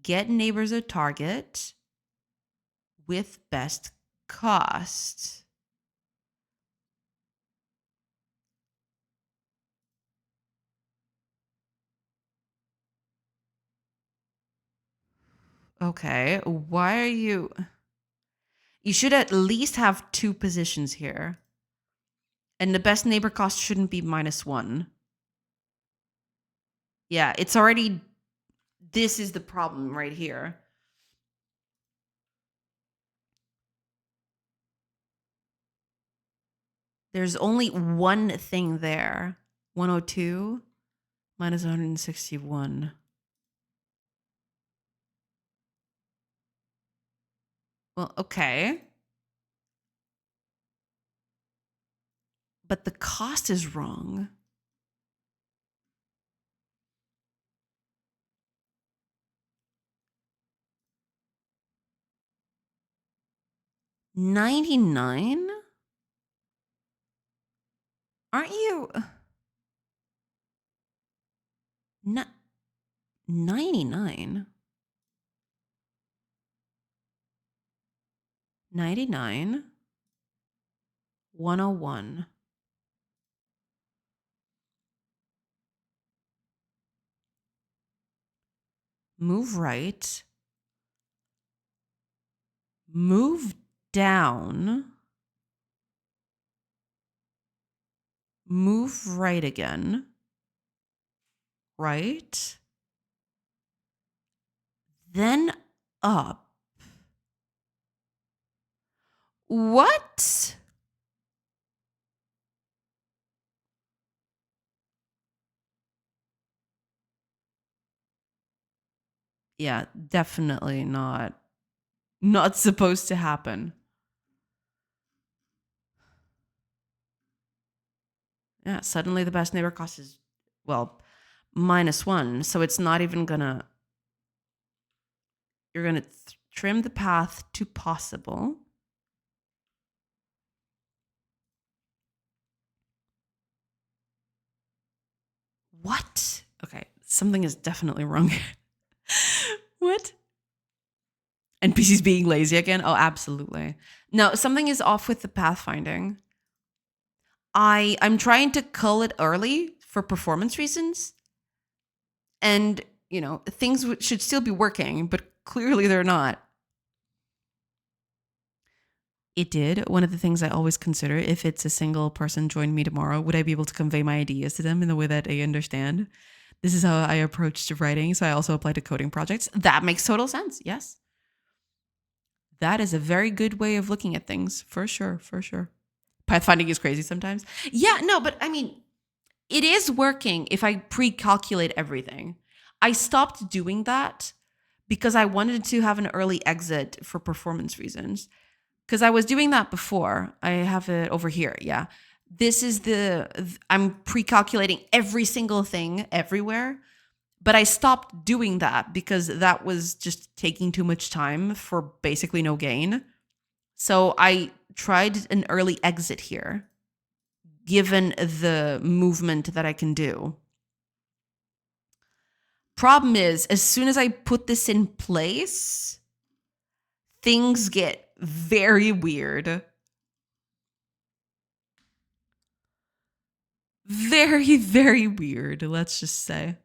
Get neighbors a target with best cost. Okay, why are you... You should at least have 2 positions here. And the best neighbor cost shouldn't be -1. Yeah, it's already... This is the problem right here. There's only one thing there. 102 minus 161. Well, okay. But the cost is wrong. $99? Aren't you... Not 99. 99. 101. Move right. Move down. Move right again. Right. Then up. What? Yeah, definitely not supposed to happen. Yeah, suddenly the best neighbor cost is, well, -1. So it's not even gonna... You're gonna trim the path to possible. What? Okay, something is definitely wrong. What? NPCs being lazy again? Oh, absolutely. No, something is off with the pathfinding. I'm trying to cull it early for performance reasons. And, you know, things should still be working, but clearly they're not. It did. One of the things I always consider, if it's a single person joined me tomorrow, would I be able to convey my ideas to them in the way that they understand? This is how I approach writing. So I also apply to coding projects. That makes total sense. Yes. That is a very good way of looking at things, for sure, for sure. Pathfinding is crazy sometimes. Yeah, no, but I mean, it is working if I pre-calculate everything. I stopped doing that because I wanted to have an early exit for performance reasons. Because I was doing that before. I have it over here. Yeah. This is I'm pre-calculating every single thing everywhere. But I stopped doing that because that was just taking too much time for basically no gain. So I tried an early exit here, given the movement that I can do. Problem is, as soon as I put this in place, things get very weird. Very, very weird, let's just say.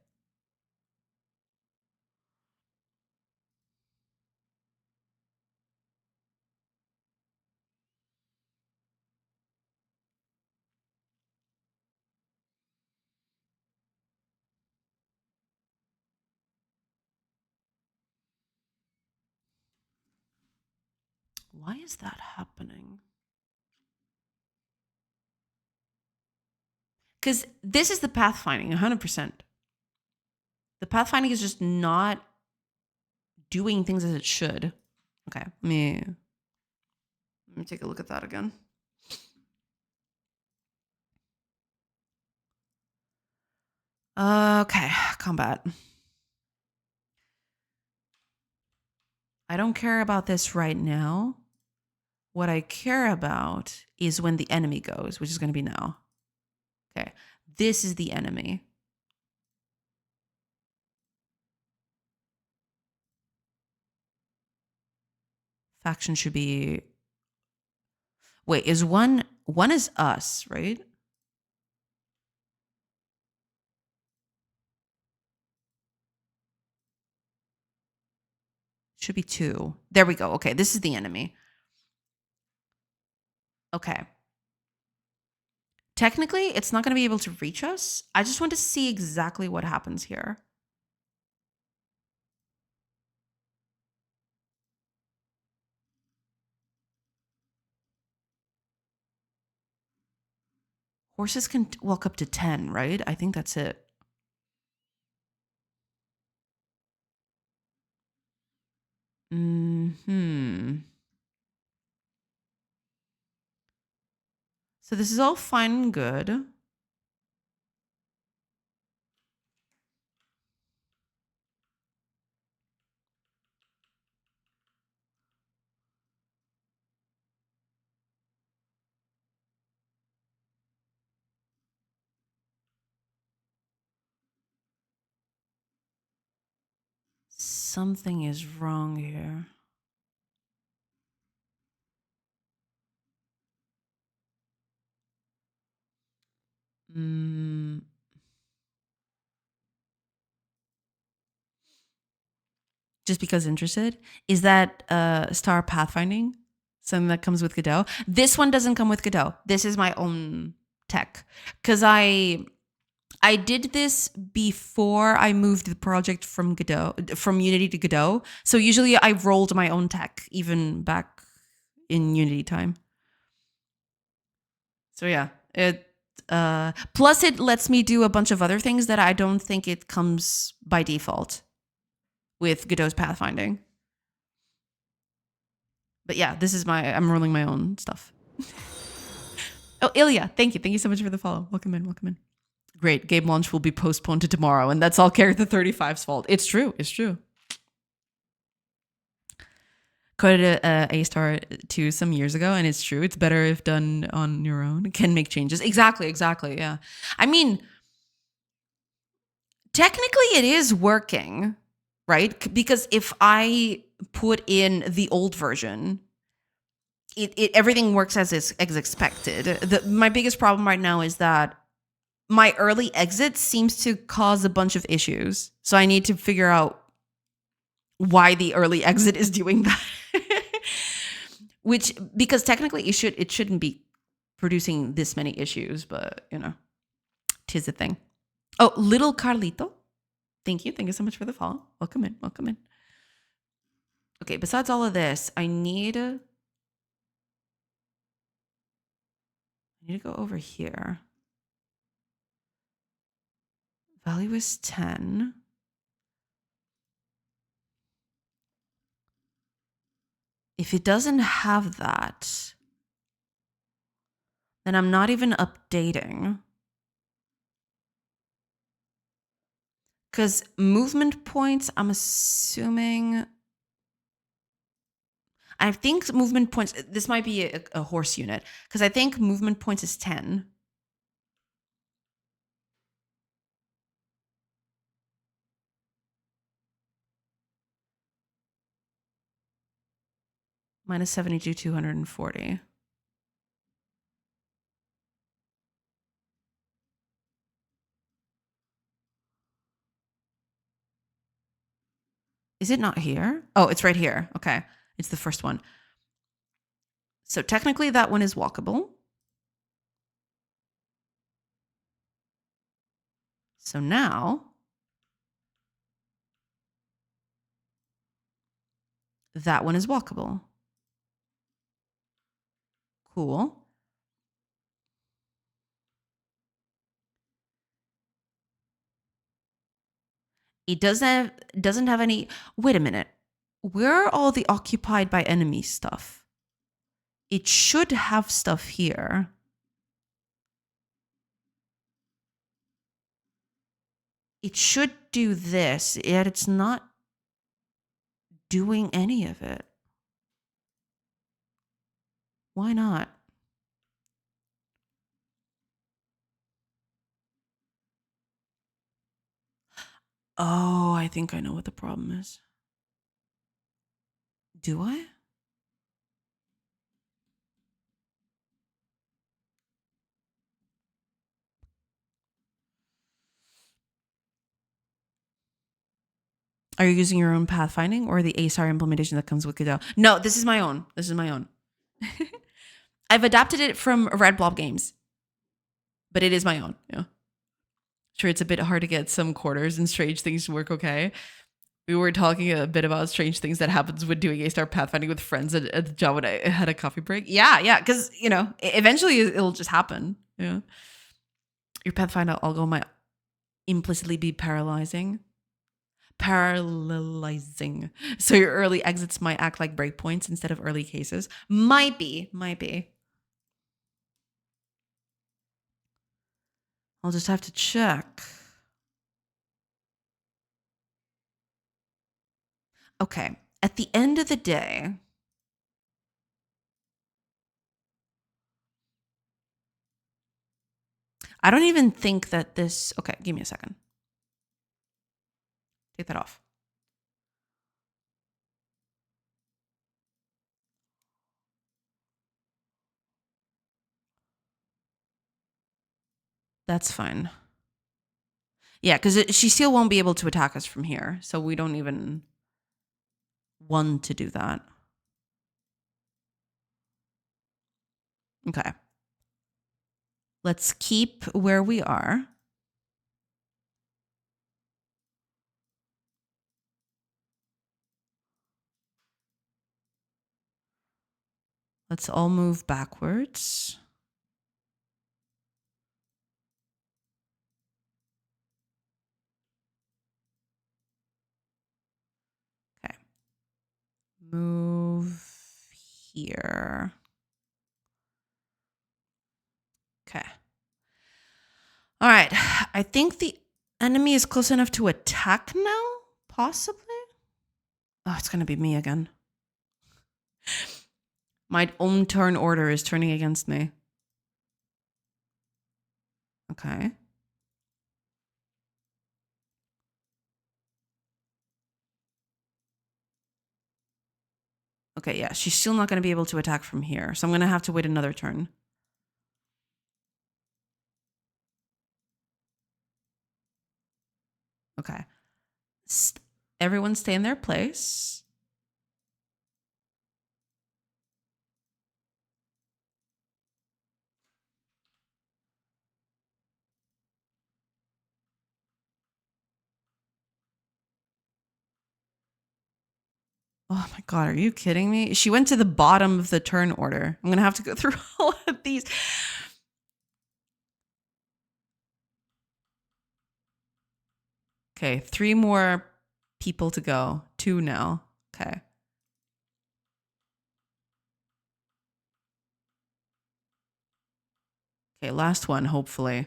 Why is that happening? Because this is the pathfinding, 100%. The pathfinding is just not doing things as it should. Okay, let me take a look at that again. Okay, combat. I don't care about this right now. What I care about is when the enemy goes, which is going to be now. Okay, this is the enemy. Faction should be... Wait, is one is us, right? Should be 2. There we go. Okay, this is the enemy. Okay. Technically, it's not going to be able to reach us. I just want to see exactly what happens here. Horses can walk up to 10, right? I think that's it. So this is all fine and good. Something is wrong here. Just because interested. Is that star pathfinding? Something that comes with Godot? This one doesn't come with Godot. This is my own tech. Because I did this before I moved the project from Unity to Godot. So usually I rolled my own tech, even back in Unity time. So yeah, plus it lets me do a bunch of other things that I don't think it comes by default with Godot's pathfinding. But yeah, I'm rolling my own stuff. Oh, Ilya, thank you. Thank you so much for the follow. Welcome in, welcome in. Great, game launch will be postponed to tomorrow, and that's all Character 35's fault. It's true, it's true. Coded A-Star 2 some years ago, and it's true. It's better if done on your own. It can make changes. Exactly, yeah. I mean, technically it is working, right? Because if I put in the old version, everything works as expected. My biggest problem right now is that my early exit seems to cause a bunch of issues. So I need to figure out why the early exit is doing that. Because technically it shouldn't be producing this many issues, but you know, 'tis a thing. Oh, little Carlito. Thank you so much for the follow. Welcome in. Okay, besides all of this, I need to go over here. Value is 10. If it doesn't have that, then I'm not even updating. Because movement points, I'm assuming... I think movement points... This might be a horse unit. Because I think movement points is 10. Minus 72, 240. Is it not here? Oh, it's right here. Okay. It's the first one. So technically that one is walkable. So now that one is walkable. Cool. It doesn't have any... Wait a minute. Where are all the occupied by enemy stuff? It should have stuff here. It should do this, yet it's not doing any of it. Why not? Oh, I think I know what the problem is. Do I? Are you using your own pathfinding or the ASR implementation that comes with Godot? No, this is my own. This is my own. I've adapted it from Red Blob Games, but it is my own. Yeah. Sure, it's a bit hard to get some quarters and strange things to work okay. We were talking a bit about strange things that happens when doing A-Star pathfinding with friends at the job when I had a coffee break. Yeah, because, eventually it'll just happen. Yeah. Your pathfinder algo might implicitly be paralyzing. So your early exits might act like breakpoints instead of early cases. Might be. I'll just have to check. Okay. At the end of the day, I don't even think that this... Okay, give me a second. Take that off. That's fine. Yeah, because she still won't be able to attack us from here. So we don't even want to do that. Okay. Let's keep where we are. Let's all move backwards. Okay. Move here. Okay. All right. I think the enemy is close enough to attack now, possibly. Oh, it's going to be me again. My own turn order is turning against me. Okay. Okay, yeah, she's still not going to be able to attack from here. So I'm going to have to wait another turn. Okay. Everyone stay in their place. Oh my God, are you kidding me? She went to the bottom of the turn order. I'm going to have to go through all of these. Okay, 3 more people to go. 2 now. Okay. Okay, last one, hopefully.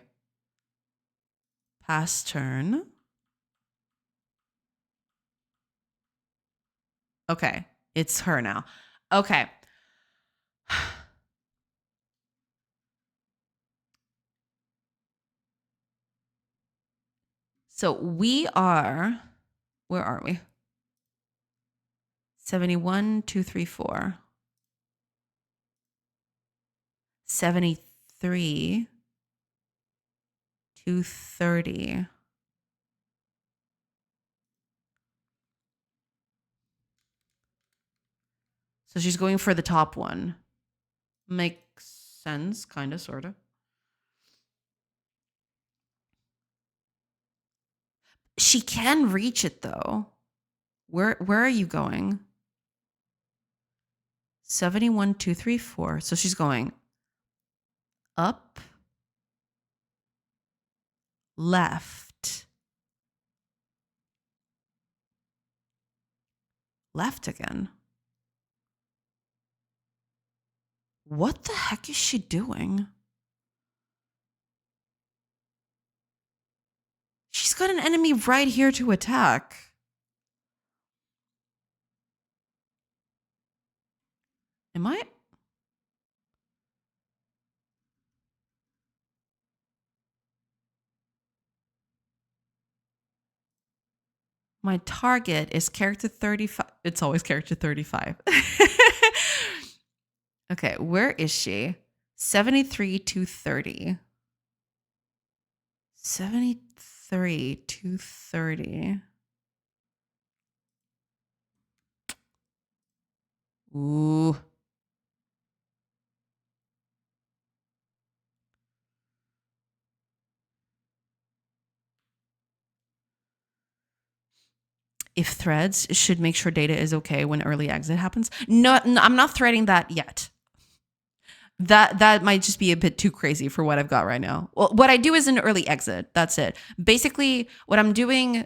Pass turn. Okay, it's her now. Okay. So we are, where are we? 71, 234. 73, 230. So she's going for the top one. Makes sense, kind of, sort of. She can reach it though. Where are you going? 71, 234. So she's going up, left, left again. What the heck is she doing? She's got an enemy right here to attack. Am I? My target is character 35. It's always character 35. Okay, where is she? 73, 230. 73, 230. Ooh. If threads should make sure data is okay when early exit happens. No, I'm not threading that yet. That might just be a bit too crazy for what I've got right now. Well, what I do is an early exit. That's it. Basically, what I'm doing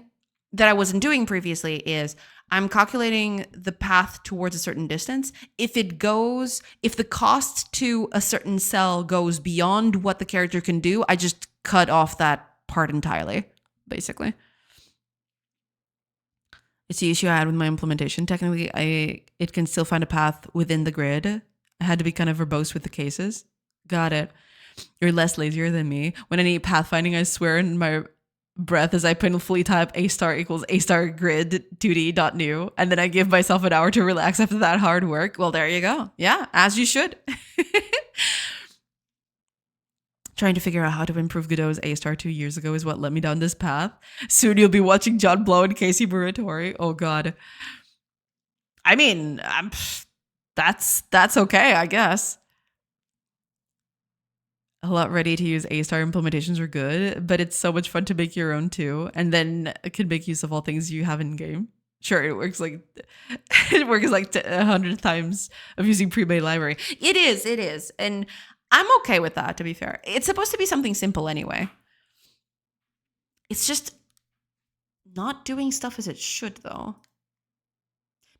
that I wasn't doing previously is I'm calculating the path towards a certain distance. If the cost to a certain cell goes beyond what the character can do, I just cut off that part entirely, basically. It's the issue I had with my implementation. Technically, it can still find a path within the grid. I had to be kind of verbose with the cases. Got it. You're less lazier than me. When I need pathfinding, I swear in my breath as I painfully type A star equals A star grid 2D.new. And then I give myself an hour to relax after that hard work. Well, there you go. Yeah, as you should. Trying to figure out how to improve Godot's A star 2 years ago is what led me down this path. Soon you'll be watching John Blow and Casey Muratori. Oh God. I mean, that's okay, I guess. A lot ready to use A star implementations are good, but it's so much fun to make your own too, and then it can make use of all things you have in game. Sure, it works like 100 times of using pre-made library. It is, and I'm okay with that. To be fair, it's supposed to be something simple anyway. It's just not doing stuff as it should though,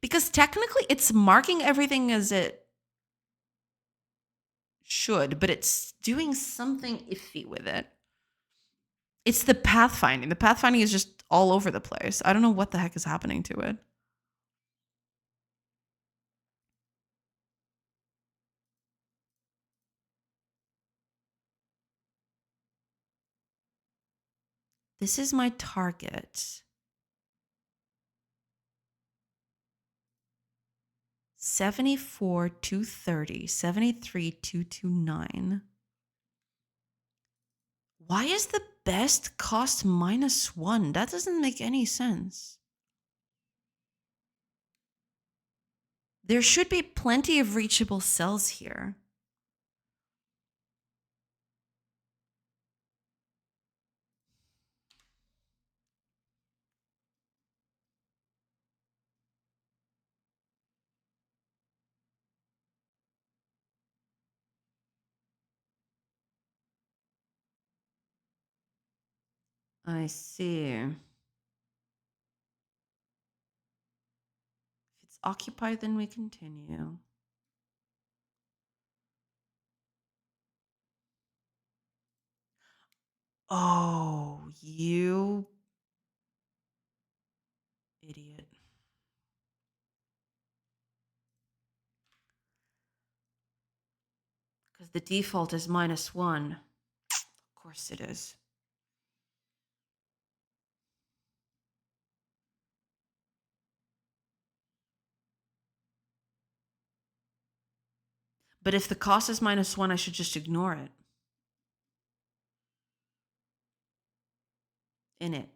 because technically it's marking everything as it should, but it's doing something iffy with it. It's the pathfinding. The pathfinding is just all over the place. I don't know what the heck is happening to it. This is my target. 74, 230, 73, 229. Why is the best cost -1? That doesn't make any sense. There should be plenty of reachable cells here. I see. If it's occupied, then we continue. Oh, you idiot. Because the default is -1. Of course it is. But if the cost is -1, I should just ignore it. In it.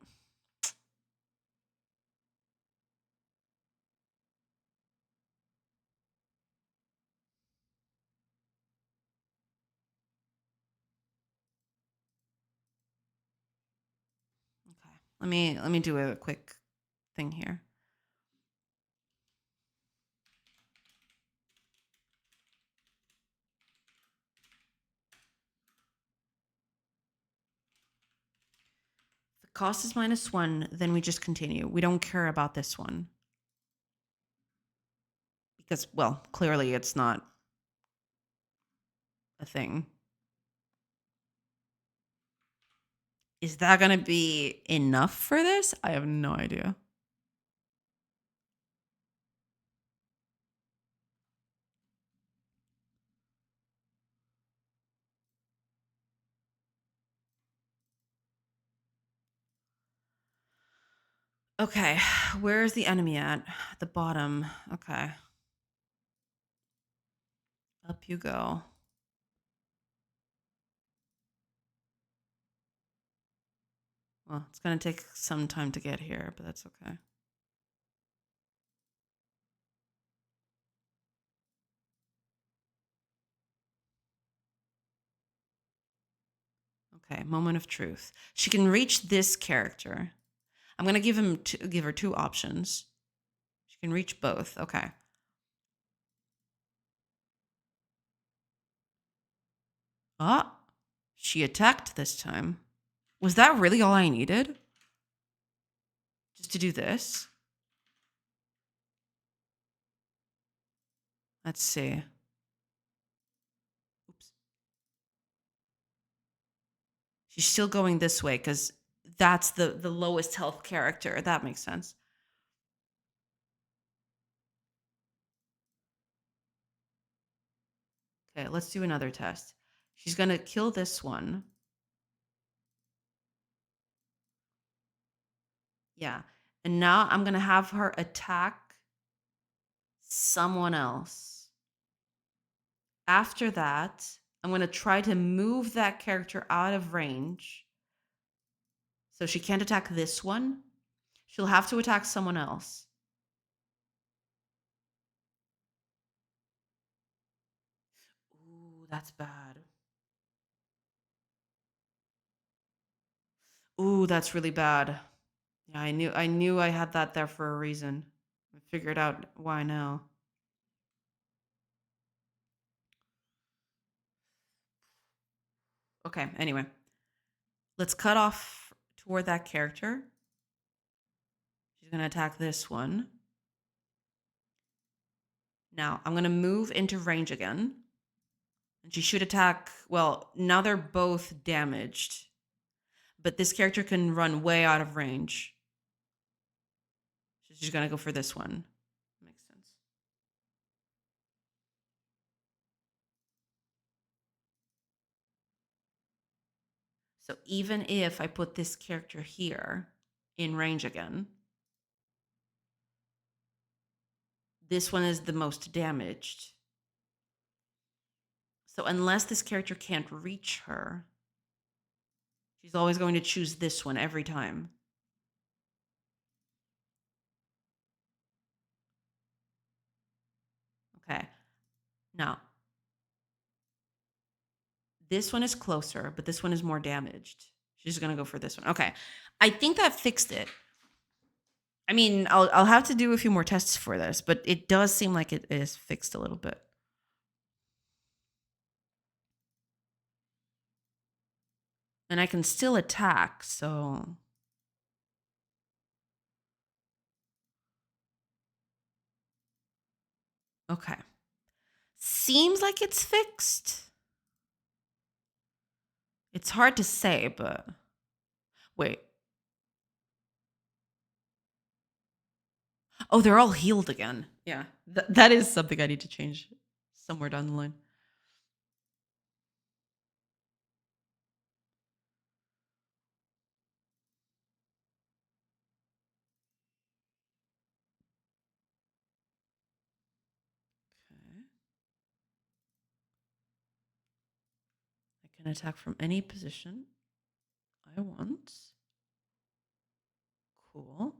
Okay. Let me do a quick thing here. The cost is -1, then we just continue. We don't care about this one. Because, well, clearly it's not a thing. Is that going to be enough for this? I have no idea. Okay, where is the enemy at? The bottom. Okay. Up you go. Well, it's going to take some time to get here, but that's okay. Okay, moment of truth. She can reach this character. I'm going to give her 2 options. She can reach both. Okay. Ah, she attacked this time. Was that really all I needed? Just to do this? Let's see. Oops. She's still going this way because that's the lowest health character. That makes sense. Okay, let's do another test. She's going to kill this one. Yeah. And now I'm going to have her attack someone else. After that, I'm going to try to move that character out of range. So she can't attack this one. She'll have to attack someone else. Ooh, that's bad. Ooh, that's really bad. Yeah, I knew I had that there for a reason. I figured out why now. Okay, anyway. Let's cut off toward that character. She's going to attack this one. Now, I'm going to move into range again. And she should attack. Well, now they're both damaged. But this character can run way out of range. So she's going to go for this one. Makes sense. So even if I put this character here in range again, this one is the most damaged. So unless this character can't reach her, she's always going to choose this one every time. Okay. Now, this one is closer, but this one is more damaged. She's going to go for this one. Okay. I think that fixed it. I mean, I'll have to do a few more tests for this, but it does seem like it is fixed a little bit. And I can still attack, so Okay. Seems like it's fixed. It's hard to say, but wait. Oh, they're all healed again. Yeah. That is something I need to change somewhere down the line. Okay. I can attack from any position I want. Cool.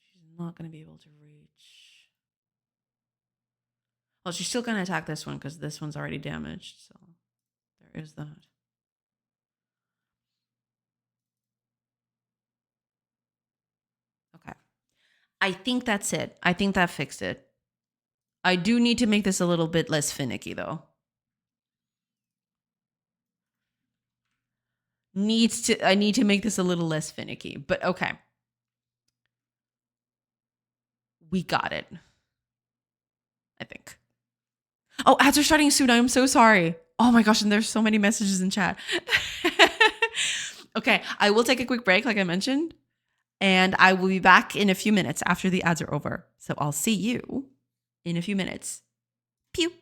She's not going to be able to reach. Well, she's still going to attack this one because this one's already damaged. So there is that. Okay. I think that's it. I think that fixed it. I do need to make this a little bit less finicky, though. I need to make this a little less finicky, but okay. We got it. I think. Oh, ads are starting soon. I'm so sorry. Oh my gosh, and there's so many messages in chat. Okay, I will take a quick break, like I mentioned, and I will be back in a few minutes after the ads are over. So I'll see you in a few minutes. Pew.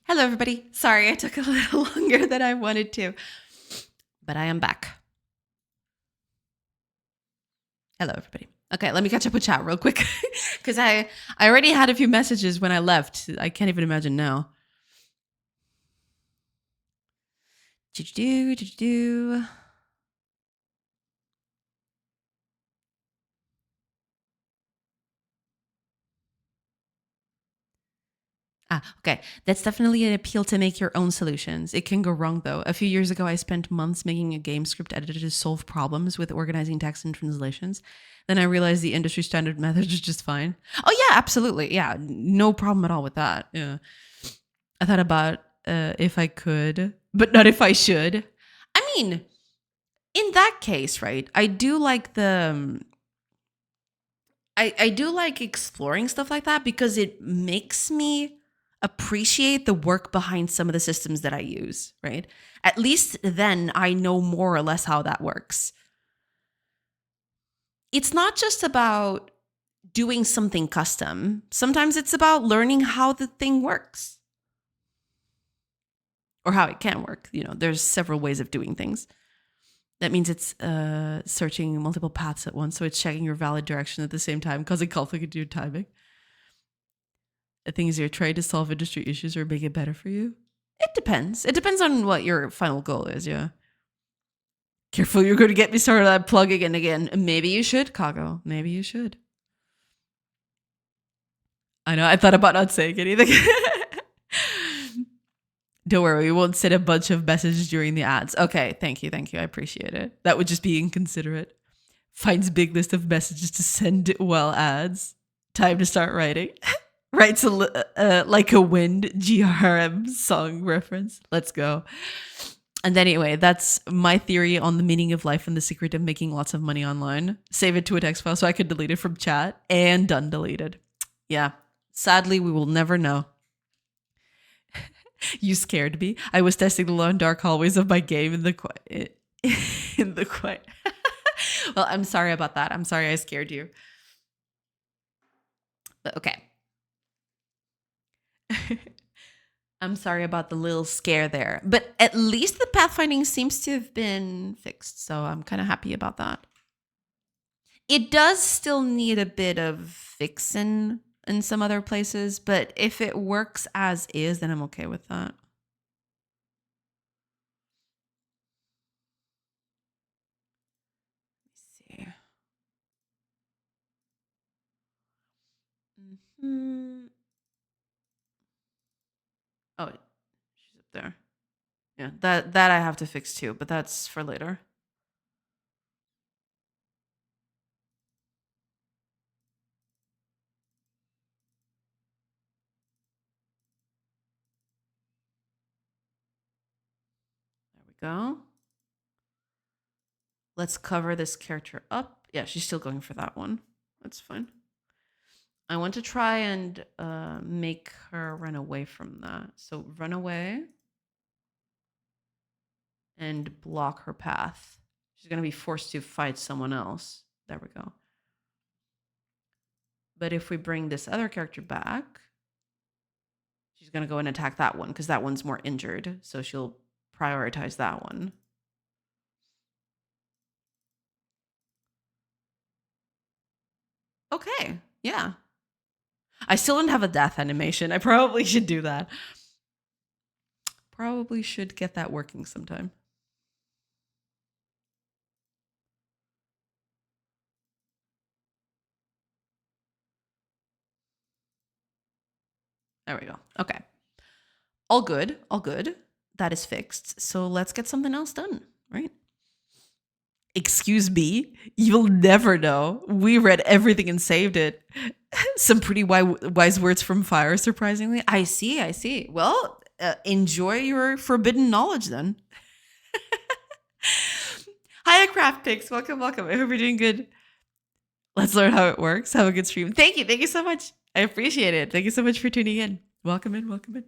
Hello, everybody. Sorry, I took a little longer than I wanted to, but I am back. Hello, everybody. Okay, let me catch up with chat real quick because I already had a few messages when I left. I can't even imagine now. Do. Okay. That's definitely an appeal to make your own solutions. It can go wrong, though. A few years ago, I spent months making a game script editor to solve problems with organizing text and translations. Then I realized the industry standard method is just fine. Oh, yeah, absolutely. Yeah, no problem at all with that. Yeah. I thought about if I could, but not if I should. I mean, in that case, right, I do like the. I do like exploring stuff like that because it makes me appreciate the work behind some of the systems that I use, right? At least then I know more or less how that works. It's not just about doing something custom. Sometimes it's about learning how the thing works or how it can work. You know, there's several ways of doing things. That means it's searching multiple paths at once. So it's checking your valid direction at the same time, causing conflict in your timing. Things you're trying to solve industry issues or make it better for you? It depends. It depends on what your final goal is, yeah. Careful, you're going to get me started on plugging in again. Maybe you should, Kago. Maybe you should. I know, I thought about not saying anything. Don't worry, we won't send a bunch of messages during the ads. Okay, thank you. I appreciate it. That would just be inconsiderate. Finds big list of messages to send while ads. Time to start writing. Writes like a wind GRM song reference. Let's go. And anyway, that's my theory on the meaning of life and the secret of making lots of money online. Save it to a text file so I could delete it from chat, and done deleted. Yeah. Sadly, we will never know. You scared me. I was testing the long dark hallways of my game in the quiet. Well, I'm sorry about that. I'm sorry I scared you. But okay. I'm sorry about the little scare there. But at least the pathfinding seems to have been fixed. So I'm kind of happy about that. It does still need a bit of fixing in some other places, but if it works as is, then I'm okay with that. Let's see. Mm-hmm. Oh, she's up there. Yeah, that I have to fix too, but that's for later. There we go. Let's cover this character up. Yeah, she's still going for that one. That's fine. I want to try and make her run away from that. So run away and block her path. She's going to be forced to fight someone else. There we go. But if we bring this other character back, she's going to go and attack that one because that one's more injured. So she'll prioritize that one. Okay. Yeah. I still don't have a death animation. I probably should do that. Probably should get that working sometime. There we go. Okay. All good. All good. That is fixed. So let's get something else done, right? Excuse me. You'll never know. We read everything and saved it. Some pretty wise words from Fire, surprisingly. I see. Well, enjoy your forbidden knowledge then. Hiya, Craft Picks. Welcome. I hope you're doing good. Let's learn how it works. Have a good stream. Thank you so much. I appreciate it. Thank you so much for tuning in. Welcome in.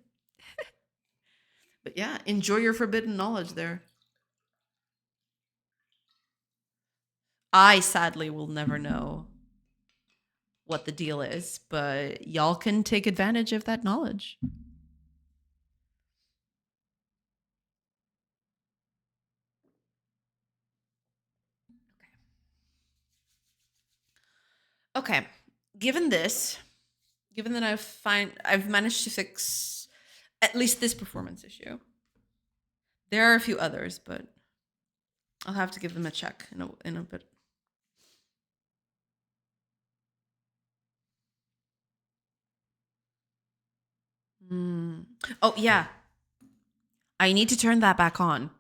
But yeah, enjoy your forbidden knowledge there. I sadly will never know what the deal is, but y'all can take advantage of that knowledge. Okay. Given this, given that I've managed to fix at least this performance issue. There are a few others, but I'll have to give them a check in a bit. Oh yeah, I need to turn that back on.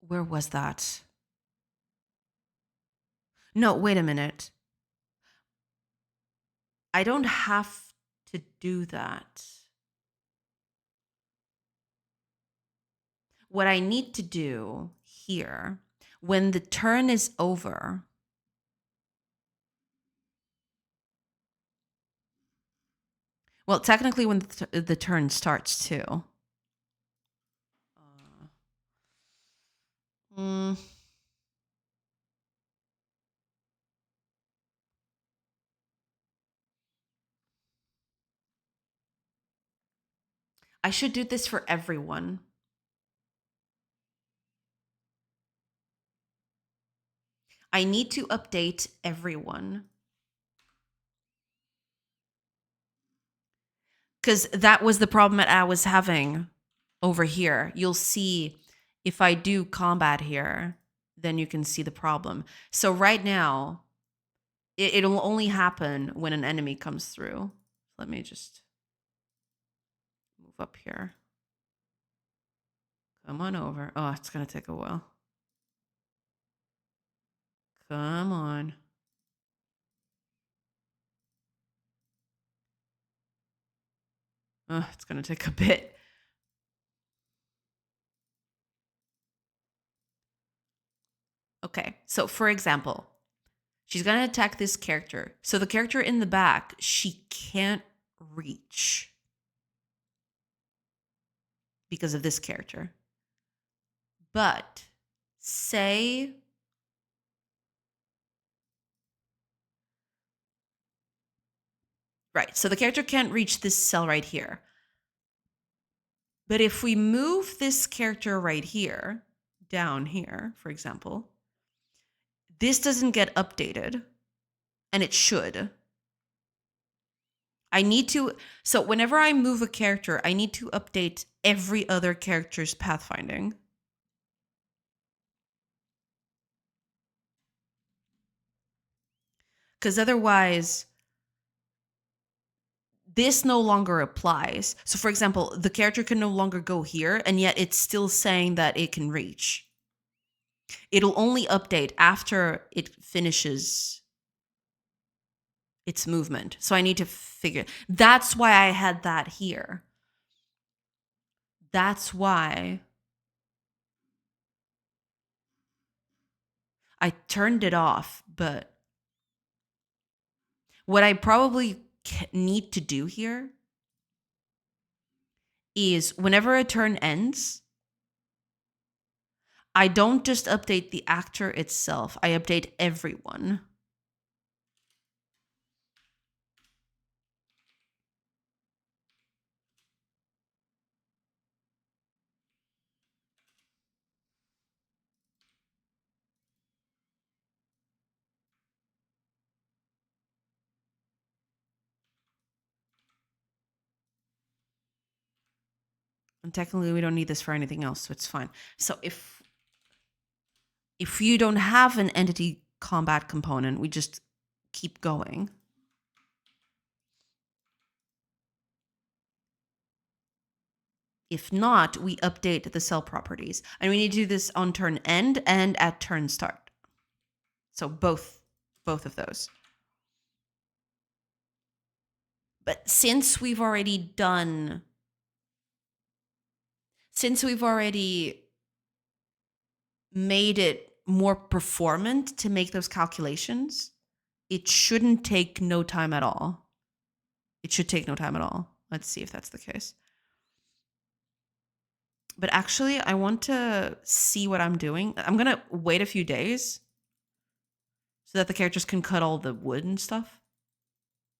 Where was that? No, wait a minute. I don't have to do that. What I need to do here, when the turn is over, well, technically when the turn starts too. Mm, I should do this for everyone. I need to update everyone. Because that was the problem that I was having over here. You'll see if I do combat here, then you can see the problem. So right now, it'll only happen when an enemy comes through. Let me just move up here. Come on over. Oh, it's going to take a while. Come on. Oh, it's going to take a bit. Okay, so for example, she's going to attack this character. So the character in the back, she can't reach because of this character. But say right, so the character can't reach this cell right here. But if we move this character right here, down here, for example, this doesn't get updated, and it should. I need to, so whenever I move a character, I need to update every other character's pathfinding. Because otherwise, this no longer applies. So for example, the character can no longer go here, and yet it's still saying that it can reach. It'll only update after it finishes its movement. So I need to figure. That's why I had that here. That's why I turned it off. But what I probably need to do here is whenever a turn ends, I don't just update the actor itself, I update everyone. And technically we don't need this for anything else, so it's fine. So if you don't have an entity combat component, we just keep going. If not, we update the cell properties. And we need to do this on turn end and at turn start. So both of those. But since we've already made it more performant to make those calculations, it shouldn't take no time at all. It should take no time at all. Let's see if that's the case. But actually, I want to see what I'm doing. I'm going to wait a few days so that the characters can cut all the wood and stuff.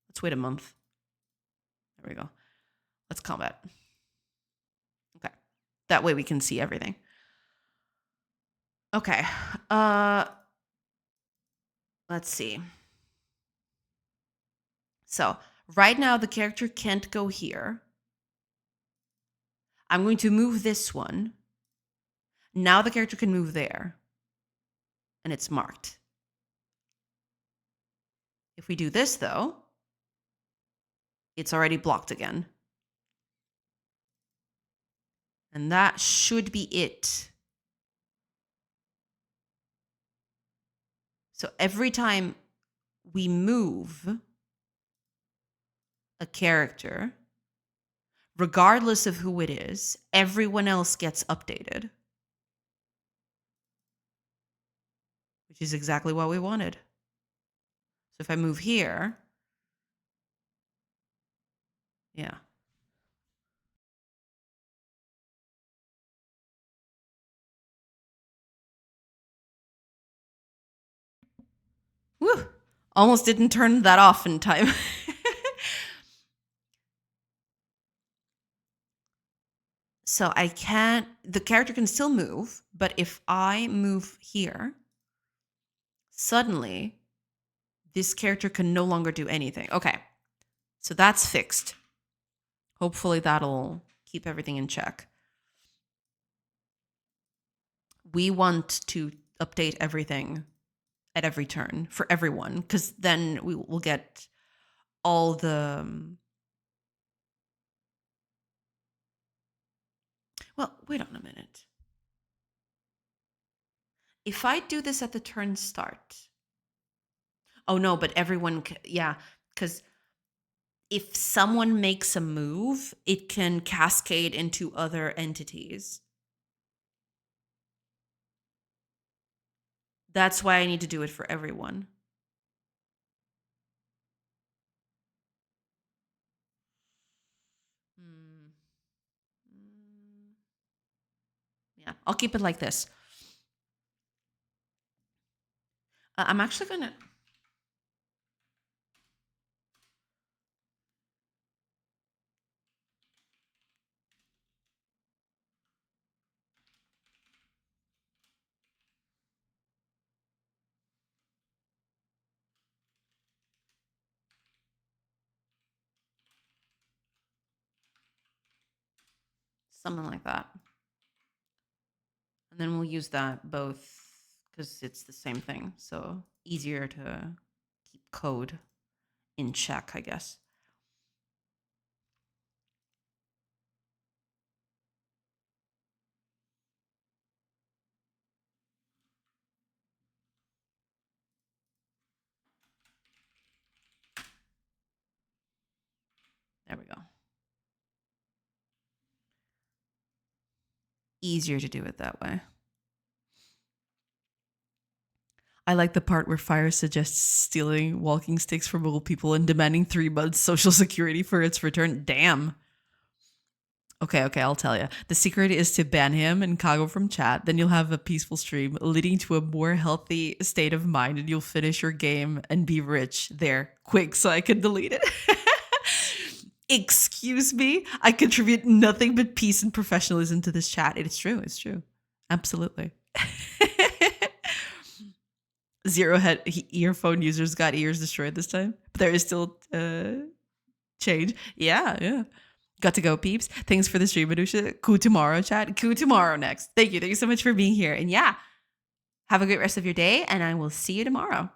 Let's wait a month. There we go. Let's combat. Okay. That way we can see everything. Okay. Let's see. So right now the character can't go here. I'm going to move this one. Now the character can move there. And it's marked. If we do this though, it's already blocked again. And that should be it. So every time we move a character, regardless of who it is, everyone else gets updated. Which is exactly what we wanted. So if I move here, yeah. Woo! Almost didn't turn that off in time. So I can't, the character can still move, but if I move here, suddenly this character can no longer do anything. Okay, so that's fixed. Hopefully that'll keep everything in check. We want to update everything at every turn for everyone, because then we will get all the... Well, wait on a minute. If I do this at the turn start... Oh no, but everyone... Yeah, because if someone makes a move, it can cascade into other entities. That's why I need to do it for everyone. Yeah, I'll keep it like this. I'm actually gonna... Something like that. And then we'll use that both because it's the same thing. So easier to keep code in check, I guess. There we go. Easier to do it that way. I like the part where Fire suggests stealing walking sticks from old people and demanding 3 months social security for its return. Damn. Okay, I'll tell you. The secret is to ban him and Kago from chat. Then you'll have a peaceful stream leading to a more healthy state of mind and you'll finish your game and be rich. There, quick, so I can delete it. Excuse me? I contribute nothing but peace and professionalism to this chat. It's true. Absolutely. Zero earphone users got ears destroyed this time. But there is still change. Yeah. Got to go, peeps. Thanks for the stream, Anusha. Coup tomorrow, chat. Coup tomorrow next. Thank you so much for being here. And yeah, have a great rest of your day, and I will see you tomorrow.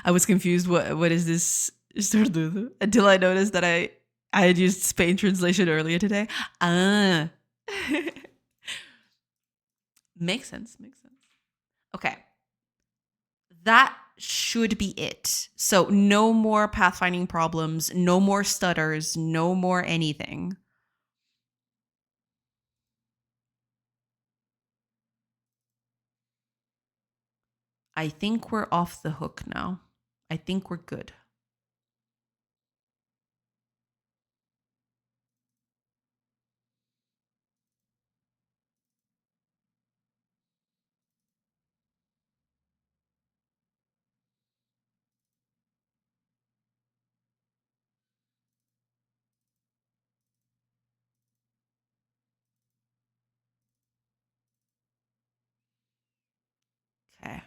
I was confused. What is this until I noticed that I had used Spain translation earlier today. Makes sense. Okay. That should be it. So no more pathfinding problems, no more stutters, no more anything. I think we're off the hook now. I think we're good. Okay.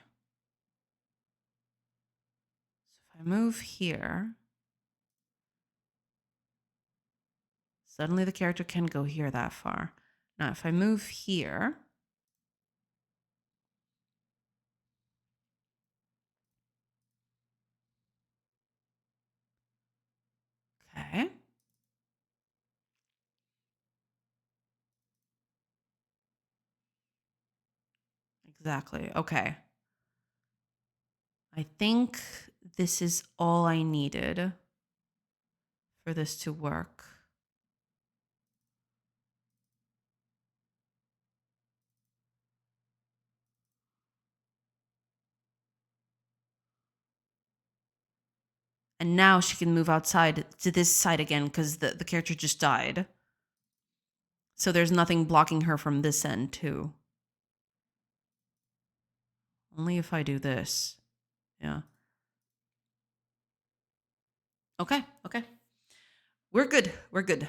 So if I move here, suddenly the character can go here that far. Now, if I move here, okay. Exactly. Okay. I think this is all I needed for this to work. And now she can move outside to this side again because the character just died. So there's nothing blocking her from this end too. Only if I do this. Yeah. Okay. We're good. Hiya,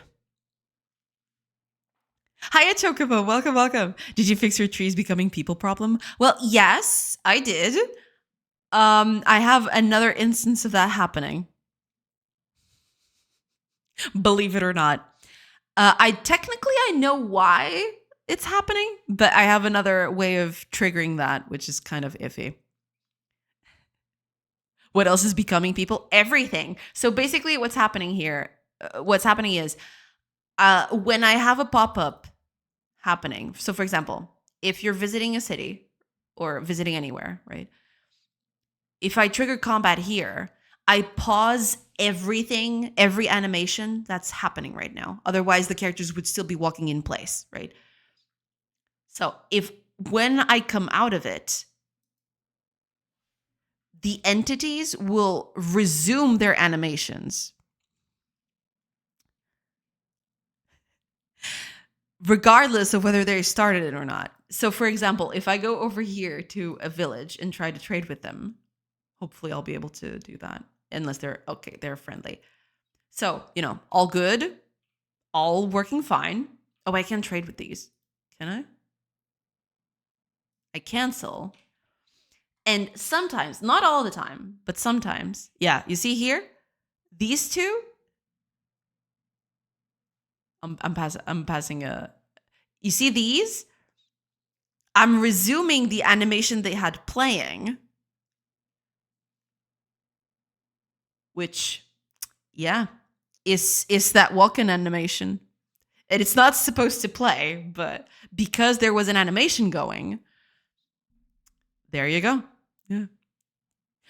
Chocobo. Welcome. Did you fix your trees becoming people problem? Well, yes, I did. I have another instance of that happening. Believe it or not. I know why it's happening, but I have another way of triggering that, which is kind of iffy. What else is becoming people? Everything. So basically what's happening here, is when I have a pop-up happening. So for example, if you're visiting a city or visiting anywhere, right? If I trigger combat here, I pause everything, every animation that's happening right now. Otherwise, the characters would still be walking in place, right? So when I come out of it, the entities will resume their animations regardless of whether they started it or not. So for example, if I go over here to a village and try to trade with them, hopefully I'll be able to do that unless they're friendly. So, all good, all working fine. Oh, I can trade with these. Can I? I cancel. And sometimes, not all the time, but sometimes, yeah, you see here, these two, I'm passing a, you see these? I'm resuming the animation they had playing, which, yeah, is that walk-in animation. And it's not supposed to play, but because there was an animation going, there you go. Yeah.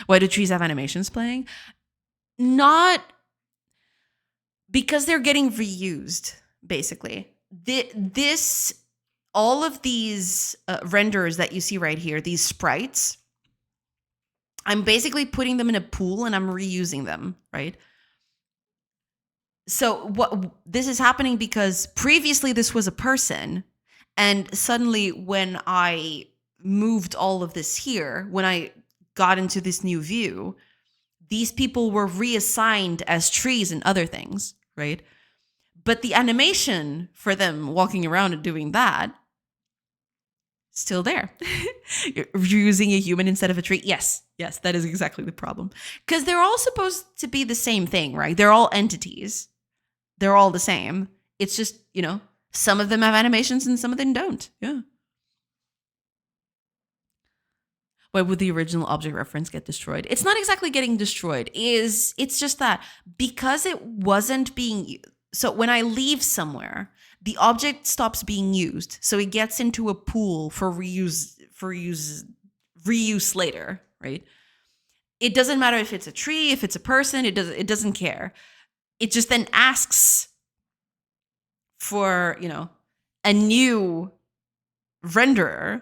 Why do trees have animations playing? Not because they're getting reused, basically. All of these renders that you see right here, these sprites, I'm basically putting them in a pool and I'm reusing them, right? So this is happening because previously this was a person, and suddenly when I moved all of this here, when I got into this new view, these people were reassigned as trees and other things, right? But the animation for them walking around and doing that, still there. You're using a human instead of a tree. Yes, that is exactly the problem. Because they're all supposed to be the same thing, right? They're all entities. They're all the same. It's just, some of them have animations and some of them don't. Yeah. Why would the original object reference get destroyed? It's not exactly getting destroyed. It's just that because it wasn't being, so when I leave somewhere, the object stops being used. So it gets into a pool for reuse later, right? It doesn't matter if it's a tree, if it's a person, it doesn't care. It just then asks for, a new renderer.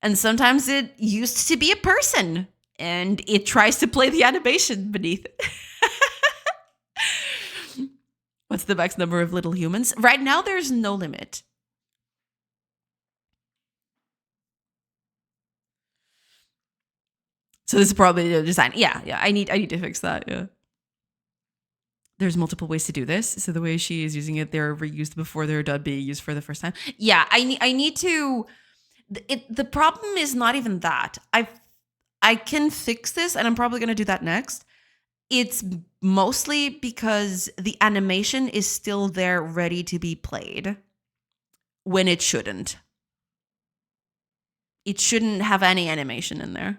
And sometimes it used to be a person and it tries to play the animation beneath it. What's the max number of little humans? Right now, there's no limit. So this is probably the design. Yeah. I need to fix that. Yeah. There's multiple ways to do this. So the way she is using it, they're reused before they're done being used for the first time. Yeah, I need to. The problem is not even that. I can fix this, and I'm probably going to do that next. It's mostly because the animation is still there ready to be played when it shouldn't. It shouldn't have any animation in there.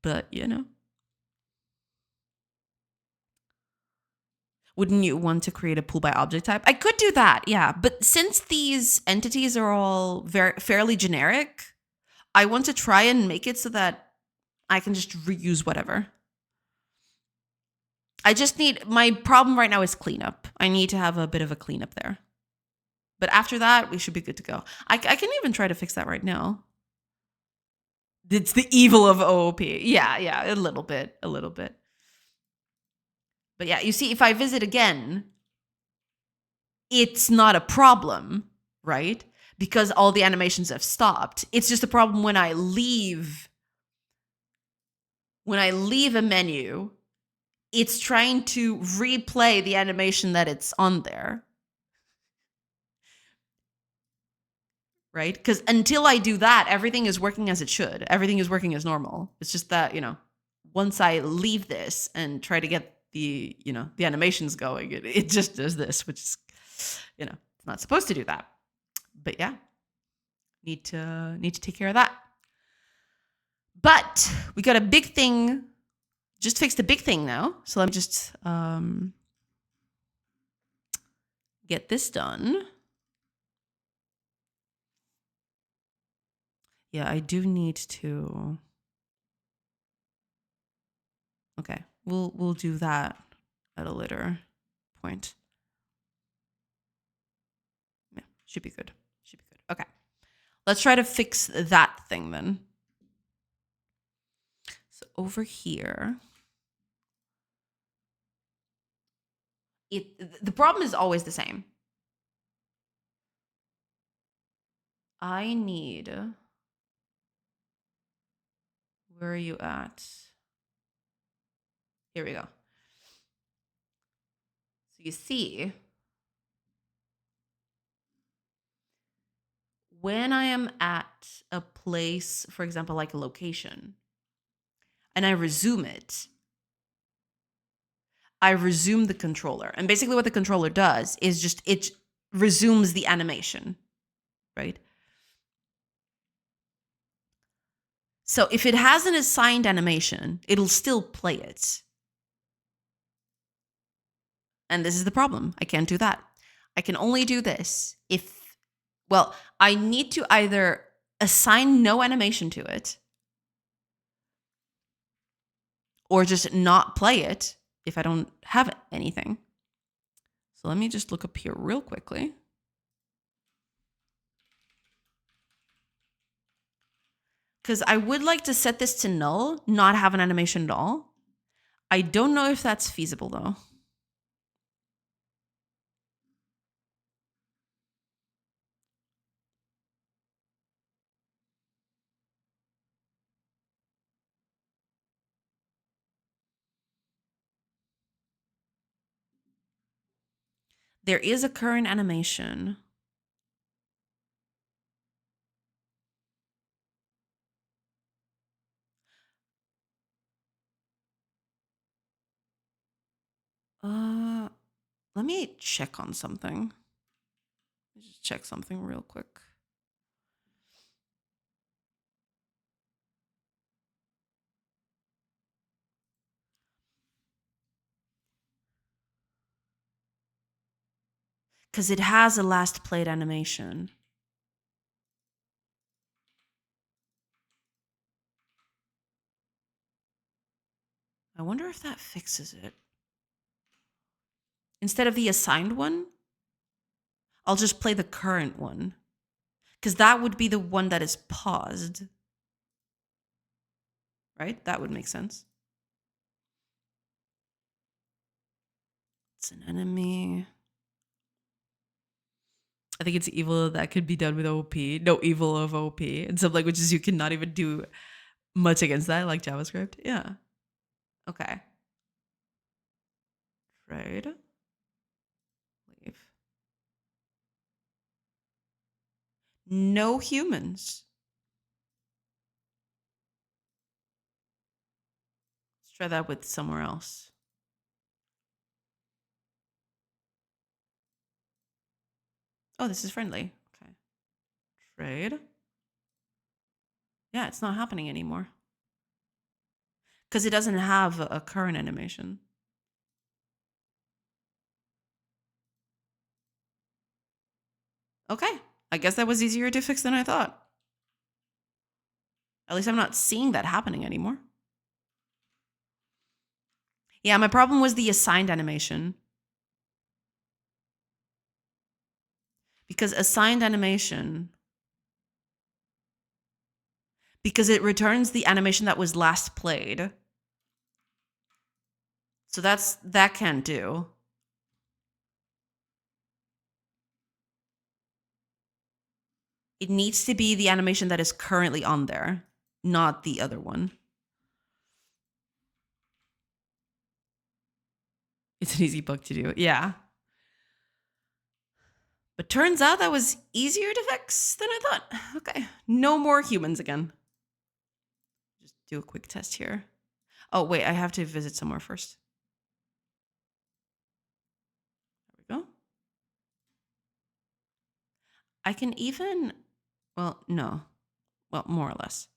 But, you know. Wouldn't you want to create a pool by object type? I could do that, yeah. But since these entities are all fairly generic, I want to try and make it so that I can just reuse whatever. I just need, my problem right now is cleanup. I need to have a bit of a cleanup there. But after that, we should be good to go. I can even try to fix that right now. It's the evil of OOP. Yeah, a little bit. But yeah, you see, if I visit again, it's not a problem, right? Because all the animations have stopped. It's just a problem when I leave. When I leave a menu, it's trying to replay the animation that it's on there. Right? Because until I do that, everything is working as it should. Everything is working as normal. It's just that, once I leave this and try to get the animations going, it just does this, which is, it's not supposed to do that. But yeah, need to take care of that. But we got a big thing. Just fixed a big thing now. So let me just get this done. Yeah, I do need to. Okay, we'll do that at a later point. Yeah, should be good. Okay, let's try to fix that thing then. So over here, the problem is always the same. I need. Where are you at? Here we go. So you see, when I am at a place, for example, like a location, and I resume it, I resume the controller. And basically what the controller does is just it resumes the animation, right? So if it has an assigned animation, it'll still play it. And this is the problem. I can't do that. I can only do this if, well, I need to either assign no animation to it or just not play it if I don't have anything. So let me just look up here real quickly. Because I would like to set this to null, not have an animation at all. I don't know if that's feasible though. There is a current animation. Let me check on something. Just check something real quick. Because it has a last played animation. I wonder if that fixes it. Instead of the assigned one, I'll just play the current one. Because that would be the one that is paused. Right? That would make sense. It's an enemy. I think it's evil that could be done with OP. No evil of OP. In some languages, you cannot even do much against that, like JavaScript. Yeah. Okay. Right. Leave. No humans. Try that with somewhere else. Oh, this is friendly. Okay. Trade. Yeah, it's not happening anymore. Because it doesn't have a current animation. Okay. I guess that was easier to fix than I thought. At least I'm not seeing that happening anymore. Yeah, my problem was the assigned animation. Because assigned animation, because it returns the animation that was last played. So that can't do. It needs to be the animation that is currently on there, not the other one. It's an easy bug to do. Yeah. But turns out that was easier to fix than I thought. Okay. No more humans again. Just do a quick test here. Oh, wait, I have to visit somewhere first. There we go. I can even, well, no. Well, more or less.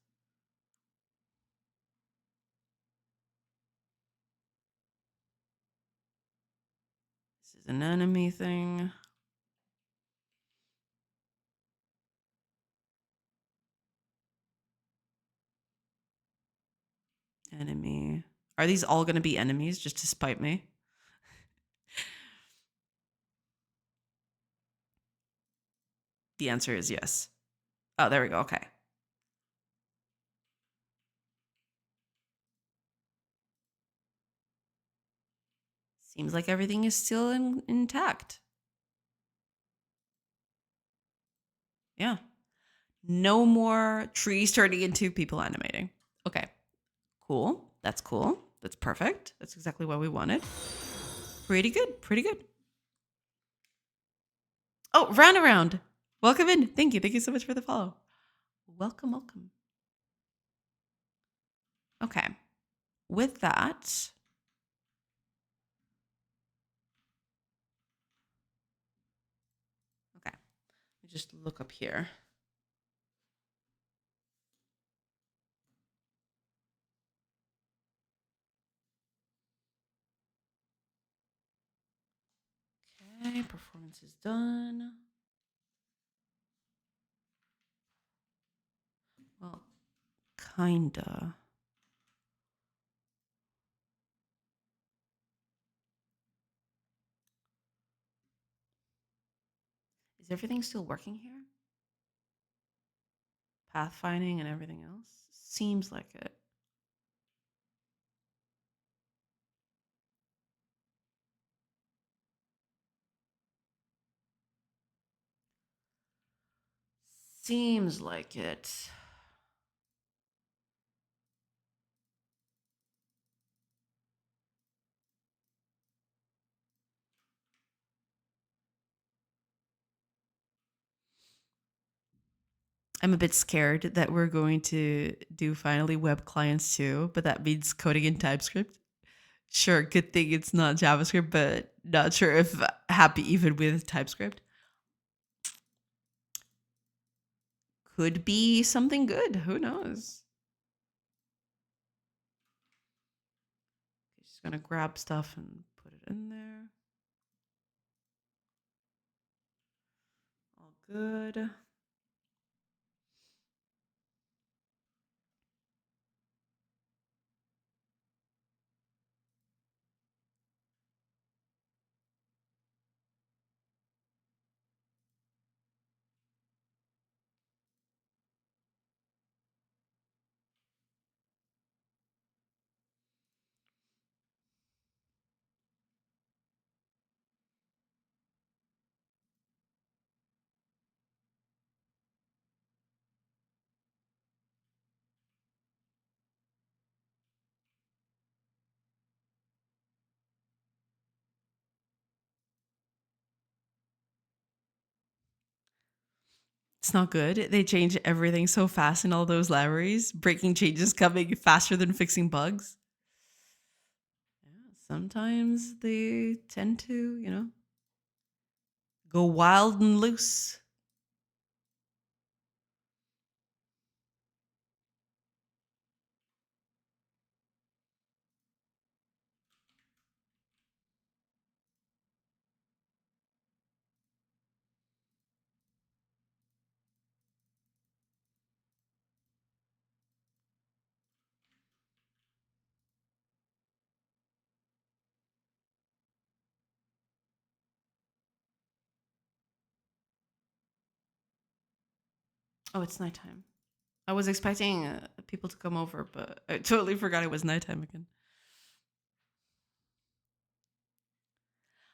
This is an enemy thing. Enemy. Are these all going to be enemies just to spite me? The answer is yes. Oh, there we go. Okay. Seems like everything is still intact. Yeah. No more trees turning into people animating. Okay. Cool. That's cool. That's perfect. That's exactly what we wanted. Pretty good. Pretty good. Oh, round around. Welcome in. Thank you. Thank you so much for the follow. Welcome, welcome. Okay. With that, okay. Let me just look up here. Okay, performance is done. Well, kinda. Is everything still working here? Pathfinding and everything else? Seems like it. Seems like it. I'm a bit scared that we're going to do finally web clients too, but that means coding in TypeScript. Sure, good thing it's not JavaScript, but not sure if happy even with TypeScript. Could be something good. Who knows? Just gonna grab stuff and put it in there. All good. It's not good. They change everything so fast in all those libraries, breaking changes coming faster than fixing bugs. sometimes they tend to, go wild and loose. Oh, it's nighttime. I was expecting people to come over, but I totally forgot it was nighttime again.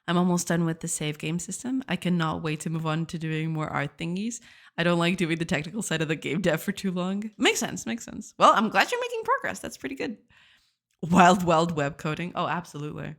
I'm almost done with the save game system. I cannot wait to move on to doing more art thingies. I don't like doing the technical side of the game dev for too long. Makes sense, makes sense. Well, I'm glad you're making progress. That's pretty good. Wild, wild web coding. Oh, absolutely.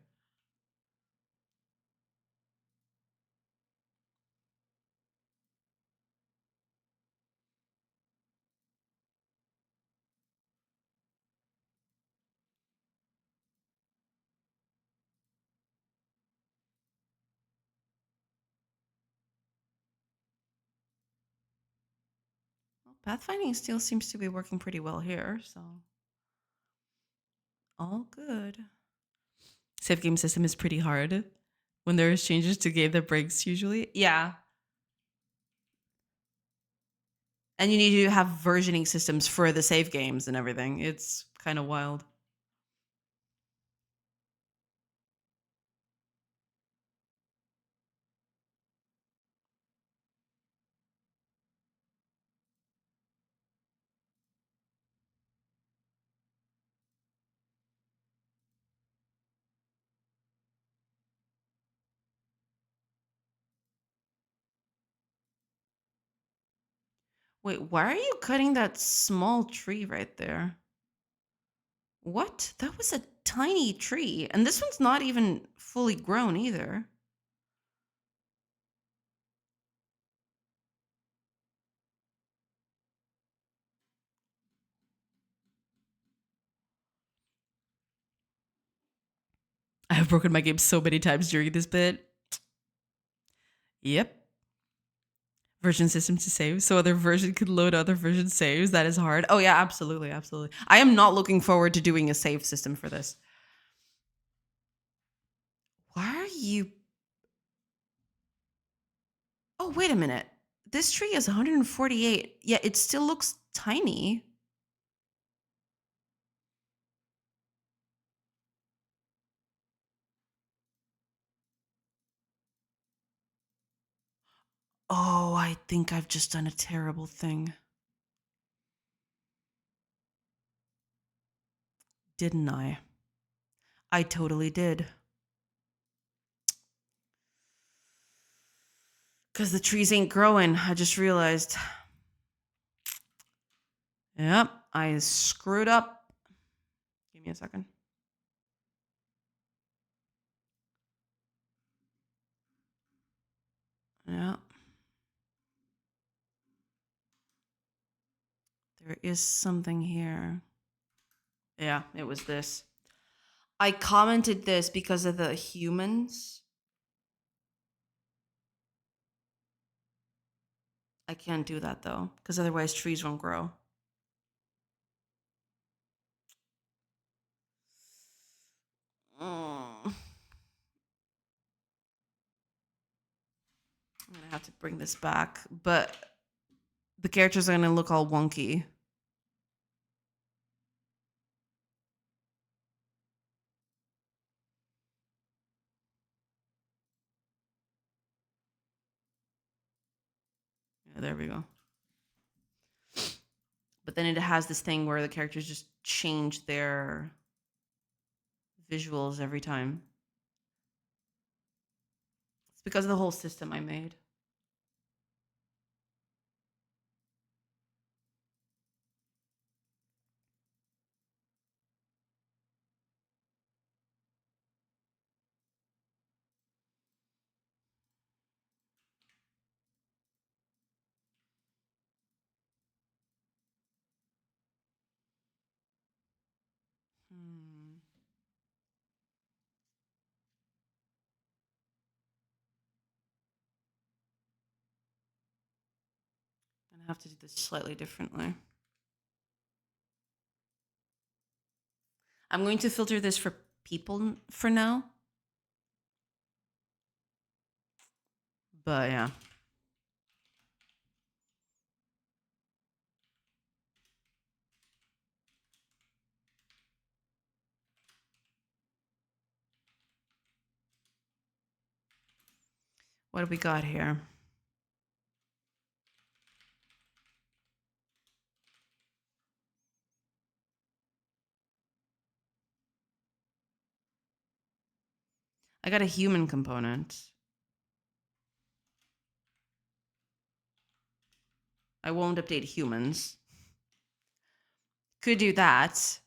Well, pathfinding still seems to be working pretty well here, so all good. Save game system is pretty hard when there's changes to game that breaks usually. Yeah. And you need to have versioning systems for the save games and everything. It's kind of wild. Wait, why are you cutting that small tree right there? What? That was a tiny tree. And this one's not even fully grown either. I have broken my game so many times during this bit. Yep. Version system to save so other version could load other version saves. That is hard. Oh yeah, absolutely, absolutely. I am not looking forward to doing a save system for this. Why are you... Oh, wait a minute. This tree is 148. Yeah, it still looks tiny. Oh, I think I've just done a terrible thing. Didn't I? I totally did. Because the trees ain't growing. I just realized. Yep, I screwed up. Give me a second. Yeah. There is something here. Yeah, it was this. I commented this because of the humans. I can't do that though, because otherwise trees won't grow. I'm gonna have to bring this back, but the characters are gonna look all wonky. Yeah, there we go. But then it has this thing where the characters just change their visuals every time. It's because of the whole system I made. Hmm. I have to do this slightly differently. I'm going to filter this for people for now. But yeah. What do we got here? I got a human component. I won't update humans. Could do that.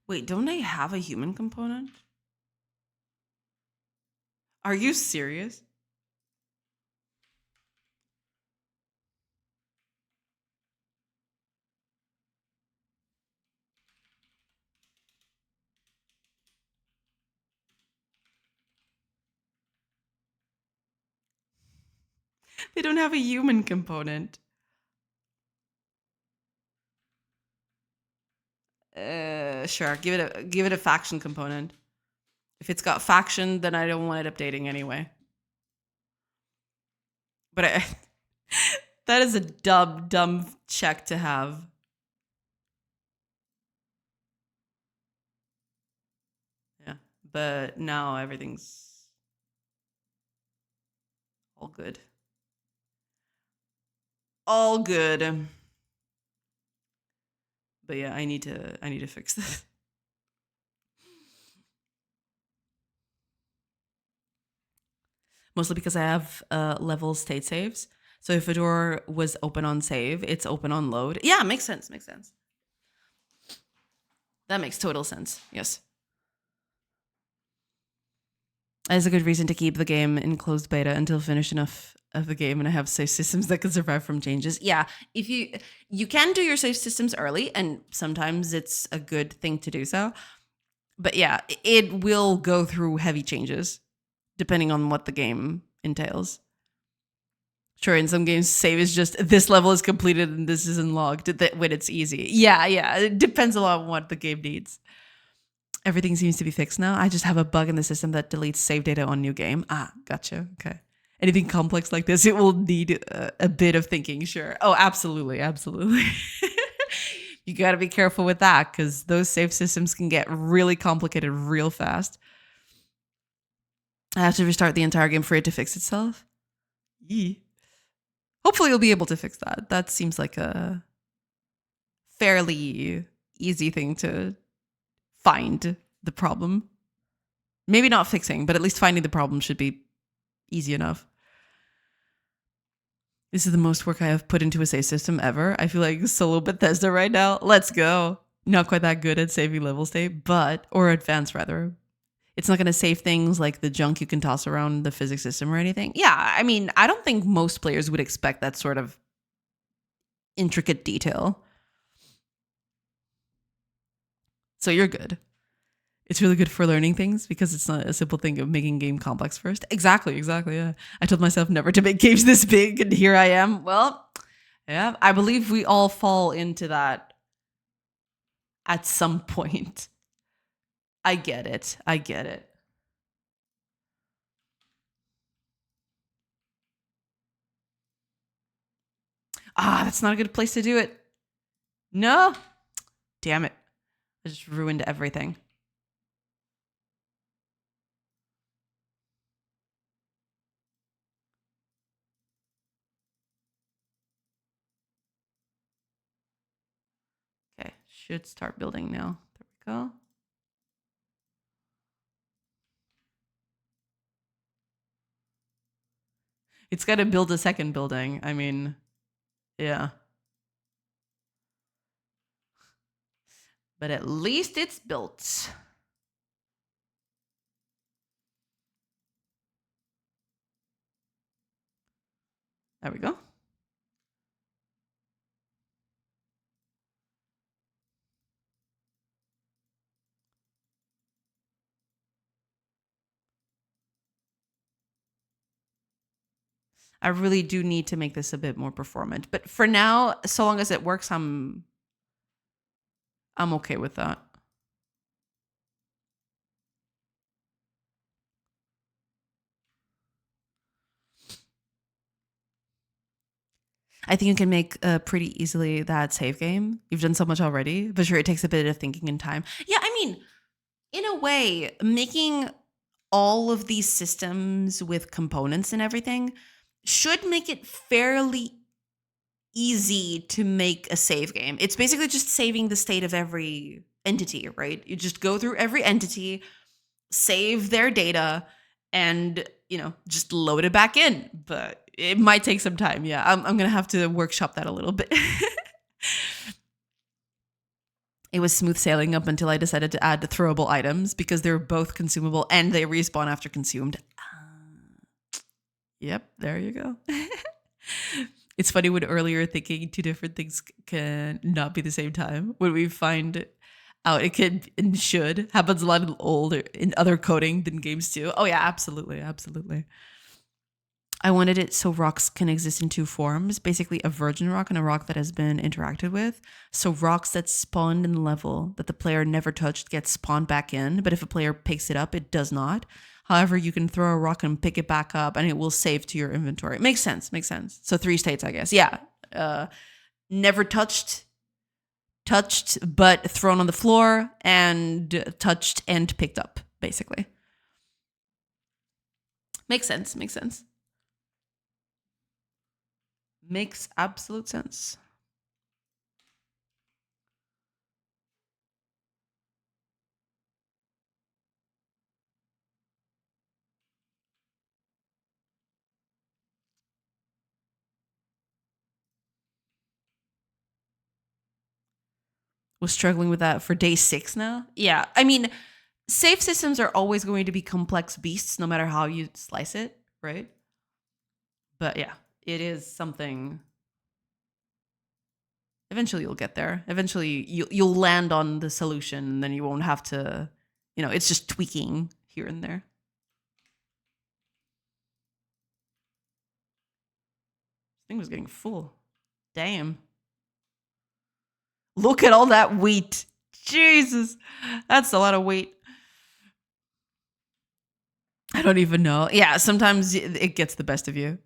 Wait, don't they have a human component? Are you serious? They don't have a human component. Sure. Give it a faction component. If it's got faction, then I don't want it updating anyway. But that is a dumb check to have. Yeah. But now everything's all good. All good. But yeah, I need to fix this. Mostly because I have level state saves. So if a door was open on save, it's open on load. Yeah, makes sense. That makes total sense. Yes. That is a good reason to keep the game in closed beta until finished enough of the game and I have safe systems that can survive from changes. Yeah, if you can do your safe systems early, and sometimes it's a good thing to do so. But yeah, it will go through heavy changes depending on what the game entails. Sure, in some games, save is just this level is completed and this is unlocked when it's easy. Yeah, it depends a lot on what the game needs. Everything seems to be fixed now. I just have a bug in the system that deletes save data on new game. Ah, gotcha. Okay. Anything complex like this, it will need a bit of thinking, sure. Oh, absolutely. You got to be careful with that because those save systems can get really complicated real fast. I have to restart the entire game for it to fix itself. Yee. Hopefully you'll be able to fix that. That seems like a fairly easy thing to find the problem. Maybe not fixing, but at least finding the problem should be easy enough. This is the most work I have put into a save system ever. I feel like solo Bethesda right now. Let's go. Not quite that good at saving level state, or advanced rather. It's not going to save things like the junk you can toss around the physics system or anything. Yeah, I mean, I don't think most players would expect that sort of intricate detail. So you're good. It's really good for learning things because it's not a simple thing of making a game complex first. Exactly, yeah. I told myself never to make games this big, and here I am. Well, yeah, I believe we all fall into that at some point. I get it. Ah, that's not a good place to do it. No. Damn it. I just ruined everything. should start building now. There we go. It's got to build a second building. I mean, yeah. But at least it's built. There we go. I really do need to make this a bit more performant. But for now, so long as it works, I'm okay with that. I think you can make pretty easily that save game. You've done so much already, but sure, it takes a bit of thinking and time. Yeah, I mean, in a way, making all of these systems with components and everything should make it fairly easy to make a save game. It's basically just saving the state of every entity, right? You just go through every entity, save their data, and just load it back in. But it might take some time. Yeah, I'm gonna have to workshop that a little bit. It was smooth sailing up until I decided to add throwable items because they're both consumable and they respawn after consumed. Yep, there you go. It's funny when earlier thinking two different things can not be the same time. When we find out it can and should happens a lot in other coding than games too. Oh yeah, absolutely, absolutely. I wanted it so rocks can exist in two forms, basically a virgin rock and a rock that has been interacted with. So rocks that spawned in the level that the player never touched get spawned back in, but if a player picks it up, it does not. However, you can throw a rock and pick it back up and it will save to your inventory. Makes sense, makes sense. So 3 states, I guess. Yeah. Never touched, but thrown on the floor, and touched and picked up, basically. Makes sense, makes sense. Makes absolute sense. Was struggling with that for day 6 now. Yeah, I mean, save systems are always going to be complex beasts no matter how you slice it, right? But yeah, it is something. Eventually you'll get there. Eventually you'll land on the solution, and then you won't have to, it's just tweaking here and there. This thing was getting full. Damn. Look at all that wheat. Jesus. That's a lot of wheat. I don't even know. Yeah, sometimes it gets the best of you.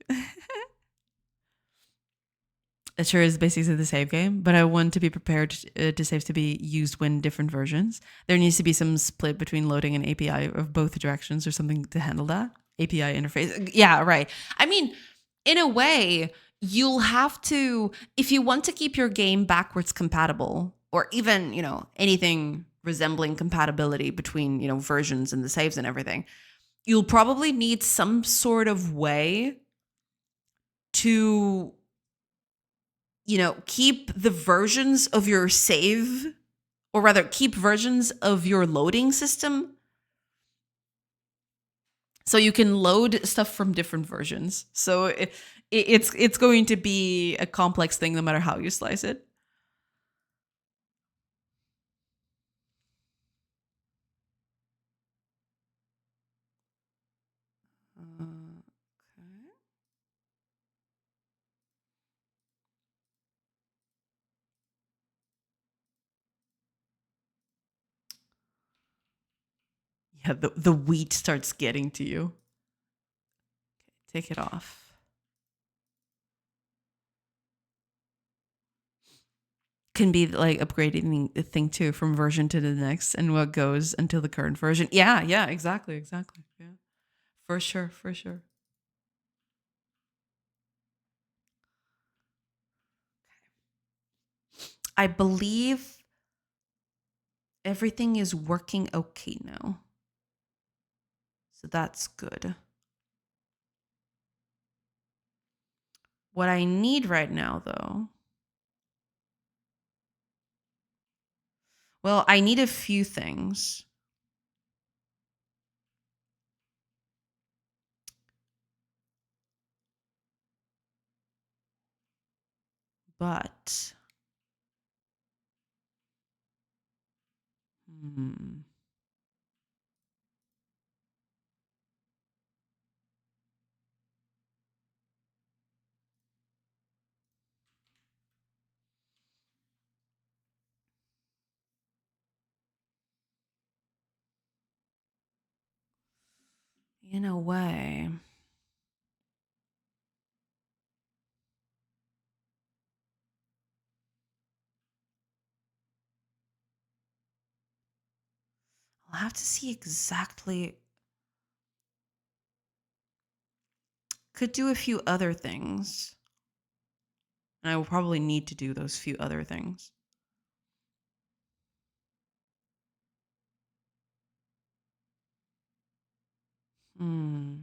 It sure is basically the save game, but I want to be prepared to saves to be used when different versions. There needs to be some split between loading and API of both directions or something to handle that. API interface. Yeah, right. I mean, in a way, you'll have to, if you want to keep your game backwards compatible, or even, anything resembling compatibility between, versions and the saves and everything, you'll probably need some sort of way to keep the versions of your save, or rather keep versions of your loading system so you can load stuff from different versions. So it's going to be a complex thing no matter how you slice it. Okay. Yeah, the wheat starts getting to you. Okay, take it off. Can be like upgrading the thing too from version to the next, and what goes until the current version. Yeah, exactly. Yeah, for sure. I believe everything is working okay now. So that's good. What I need right now, though, well, I need a few things. But in a way, I'll have to see exactly. Could do a few other things. And I will probably need to do those few other things. Hmm.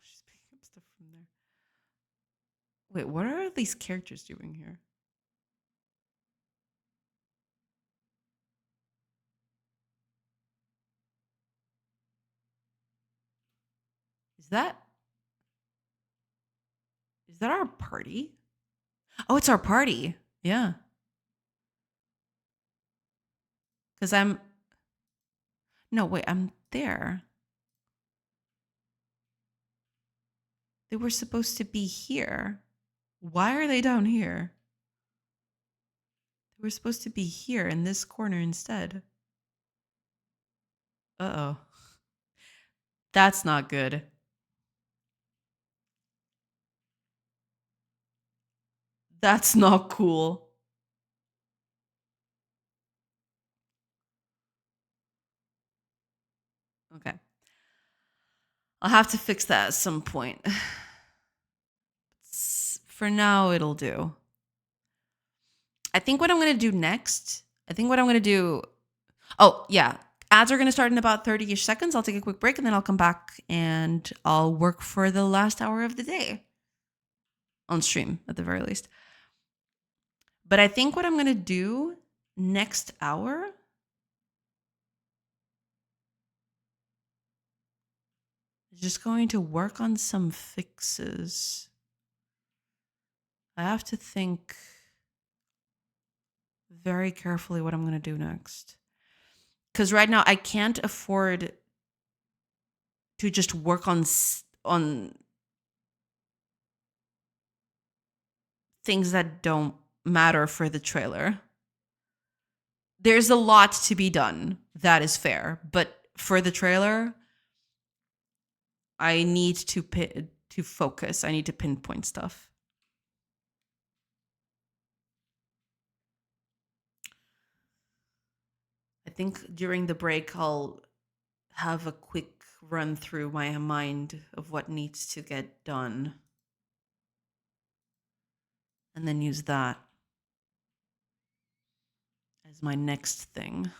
She's picking up stuff from there. Wait, what are these characters doing here? Is that our party? Oh, it's our party. Yeah. Because no, wait, I'm there. They were supposed to be here. Why are they down here? They were supposed to be here in this corner instead. Uh-oh. That's not good. That's not cool. Okay. I'll have to fix that at some point. For now, it'll do. I think what I'm going to do next, oh, yeah. Ads are going to start in about 30-ish seconds. I'll take a quick break and then I'll come back and I'll work for the last hour of the day. On stream, at the very least. But I think what I'm going to do next hour is just going to work on some fixes. I have to think very carefully what I'm going to do next. Because right now I can't afford to just work on things that don't matter for the trailer. There's a lot to be done. That is fair. But for the trailer, I need to focus. I need to pinpoint stuff. I think during the break, I'll have a quick run through my mind of what needs to get done. And then use that as my next thing.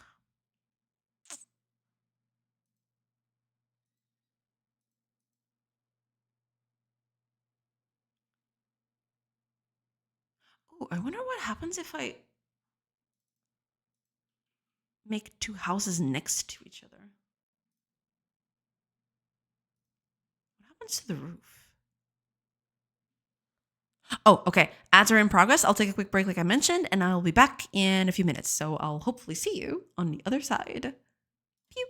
Oh, I wonder what happens if I make two houses next to each other. What happens to the roof? Oh, okay. Ads are in progress. I'll take a quick break, like I mentioned, and I'll be back in a few minutes. So I'll hopefully see you on the other side. Pew.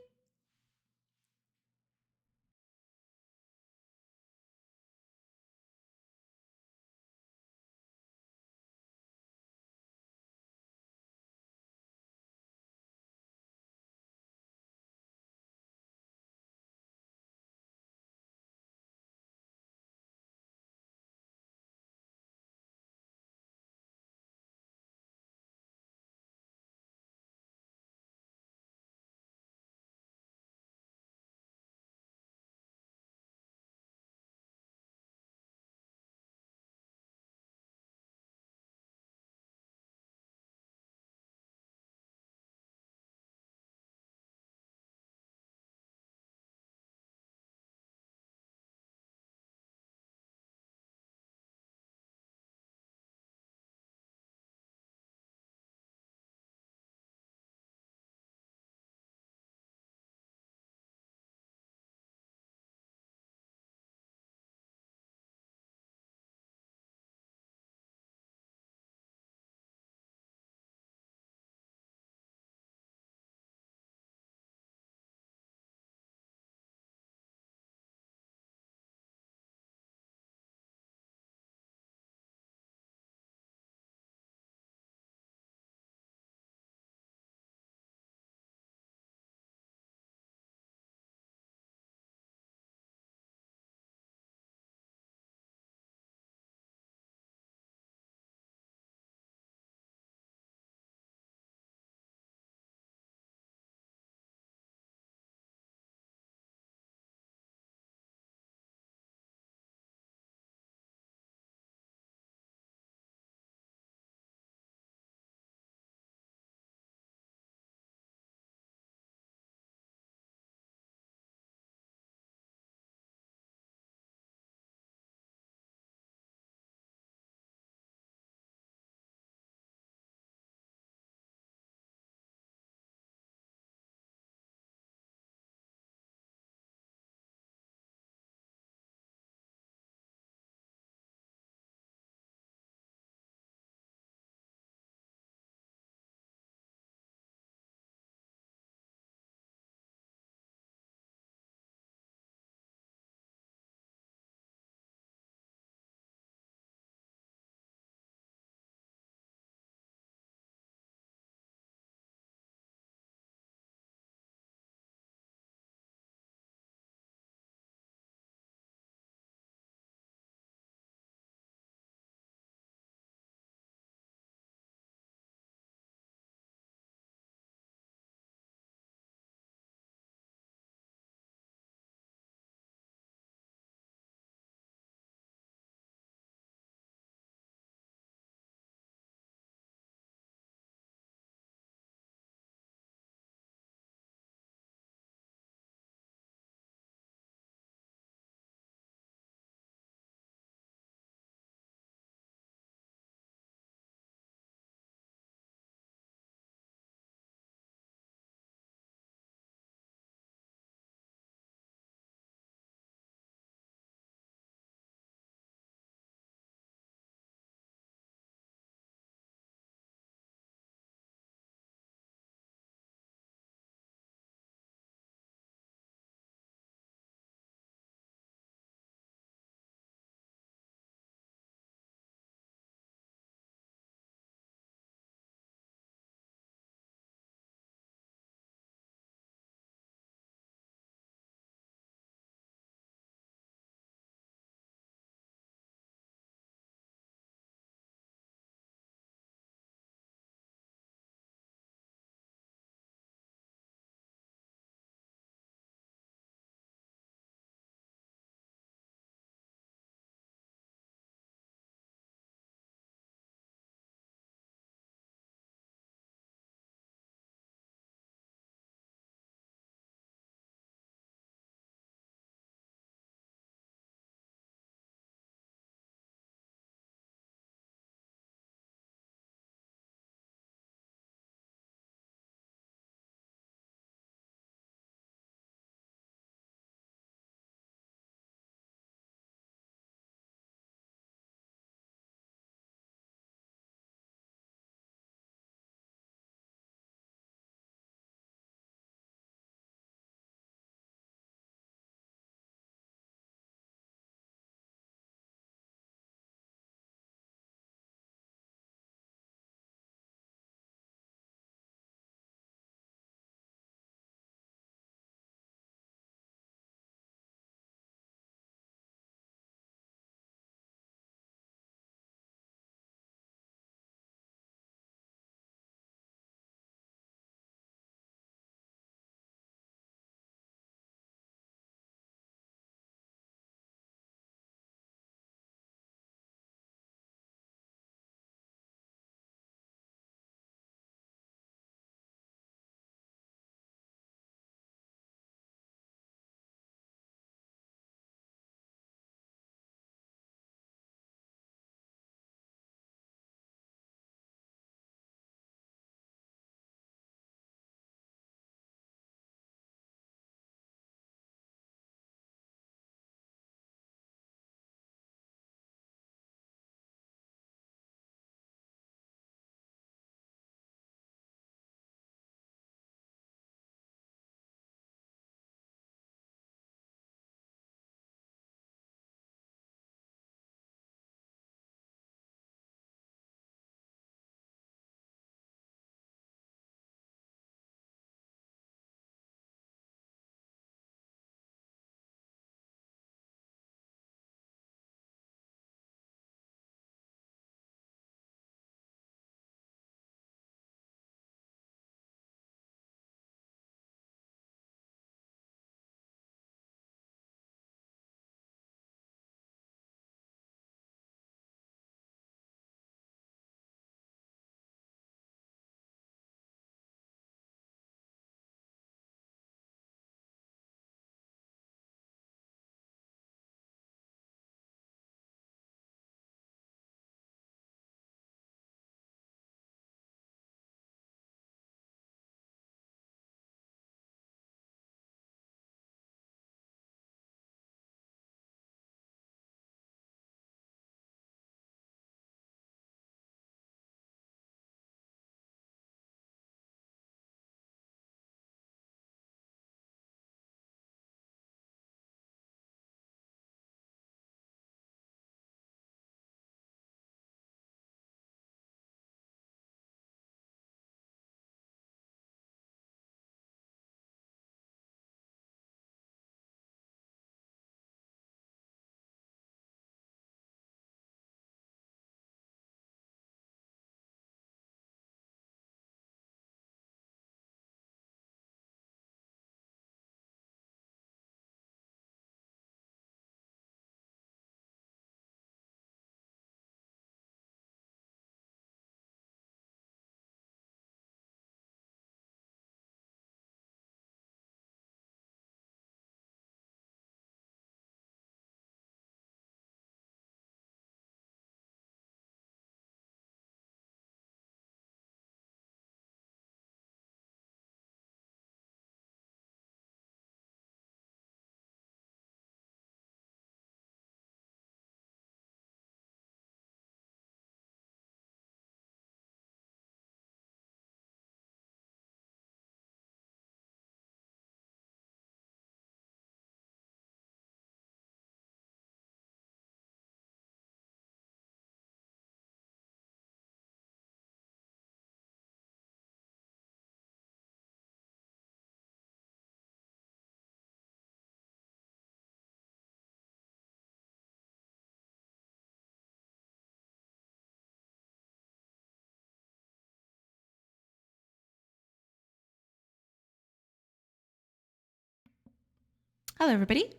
Hello, everybody.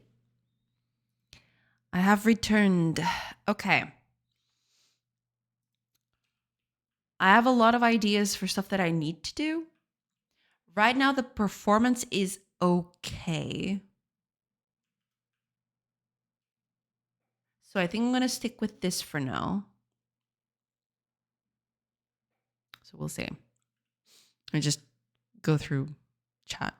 I have returned. Okay. I have a lot of ideas for stuff that I need to do. Right now, the performance is okay. So I think I'm going to stick with this for now. So we'll see. I just go through chat.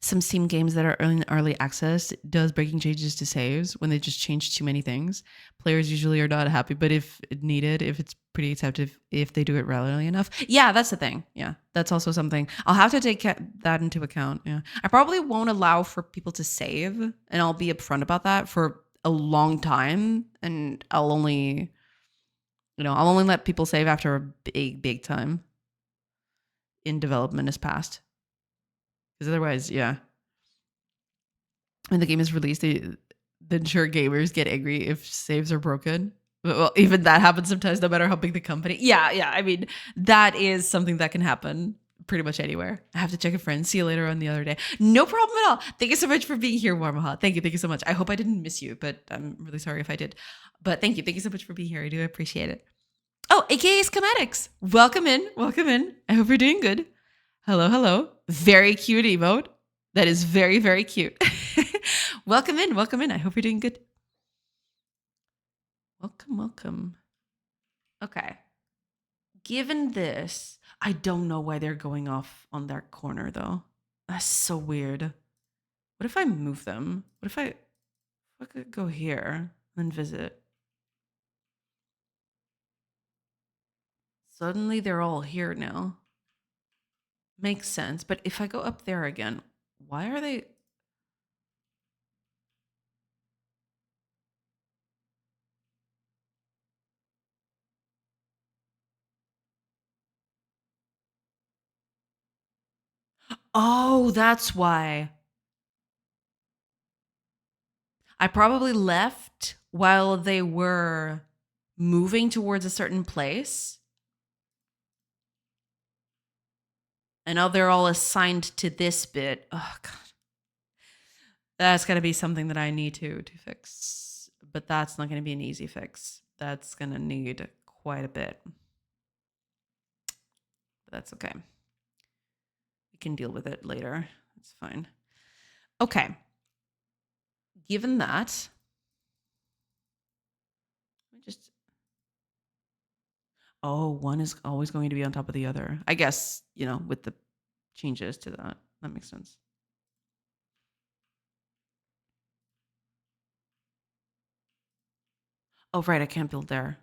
Some Steam games that are in early access does breaking changes to saves when they just change too many things. Players usually are not happy, but if needed, if it's pretty accepted, if they do it regularly enough. Yeah, that's the thing. Yeah, that's also something. I'll have to take that into account. Yeah. I probably won't allow for people to save, and I'll be upfront about that for a long time, and I'll only let people save after a big time in development is passed. Because otherwise, yeah. When the game is released, the sure gamers get angry if saves are broken. Well, even that happens sometimes, no matter how big the company. Yeah. I mean, that is something that can happen pretty much anywhere. I have to check a friend. See you later on the other day. No problem at all. Thank you so much for being here, Warmaha. Thank you so much. I hope I didn't miss you, but I'm really sorry if I did. But thank you so much for being here. I do appreciate it. Oh, AKA Schematics. Welcome in. I hope you're doing good. Hello. Very cute emote. That is very, very cute. Welcome in. I hope you're doing good. Welcome. Okay. Given this, I don't know why they're going off on their corner though. That's so weird. What if I move them? What if I could go here and visit? Suddenly they're all here now. Makes sense. But if I go up there again, why are they? Oh, that's why. I probably left while they were moving towards a certain place. And now they're all assigned to this bit. Oh, God. That's going to be something that I need to fix. But that's not going to be an easy fix. That's going to need quite a bit. But that's okay. We can deal with it later. It's fine. Okay. Given that, one is always going to be on top of the other. I guess, with the changes to that. That makes sense. Oh, right. I can't build there.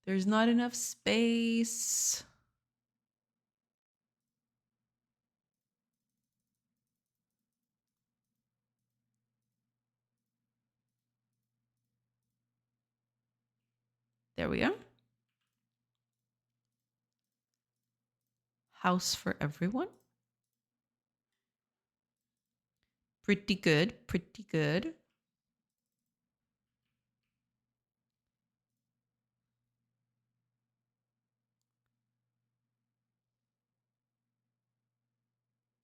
There's not enough space. There we go. House for everyone. Pretty good.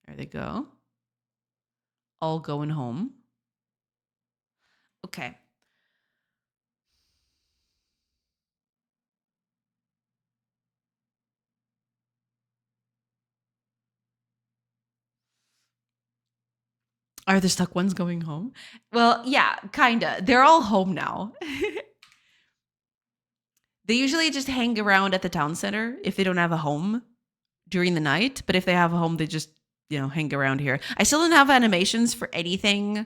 There they go. All going home. Okay. Are the stuck ones going home? Well, yeah, kinda. They're all home now. They usually just hang around at the town center if they don't have a home during the night. But if they have a home, they just, hang around here. I still don't have animations for anything.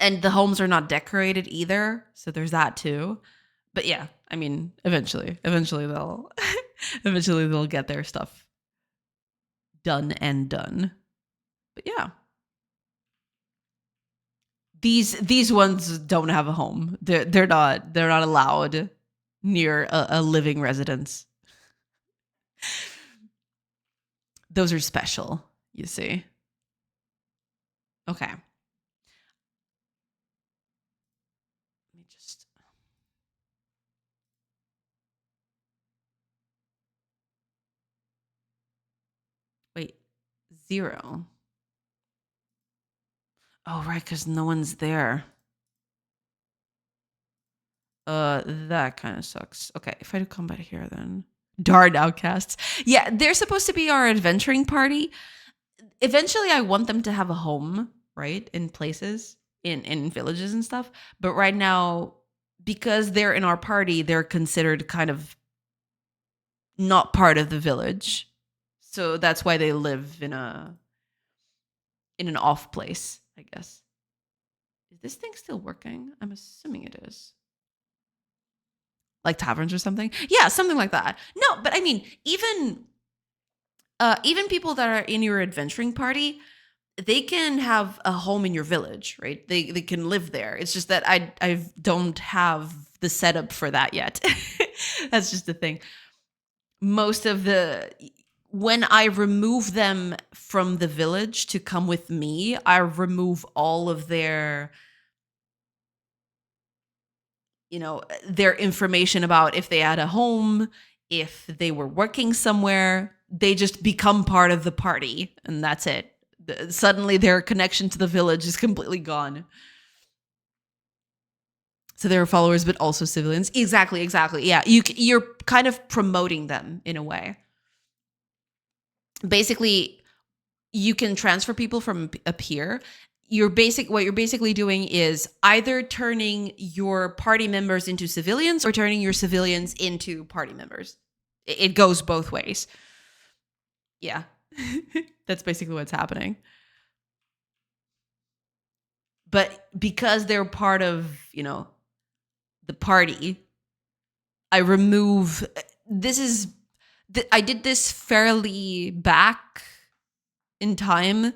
And the homes are not decorated either. So there's that too. But yeah, I mean, eventually they'll get their stuff done. But yeah. These ones don't have a home. They're not allowed near a living residence. Those are special, you see. Okay. Let me just wait. 0. Oh, right, because no one's there. That kind of sucks. Okay, if I do combat here, then darn outcasts. Yeah, they're supposed to be our adventuring party. Eventually, I want them to have a home, right, in places, in villages and stuff. But right now, because they're in our party, they're considered kind of not part of the village. So that's why they live in an off place, I guess. Is this thing still working? I'm assuming it is. Like taverns or something? Yeah, something like that. No, but I mean, even people that are in your adventuring party, they can have a home in your village, right? They can live there. It's just that I don't have the setup for that yet. That's just the thing. Most of the when I remove them from the village to come with me, I remove all of their their information about if they had a home, if they were working somewhere. They just become part of the party, and that's it. Suddenly their connection to the village is completely gone. So they're followers, but also civilians. Exactly. Yeah, you're kind of promoting them in a way. Basically, you can transfer people from up here. What you're basically doing is either turning your party members into civilians or turning your civilians into party members. It goes both ways. Yeah. That's basically what's happening. But because they're part of, the party, I remove I did this fairly back in time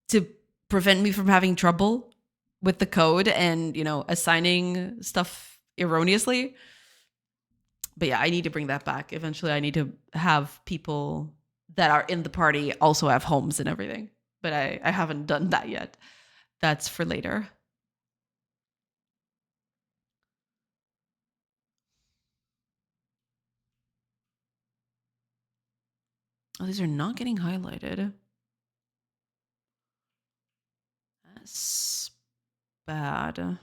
to prevent me from having trouble with the code and, assigning stuff erroneously. But yeah, I need to bring that back. Eventually, I need to have people that are in the party also have homes and everything. But I haven't done that yet. That's for later. Oh, these are not getting highlighted. That's bad.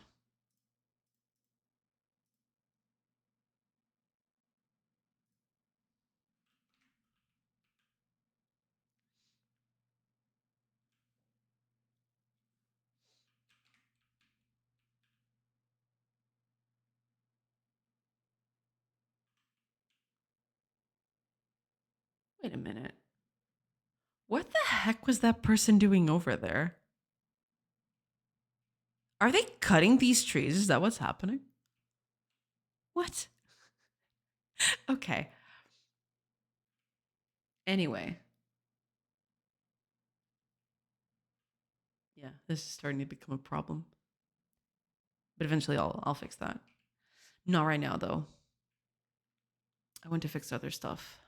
Wait a minute. What the heck was that person doing over there? Are they cutting these trees? Is that what's happening? What? Okay. Anyway. Yeah, this is starting to become a problem. But eventually I'll fix that. Not right now though. I want to fix other stuff.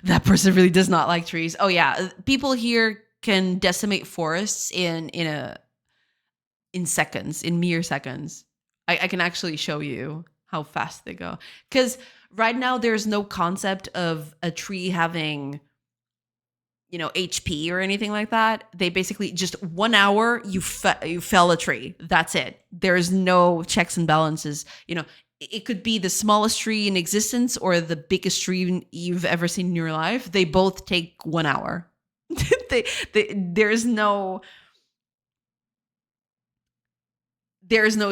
That person really does not like trees. Oh yeah, people here can decimate forests in seconds, in mere seconds. I can actually show you how fast they go. Because right now there's no concept of a tree having, HP or anything like that. They basically just 1 hour you fell a tree. That's it. There's no checks and balances. It could be the smallest tree in existence or the biggest tree you've ever seen in your life. They both take 1 hour. There's no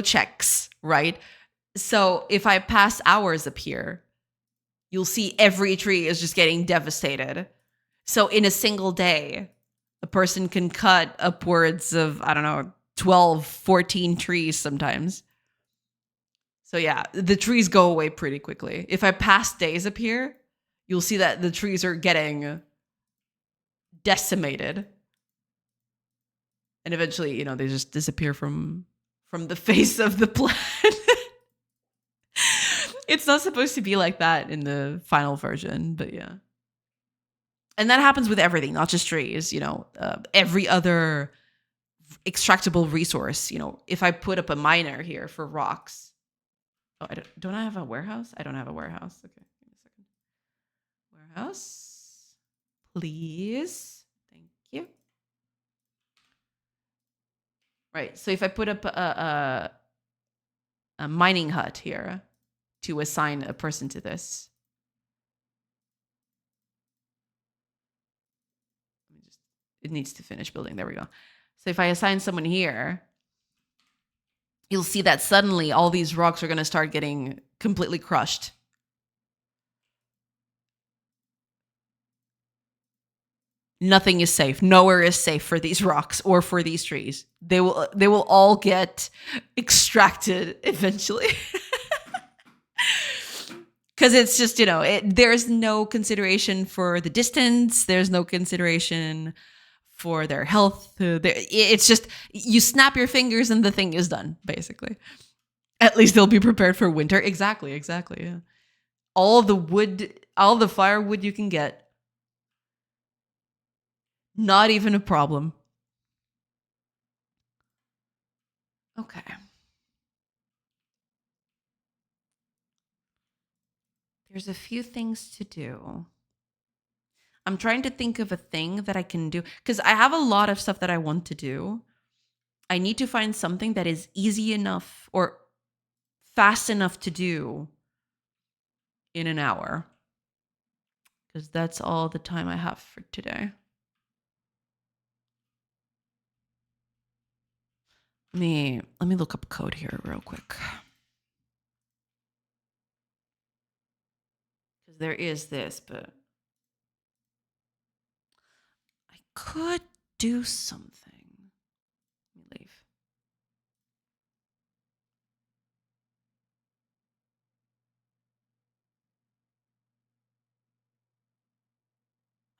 checks, right? So if I pass hours up here, you'll see every tree is just getting devastated. So in a single day, a person can cut upwards of, I don't know, 12, 14 trees sometimes. So yeah, the trees go away pretty quickly. If I pass days up here, you'll see that the trees are getting decimated. And eventually, they just disappear from the face of the planet. It's not supposed to be like that in the final version, but yeah. And that happens with everything, not just trees, every other extractable resource. If I put up a miner here for rocks. Oh, don't I have a warehouse? I don't have a warehouse. Okay, give me a second. house, please. Thank you. Right. So if I put up a mining hut here to assign a person to this. It needs to finish building. There we go. So if I assign someone here, you'll see that suddenly all these rocks are going to start getting completely crushed. Nothing is safe. Nowhere is safe for these rocks or for these trees. They will all get extracted eventually. Because it's just, there's no consideration for the distance. There's no consideration for their health. It's just, you snap your fingers and the thing is done, basically. At least they'll be prepared for winter. Exactly, yeah. All the wood, all the firewood you can get. Not even a problem. Okay. There's a few things to do. I'm trying to think of a thing that I can do because I have a lot of stuff that I want to do. I need to find something that is easy enough or fast enough to do in an hour because that's all the time I have for today. Let me look up code here real quick. Because there is this, but I could do something. Let me leave.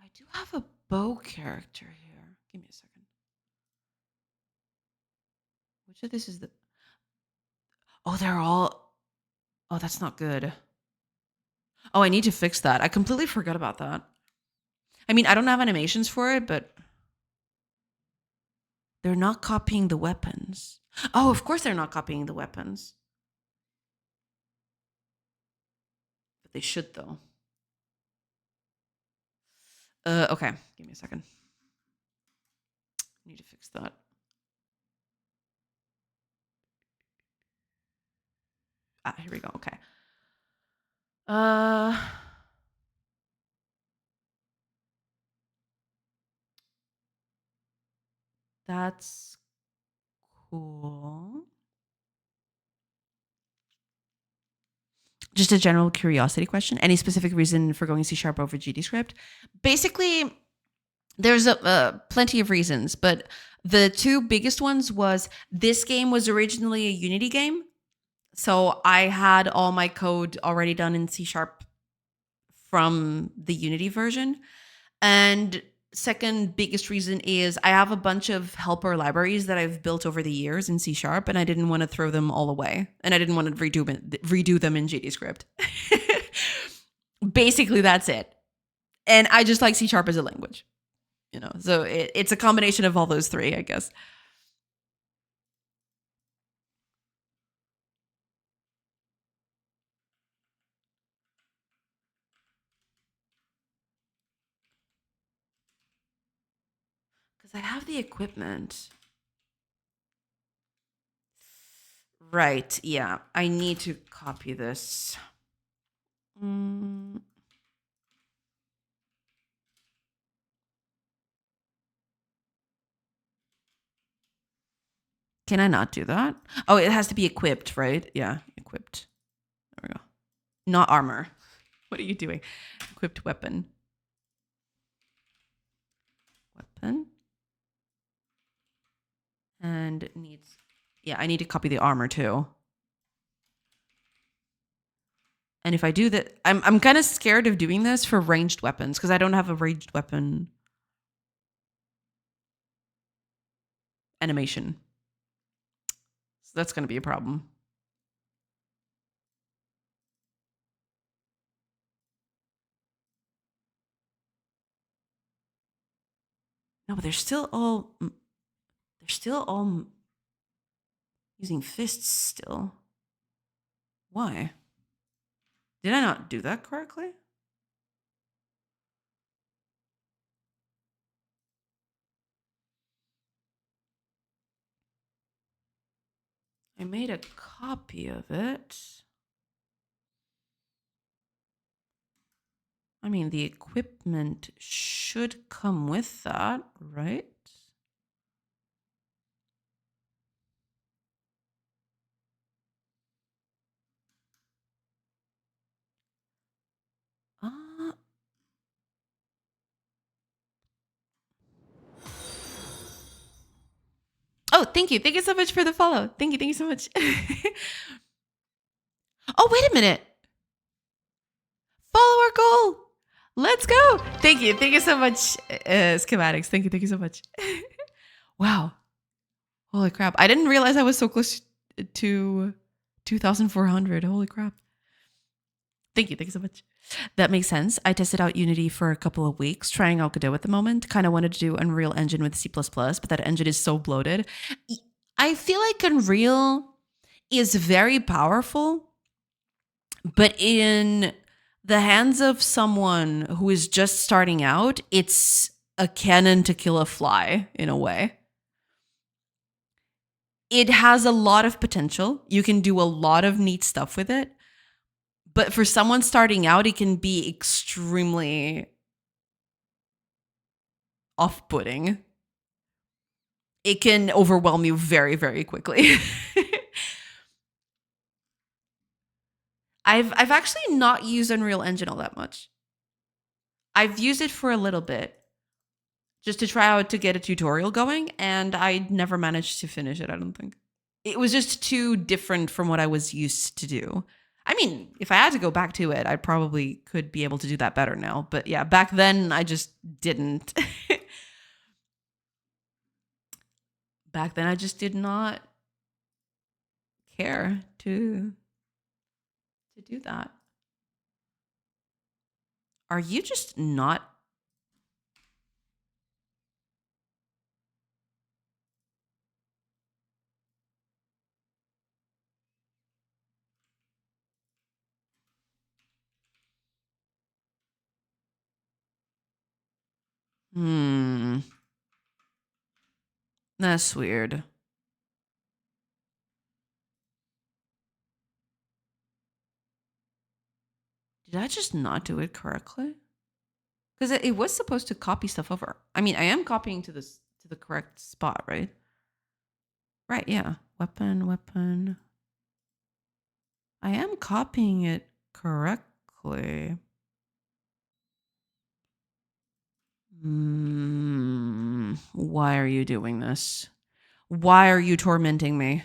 I do have a bow character here. Give me a second. Which of this is the... Oh, they're all... Oh, that's not good. Oh, I need to fix that. I completely forgot about that. I mean, I don't have animations for it, but... They're not copying the weapons. Oh, of course they're not copying the weapons. But they should, though. Okay. Give me a second. I need to fix that. Here we go. Okay. That's cool. Just a general curiosity question. Any specific reason for going C# over GDScript? Basically, there's plenty of reasons, but the two biggest ones was this game was originally a Unity game. So I had all my code already done in C# from the Unity version. And second biggest reason is I have a bunch of helper libraries that I've built over the years in C#, and I didn't want to throw them all away. And I didn't want to redo them in GDScript. Basically, that's it. And I just like C# as a language. So it's a combination of all those three, I guess. Because I have the equipment. Right, yeah. I need to copy this. Can I not do that? Oh, it has to be equipped, right? Yeah, equipped. There we go. Not armor. What are you doing? Equipped weapon. Weapon. And needs... Yeah, I need to copy the armor too. And if I do that... I'm kind of scared of doing this for ranged weapons because I don't have a ranged weapon animation. So that's going to be a problem. No, but they're still all using fists still. Why? Did I not do that correctly? I made a copy of it. I mean, the equipment should come with that, right? Uh, oh, thank you. Thank you so much for the follow. Thank you. Thank you so much. Oh, wait a minute. Follow our goal. Let's go. Thank you. Thank you so much, schematics. Thank you. Thank you so much. Wow. Holy crap. I didn't realize I was so close to 2,400. Holy crap. Thank you. Thank you so much. That makes sense. I tested out Unity for a couple of weeks, trying out Godot at the moment. Kind of wanted to do Unreal Engine with C++, but that engine is so bloated. I feel like Unreal is very powerful, but in the hands of someone who is just starting out, it's a cannon to kill a fly in a way. It has a lot of potential. You can do a lot of neat stuff with it. But for someone starting out, it can be extremely off-putting. It can overwhelm you very, very quickly. I've actually not used Unreal Engine all that much. I've used it for a little bit just to try out to get a tutorial going, and I never managed to finish it, I don't think. It was just too different from what I was used to do. I mean, if I had to go back to it, I probably could be able to do that better now. But yeah, back then I just didn't. Back then I just did not care to do that. Are you just not? That's weird. Did I just not do it correctly? Because it was supposed to copy stuff over. I mean, I am copying to the correct spot, right? Right, yeah. Weapon. I am copying it correctly. Why are you doing this? Why are you tormenting me?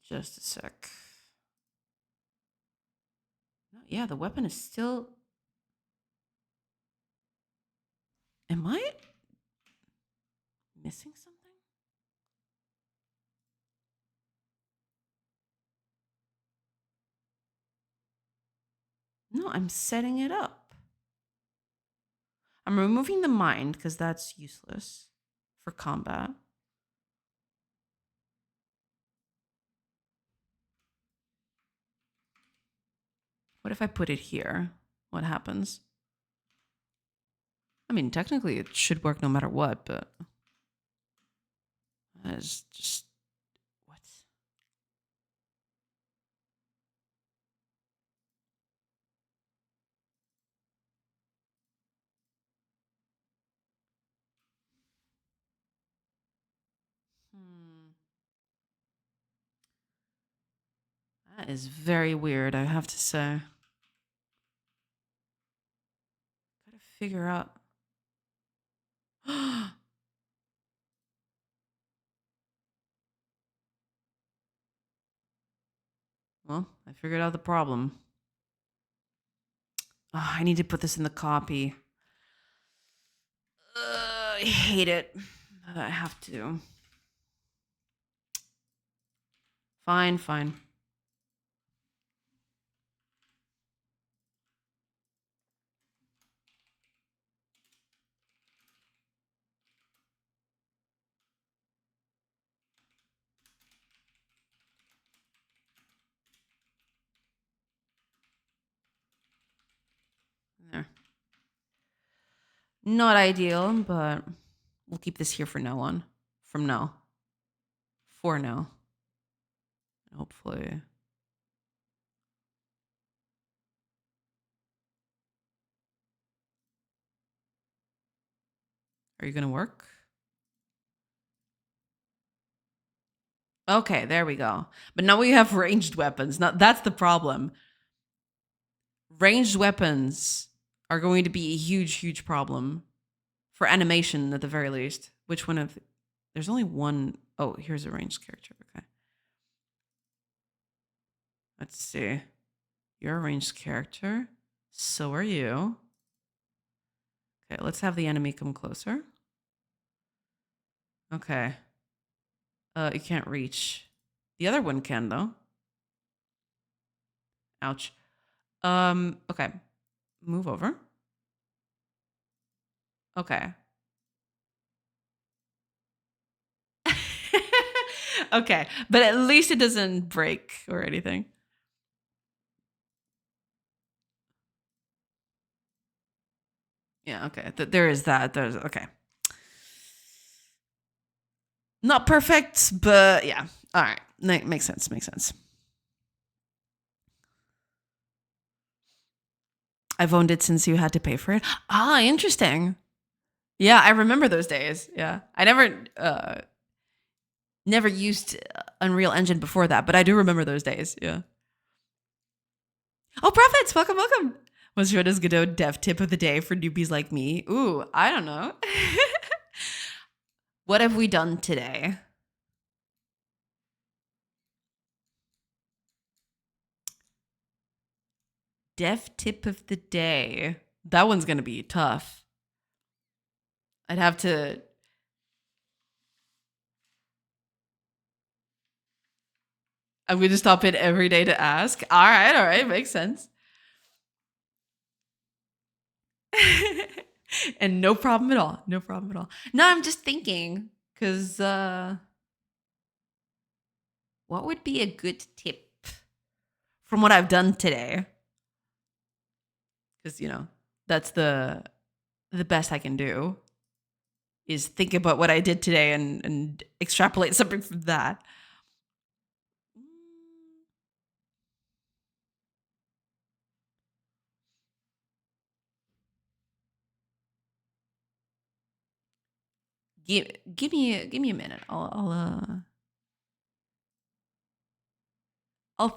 Just a sec. Yeah, the weapon is still... Am I missing something? No, I'm setting it up. I'm removing the mind because that's useless for combat. What if I put it here? What happens? I mean, technically it should work no matter what, but that is just... What? That is very weird, I have to say. Gotta figure out... Well, I figured out the problem. Oh, I need to put this in the copy. I hate it. I have to. Fine. Not ideal, but we'll keep this here for now on. From now. For now. Hopefully. Are you going to work? Okay, there we go. But now we have ranged weapons. Now that's the problem. Ranged weapons are going to be a huge, huge problem for animation at the very least. Which one of... There's only one... Oh, here's a ranged character. Okay. Let's see. You're a ranged character. So are you. Okay, let's have the enemy come closer. Okay. You can't reach. The other one can, though. Ouch. Okay. Move over. Okay. Okay, but at least it doesn't break or anything. Yeah, okay. There is that. There's okay. Not perfect, but yeah. All right. Makes sense. Makes sense. I've owned it since you had to pay for it. Ah, interesting. Yeah, I remember those days. Yeah. I never used Unreal Engine before that, but I do remember those days. Yeah. Oh, Profits, welcome, welcome. What's your Godot dev tip of the day for newbies like me? Ooh, I don't know. What have we done today? Dev tip of the day. That one's going to be tough. I'd have to... I'm going to stop it every day to ask. All right. Makes sense. And no problem at all. No problem at all. No, I'm just thinking, because what would be a good tip from what I've done today? Because, that's the best I can do is think about what I did today and extrapolate something from that. Give me a minute. I'll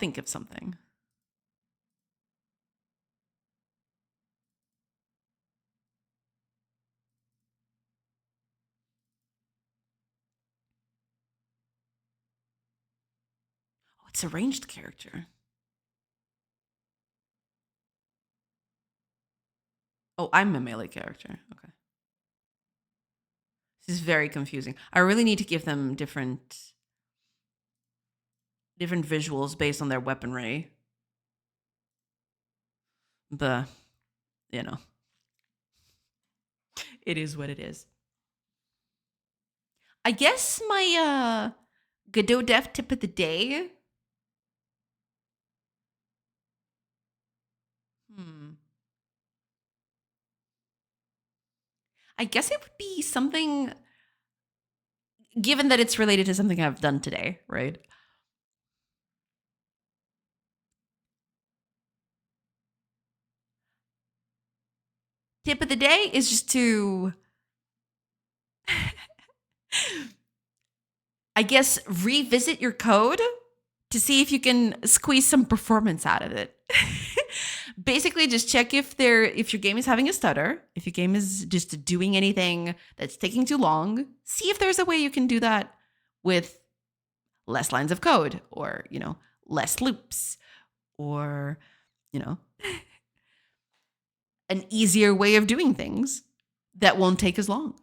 think of something. Oh, it's a ranged character. Oh, I'm a melee character. Okay. This is very confusing. I really need to give them different visuals based on their weaponry. But, it is what it is. I guess my Godot dev tip of the day. I guess it would be something, given that it's related to something I've done today, right? Tip of the day is just to, I guess, revisit your code to see if you can squeeze some performance out of it. Basically, just check if your game is having a stutter, if your game is just doing anything that's taking too long. See if there's a way you can do that with less lines of code, or less loops, or an easier way of doing things that won't take as long.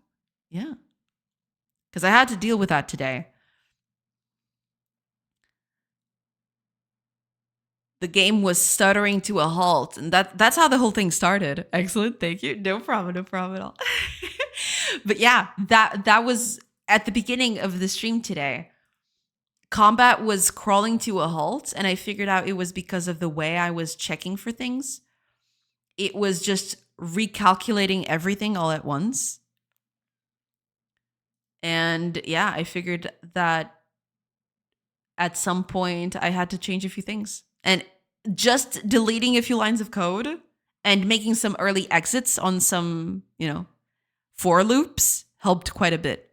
Yeah, because I had to deal with that today. The game was stuttering to a halt, and that's how the whole thing started. Excellent, thank you. No problem at all. But yeah, that was at the beginning of the stream today. Combat was crawling to a halt, and I figured out it was because of the way I was checking for things. It was just recalculating everything all at once. And yeah, I figured that at some point I had to change a few things. And just deleting a few lines of code and making some early exits on some, for loops helped quite a bit.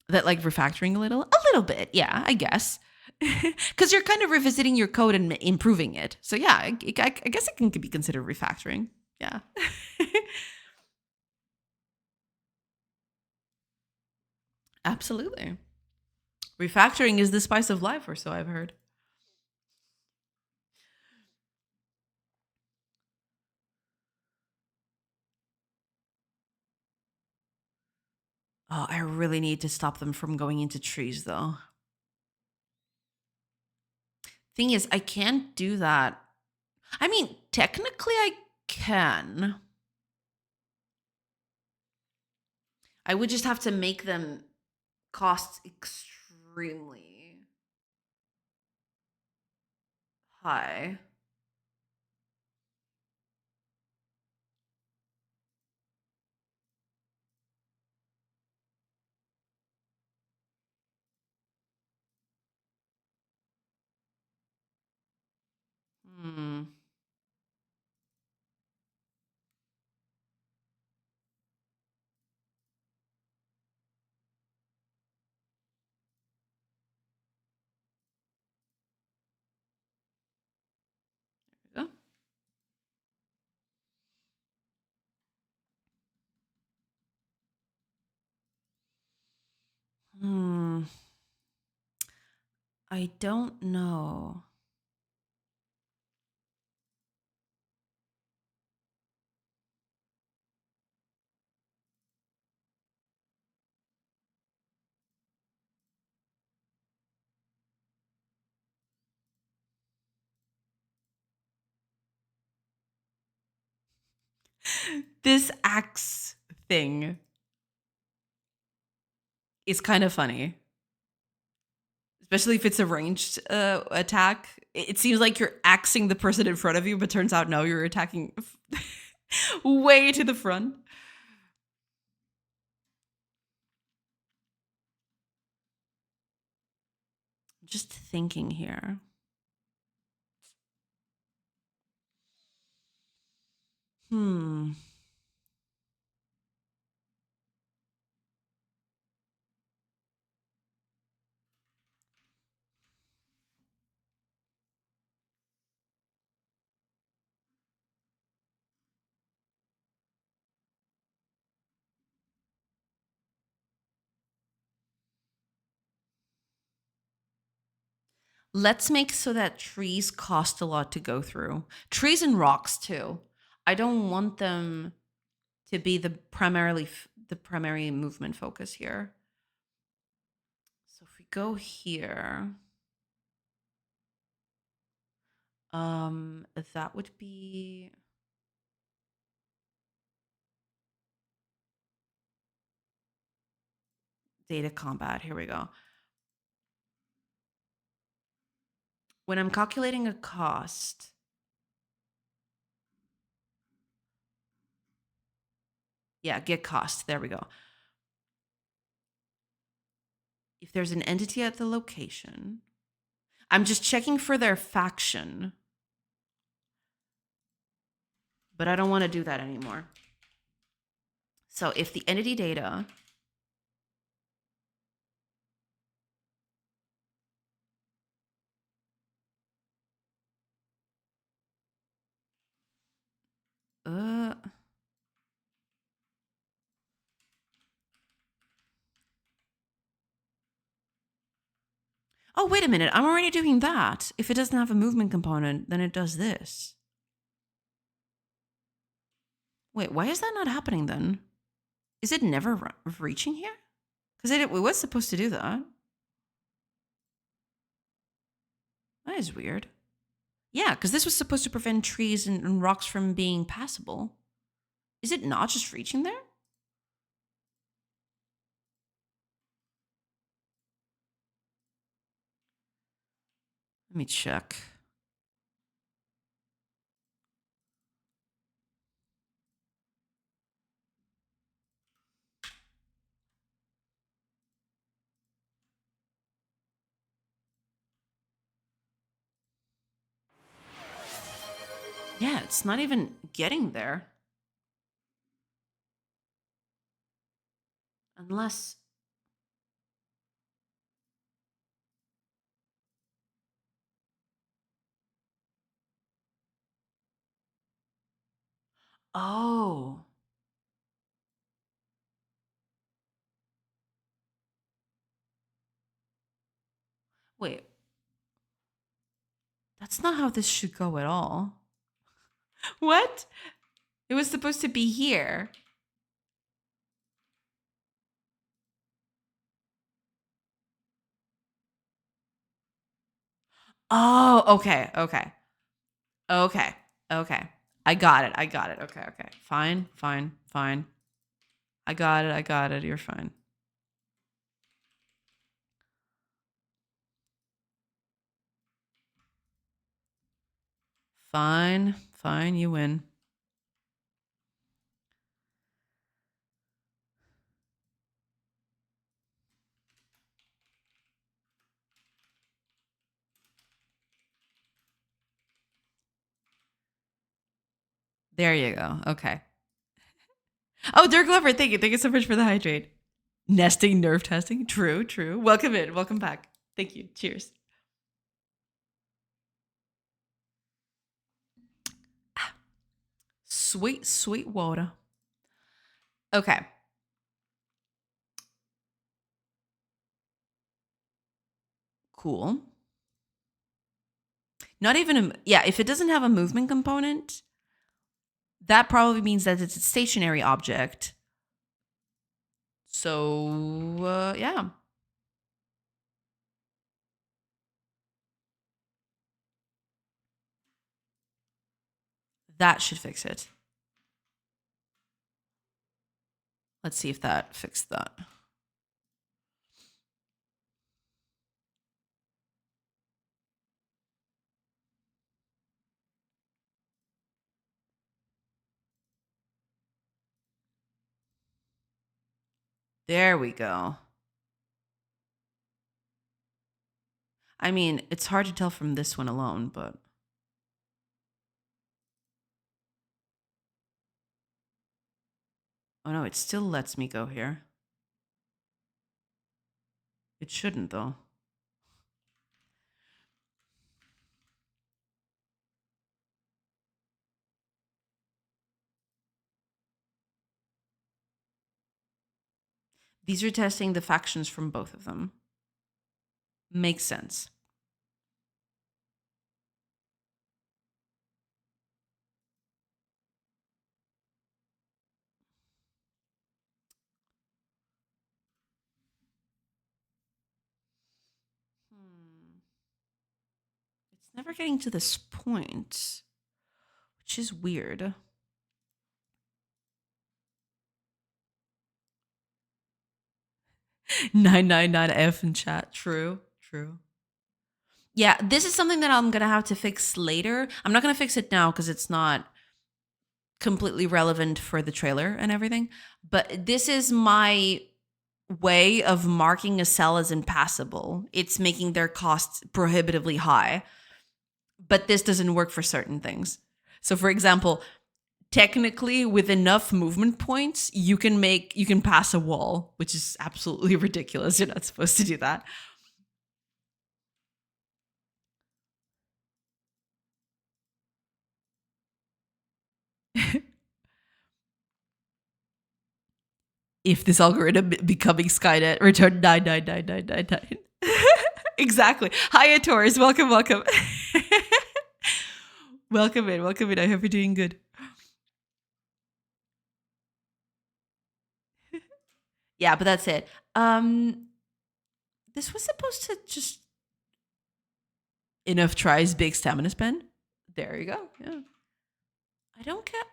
That like refactoring a little bit. Yeah, I guess. Because you're kind of revisiting your code and improving it. So yeah, I guess it can be considered refactoring. Yeah. Absolutely. Refactoring is the spice of life, or so I've heard. Oh, I really need to stop them from going into trees, though. Thing is, I can't do that. I mean, technically, I can. I would just have to make them cost extremely high. Hmm. There we go. Hmm. I don't know. This axe thing is kind of funny, especially if it's a ranged attack. It seems like you're axing the person in front of you, but turns out no, you're attacking way to the front. Just thinking here. Hmm. Let's make so that trees cost a lot to go through. Trees and rocks too. I don't want them to be the primary movement focus here. So if we go here, that would be data combat. Here we go. When I'm calculating a cost, yeah, get cost. There we go. If there's an entity at the location, I'm just checking for their faction, but I don't want to do that anymore. So if the entity data uh oh, wait a minute. I'm already doing that. If it doesn't have a movement component, then it does this. Wait, why is that not happening then? Is it never reaching here? Because it was supposed to do that. That is weird. Yeah, because this was supposed to prevent trees and rocks from being passable. Is it not just reaching there? Let me check. Yeah, it's not even getting there. Unless... Oh. Wait. That's not how this should go at all. What? It was supposed to be here. Oh, okay, okay. Okay, okay. I got it. I got it. Okay, okay. Fine, fine, fine. I got it. I got it. You're fine. Fine, fine. You win. There you go. Okay. Oh, Dirk Glover, thank you. Thank you so much for the hydrate. Nesting nerve testing. True, true. Welcome in. Welcome back. Thank you. Cheers. Sweet, sweet water. Okay. Cool. Not even a... Yeah, if it doesn't have a movement component, that probably means that it's a stationary object. So, yeah. That should fix it. Let's see if that fixed that. There we go. I mean, it's hard to tell from this one alone, but... Oh no, it still lets me go here. It shouldn't, though. These are testing the factions from both of them. Makes sense. It's never getting to this point, which is weird. 999F in chat. True, true. Yeah, this is something that I'm going to have to fix later. I'm not going to fix it now because it's not completely relevant for the trailer and everything. But this is my way of marking a cell as impassable. It's making their costs prohibitively high. But this doesn't work for certain things. So, for example, technically with enough movement points, you can pass a wall, which is absolutely ridiculous. You're not supposed to do that. If this algorithm becoming Skynet, return 9999999. Exactly. Hi, Taurus. Welcome, welcome. Welcome in, welcome in. I hope you're doing good. Yeah, but that's it. This was supposed to just... Enough tries, big stamina spend. There you go. Yeah. I don't get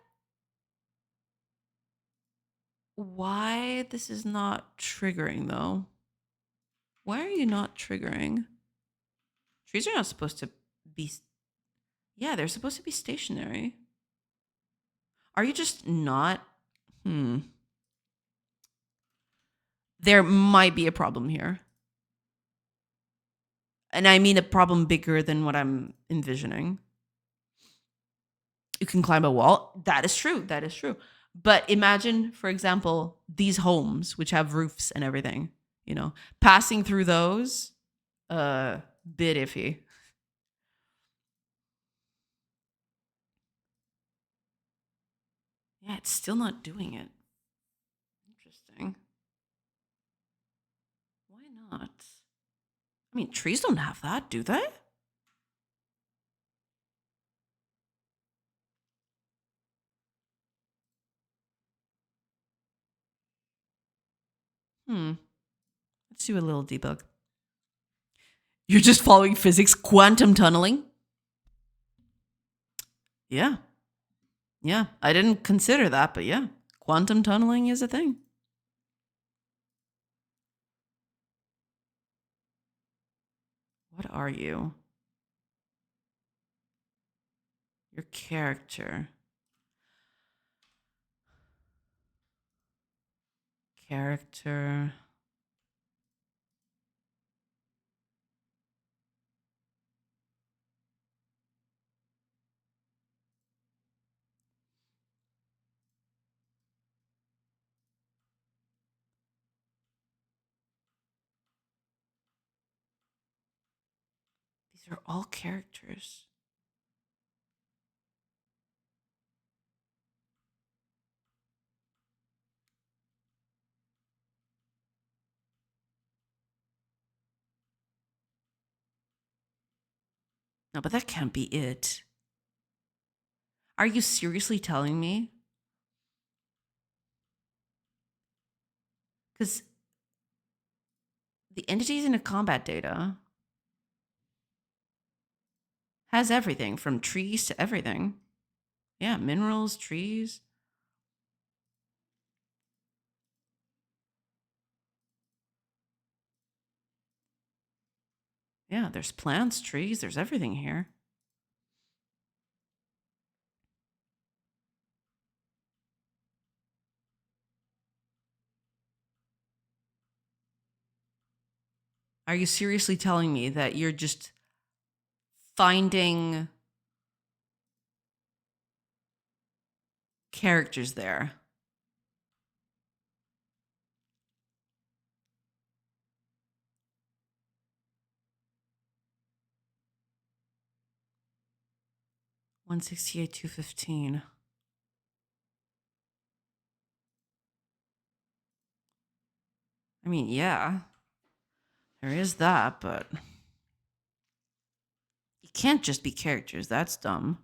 why this is not triggering, though. Why are you not triggering? Trees are not supposed to be... Yeah, they're supposed to be stationary. Are you just not? There might be a problem here. And I mean a problem bigger than what I'm envisioning. You can climb a wall. That is true. That is true. But imagine, for example, these homes which have roofs and everything, passing through those, bit iffy. Yeah, it's still not doing it. Interesting. Why not? I mean, trees don't have that, do they? Let's do a little debug. You're just following physics, quantum tunneling? Yeah. Yeah. I didn't consider that, but yeah. Quantum tunneling is a thing. What are you? Your character. Character. These are all characters. No, but that can't be it. Are you seriously telling me? Because the entities in the combat data has everything from trees to everything. Yeah, minerals, trees. Yeah, there's plants, trees, there's everything here. Are you seriously telling me that you're just finding characters there? $168, $215. I mean, yeah, there is that, but you can't just be characters. That's dumb.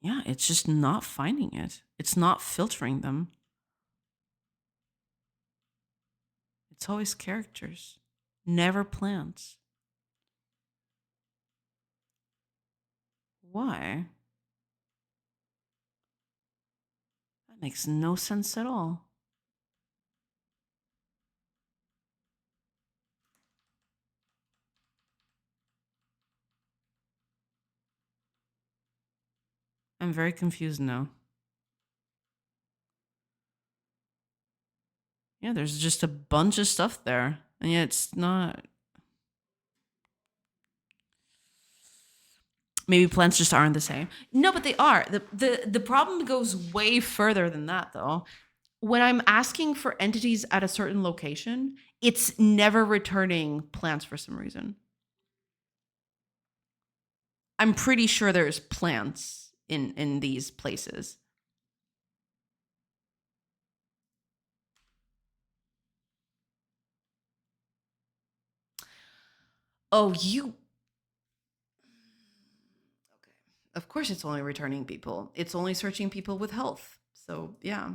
Yeah, it's just not finding it. It's not filtering them. It's always characters, never plants. Why? That makes no sense at all. I'm very confused now. Yeah, there's just a bunch of stuff there, and yet it's not. Maybe plants just aren't the same. No, but they are. The problem goes way further than that, though. When I'm asking for entities at a certain location, it's never returning plants for some reason. I'm pretty sure there's plants in these places. Oh, you. Okay. Of course, it's only returning people. It's only searching people with health. So, yeah.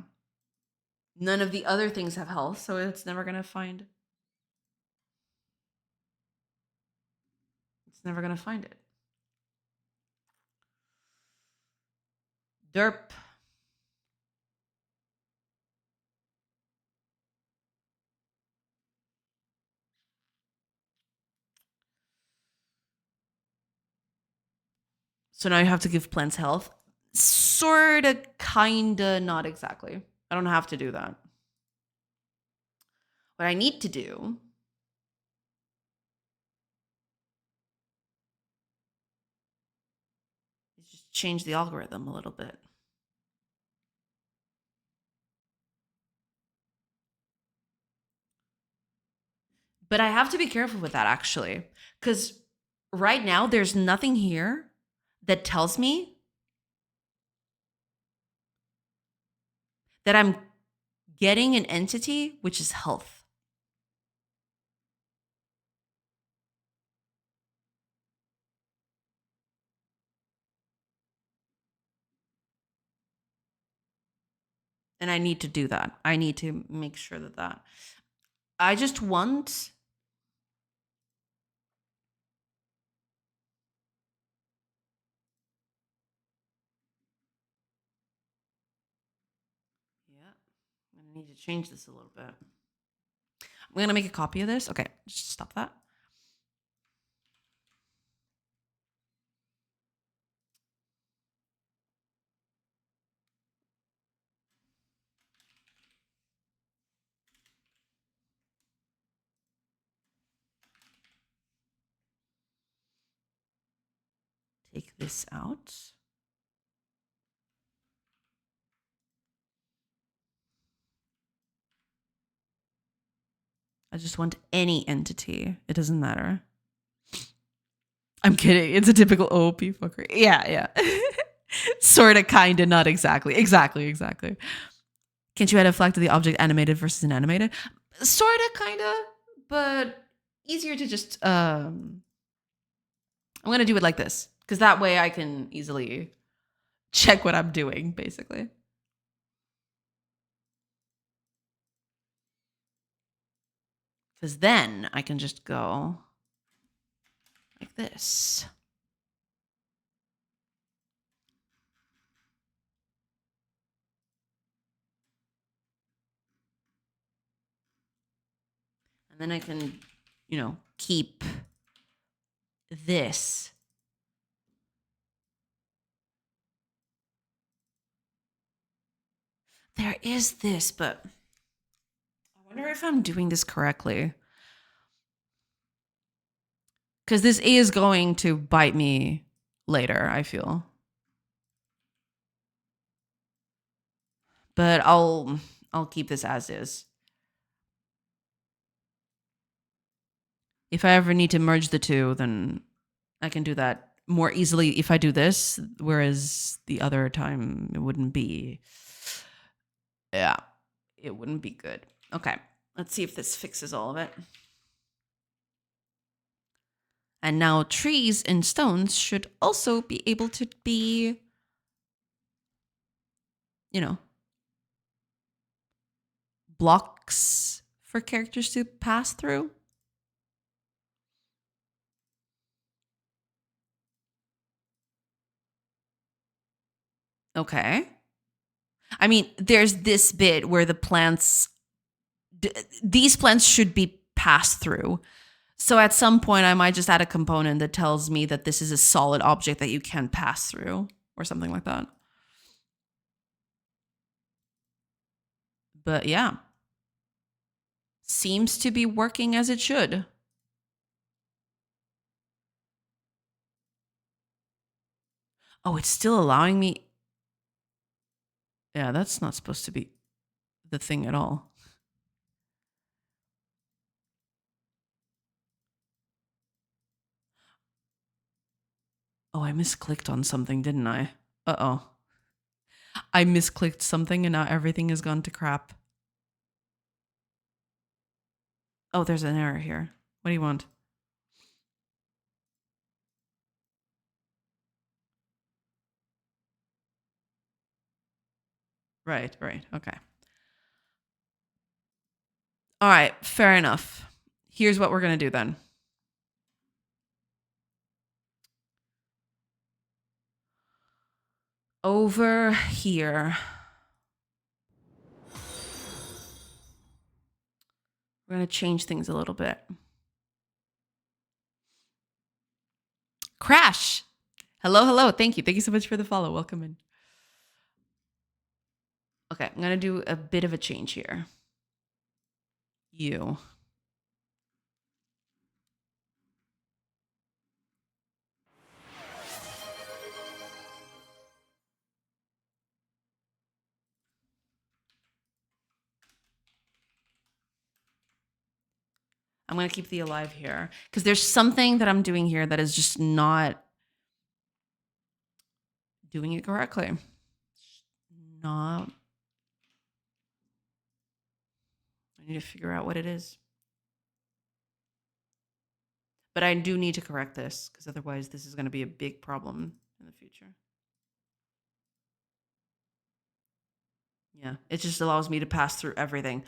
None of the other things have health, so it's never going to find. It's never going to find it. Derp. So now you have to give plants health. Sorta, kinda, not exactly. I don't have to do that. What I need to do change the algorithm a little bit. But I have to be careful with that, actually, because right now there's nothing here that tells me that I'm getting an entity which is health. And I need to do that. I need to make sure that I just want... Yeah, I'm gonna need to change this a little bit. I'm gonna make a copy of this. Okay, just stop that. Take this out. I just want any entity. It doesn't matter. I'm kidding. It's a typical OOP fucker. Yeah. Sorta, kinda, not exactly. Exactly. Can't you add a flag to the object animated versus inanimated? Sorta, kinda, but easier to just... I'm gonna do it like this, because that way I can easily check what I'm doing, basically. Because then I can just go like this. And then I can, keep this. There is this, but I wonder if I'm doing this correctly. Because this is going to bite me later, I feel. But I'll keep this as is. If I ever need to merge the two, then I can do that more easily if I do this, whereas the other time it wouldn't be... Yeah, it wouldn't be good. Okay, let's see if this fixes all of it. And now trees and stones should also be able to be, blocks for characters to pass through. Okay. I mean, there's this bit where the plants... These plants should be passed through. So at some point, I might just add a component that tells me that this is a solid object that you can pass through or something like that. But yeah. Seems to be working as it should. Oh, it's still allowing me... Yeah, that's not supposed to be the thing at all. Oh, I misclicked on something, didn't I? Uh-oh. I misclicked something and now everything has gone to crap. Oh, there's an error here. What do you want? Right. Okay. All right, fair enough. Here's what we're going to do then. Over here. We're going to change things a little bit. Crash. Hello. Thank you so much for the follow. Welcome in. Okay, I'm going to do a bit of a change here. You. I'm going to keep the alive here because there's something that I'm doing here that is just not doing it correctly. Not. I need to figure out what it is. But I do need to correct this because otherwise this is going to be a big problem in the future. Yeah, it just allows me to pass through everything.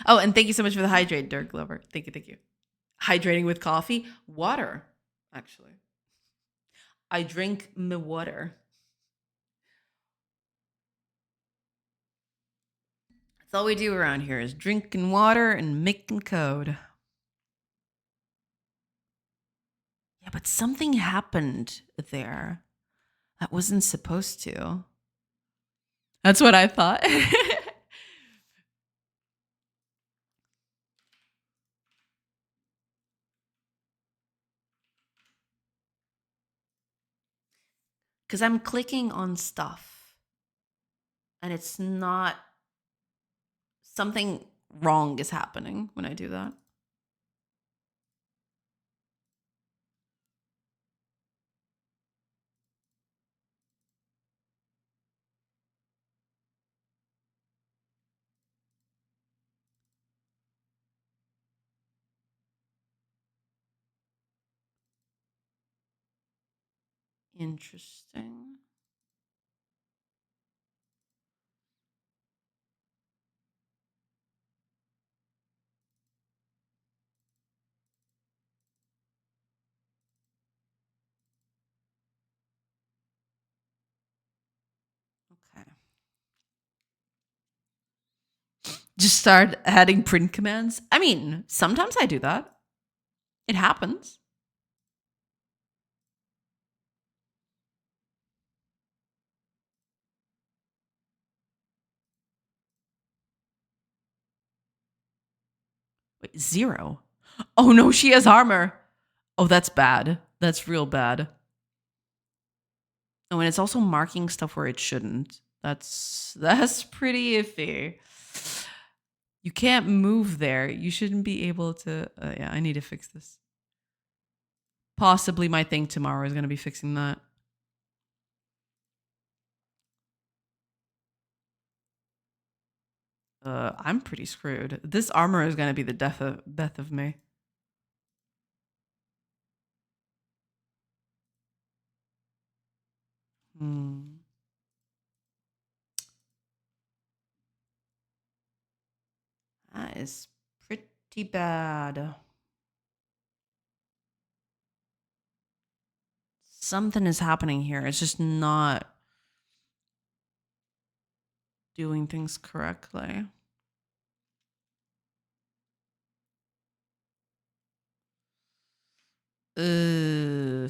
Oh, and thank you so much for the hydrate, Dirk Glover. Thank you, thank you. Hydrating with coffee, water, actually. I drink my water. That's all we do around here is drinking water and making code. Yeah, but something happened there that wasn't supposed to. That's what I thought. Because I'm clicking on stuff and it's not, something wrong is happening when I do that. Interesting. Okay. Just start adding print commands. I mean, sometimes I do that. It happens. Wait, 0. Oh no, she has armor. Oh, that's bad. That's real bad. Oh, and it's also marking stuff where it shouldn't. That's pretty iffy. You can't move there. You shouldn't be able to. Yeah, I need to fix this. Possibly my thing tomorrow is going to be fixing that. I'm pretty screwed. This armor is going to be the death of me. That is pretty bad. Something is happening here. It's just not doing things correctly. Okay.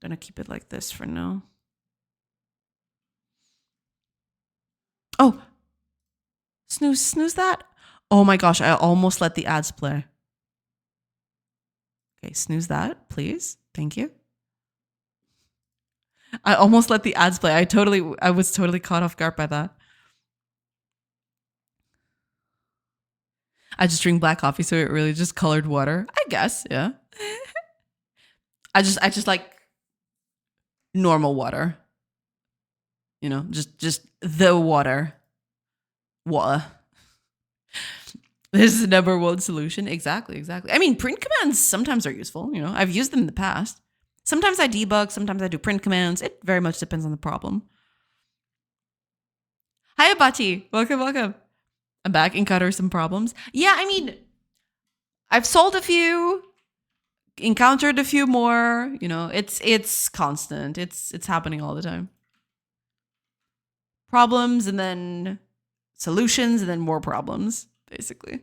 Gonna keep it like this for now. Oh, snooze that. Oh my gosh, I almost let the ads play. Okay, snooze that, please. Thank you. I almost let the ads play. I was totally caught off guard by that. I just drink black coffee, so it really just colored water. I guess, yeah. I just like normal water. You know, just the water. Water. This is the number one solution. Exactly. I mean, print commands sometimes are useful. You know, I've used them in the past. Sometimes I debug, sometimes I do print commands. It very much depends on the problem. Hi, Abati. Welcome. I'm back. Encounter some problems. Yeah, I mean, I've sold a few, encountered a few more. You know, it's constant. It's happening all the time. Problems and then solutions and then more problems, basically.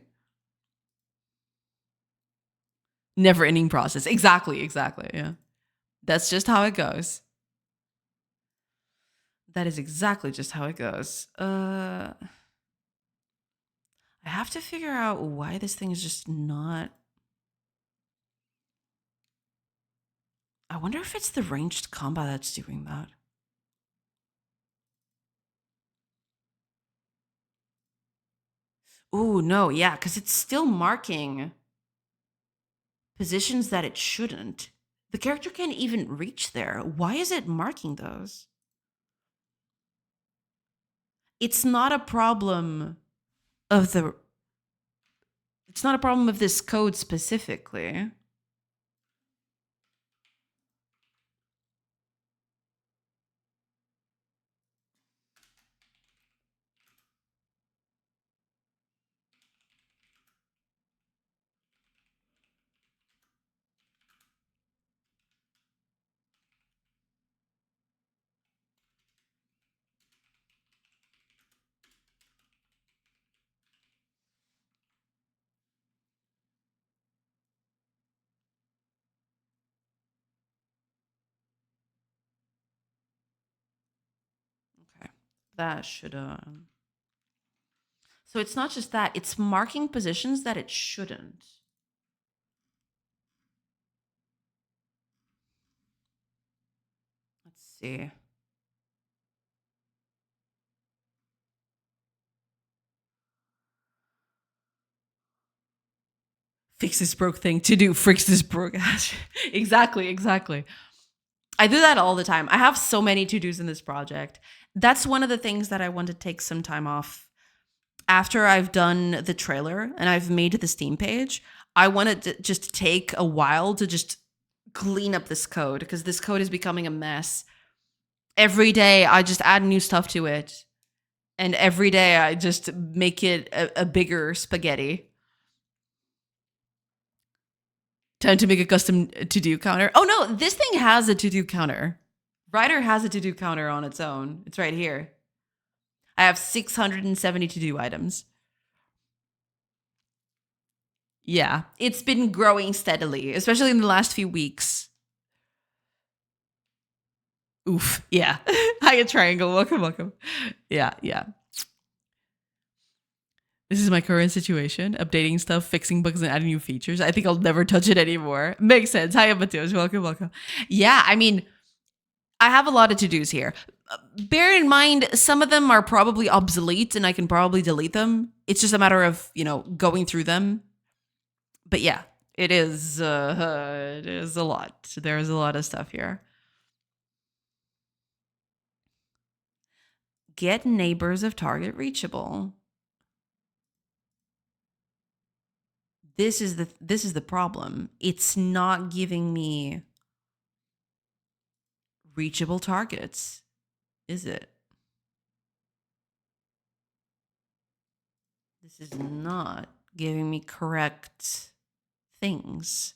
Never ending process. Exactly. Yeah. That's just how it goes. That is exactly just how it goes. I have to figure out why this thing is just not I wonder if it's the ranged combat that's doing that. Ooh, no, yeah, because it's still marking positions that it shouldn't. The character can't even reach there. Why is it marking those? It's not a problem of the... It's not a problem of this code specifically. Okay, that should... So it's not just that, it's marking positions that it shouldn't. Let's see. Fix this broke thing to do, fix this broke ass. Exactly. I do that all the time. I have so many to-dos in this project. That's one of the things that I want to take some time off. After I've done the trailer and I've made the Steam page, I want to just take a while to just clean up this code because this code is becoming a mess. Every day I just add new stuff to it. And every day I just make it a bigger spaghetti. Time to make a custom to-do counter. Oh no, this thing has a to-do counter. Writer has a to-do counter on its own. It's right here. I have 670 to-do items. Yeah, it's been growing steadily, especially in the last few weeks. Oof, yeah. Hi, Triangle. Welcome. Yeah. This is my current situation. Updating stuff, fixing bugs, and adding new features. I think I'll never touch it anymore. Makes sense. Hi, Mateos. Welcome. Yeah, I mean, I have a lot of to-dos here. Bear in mind, some of them are probably obsolete and I can probably delete them. It's just a matter of, going through them. But yeah, it is a lot. There's a lot of stuff here. Get neighbors of target reachable. This is the problem. It's not giving me reachable targets, is it? This is not giving me correct things.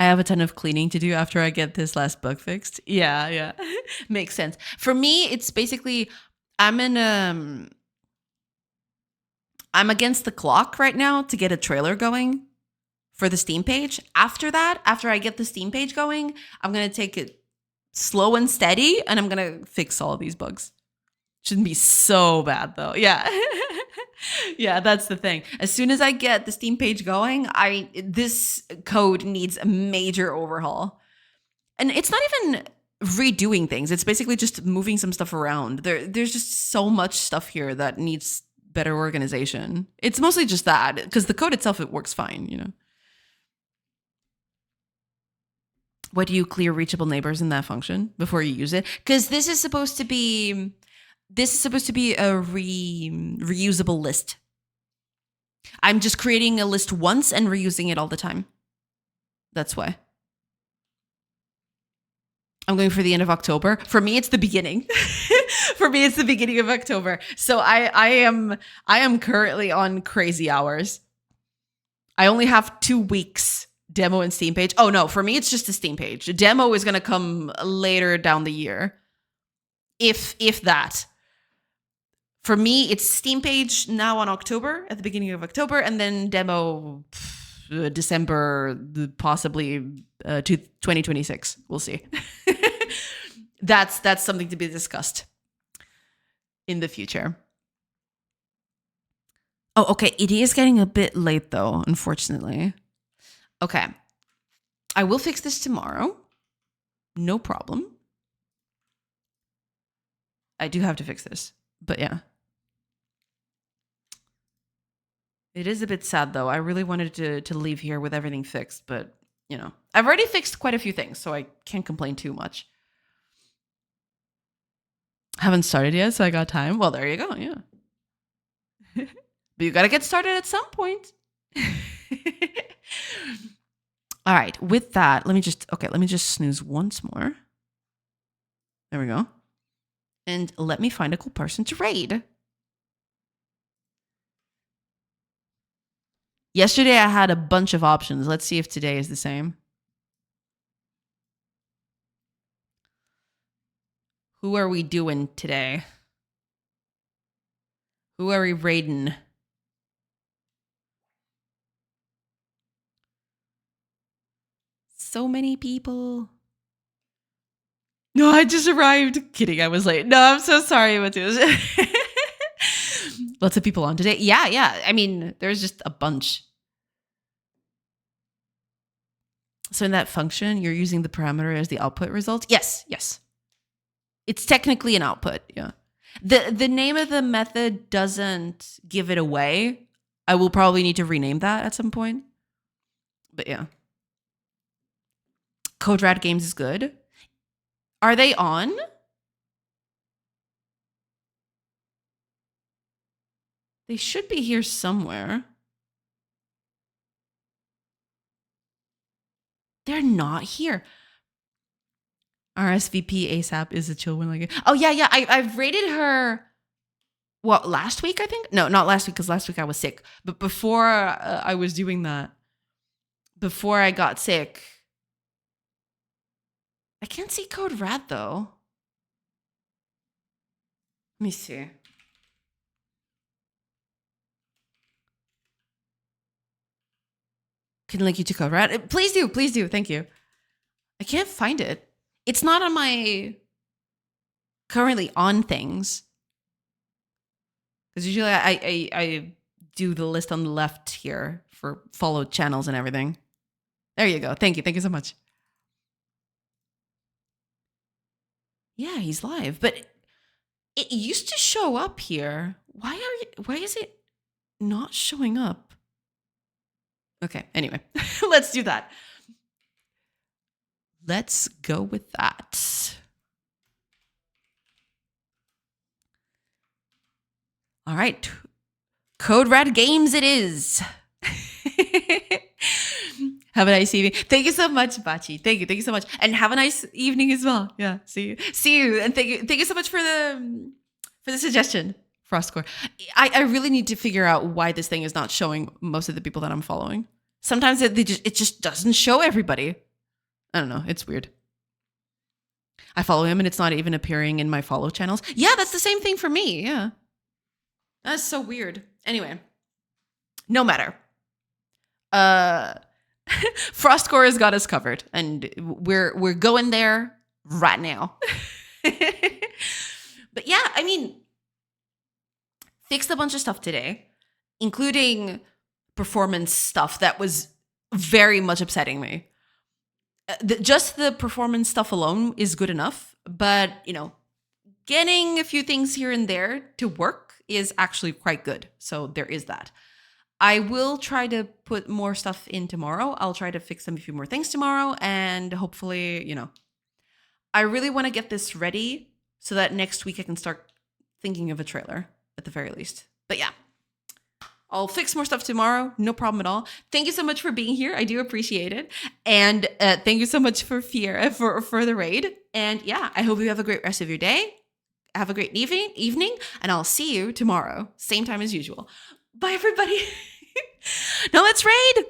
I have a ton of cleaning to do after I get this last bug fixed. Yeah. Makes sense. For me, it's basically I'm against the clock right now to get a trailer going for the Steam page. After that, after I get the Steam page going, I'm going to take it slow and steady and I'm going to fix all of these bugs. Shouldn't be so bad though. Yeah. Yeah, that's the thing. As soon as I get the Steam page going, this code needs a major overhaul. And it's not even redoing things. It's basically just moving some stuff around. There's just so much stuff here that needs better organization. It's mostly just that, because the code itself, it works fine, What do you clear reachable neighbors in that function before you use it? Because this is supposed to be a reusable list. I'm just creating a list once and reusing it all the time. That's why. I'm going for the end of October. For me, it's the beginning. For me, it's the beginning of October. So I am currently on crazy hours. I only have 2 weeks demo and Steam page. Oh no, for me, it's just a Steam page. Demo is going to come later down the year. If that. For me, it's Steam page now on October, at the beginning of October, and then demo December, possibly to 2026. We'll see. That's something to be discussed in the future. Oh, okay. It is getting a bit late though, unfortunately. Okay. I will fix this tomorrow. No problem. I do have to fix this, but yeah. It is a bit sad though. I really wanted to leave here with everything fixed, but I've already fixed quite a few things, so I can't complain too much. Haven't started yet, so I got time. Well, there you go. Yeah. But you got to get started at some point. All right. With that, let me just snooze once more. There we go. And let me find a cool person to raid. Yesterday, I had a bunch of options. Let's see if today is the same. Who are we doing today? Who are we raiding? So many people. No, I just arrived. Kidding, I was late. No, I'm so sorry, Matheus. Lots of people on today. Yeah. I mean, there's just a bunch. So in that function, you're using the parameter as the output result? Yes. It's technically an output, yeah. The name of the method doesn't give it away. I will probably need to rename that at some point. But yeah. CodeRad Games is good. Are they on? They should be here somewhere. They're not here. RSVP ASAP is a chill one. Like, oh yeah. I've rated her. What, last week? I think no, not last week because last week I was sick. But before I was doing that, before I got sick, I can't see CodeRad though. Let me see. Can link you to CodeRad. Please do. Thank you. I can't find it. It's not on my currently on things. Because usually I do the list on the left here for followed channels and everything. There you go. Thank you so much. Yeah, he's live. But it used to show up here. Why is it not showing up? Okay, anyway, let's do that. Let's go with that. All right. CodeRad Games it is. Have a nice evening. Thank you so much, Bachi. Thank you so much. And have a nice evening as well. Yeah, see you. And thank you so much for the suggestion, Frostcore. I really need to figure out why this thing is not showing most of the people that I'm following. Sometimes it just doesn't show everybody. I don't know. It's weird. I follow him and it's not even appearing in my follow channels. Yeah, that's the same thing for me. Yeah. That's so weird. Anyway, no matter. Frostcore has got us covered and we're going there right now. But yeah, I mean, fixed a bunch of stuff today, including performance stuff that was very much upsetting me. Just the performance stuff alone is good enough, but getting a few things here and there to work is actually quite good. So there is that. I will try to put more stuff in tomorrow. I'll try to fix a few more things tomorrow, and hopefully, I really want to get this ready so that next week I can start thinking of a trailer at the very least. But yeah, I'll fix more stuff tomorrow. No problem at all. Thank you so much for being here. I do appreciate it. And thank you so much for the raid. And yeah, I hope you have a great rest of your day. Have a great evening, and I'll see you tomorrow. Same time as usual. Bye, everybody. Now let's raid.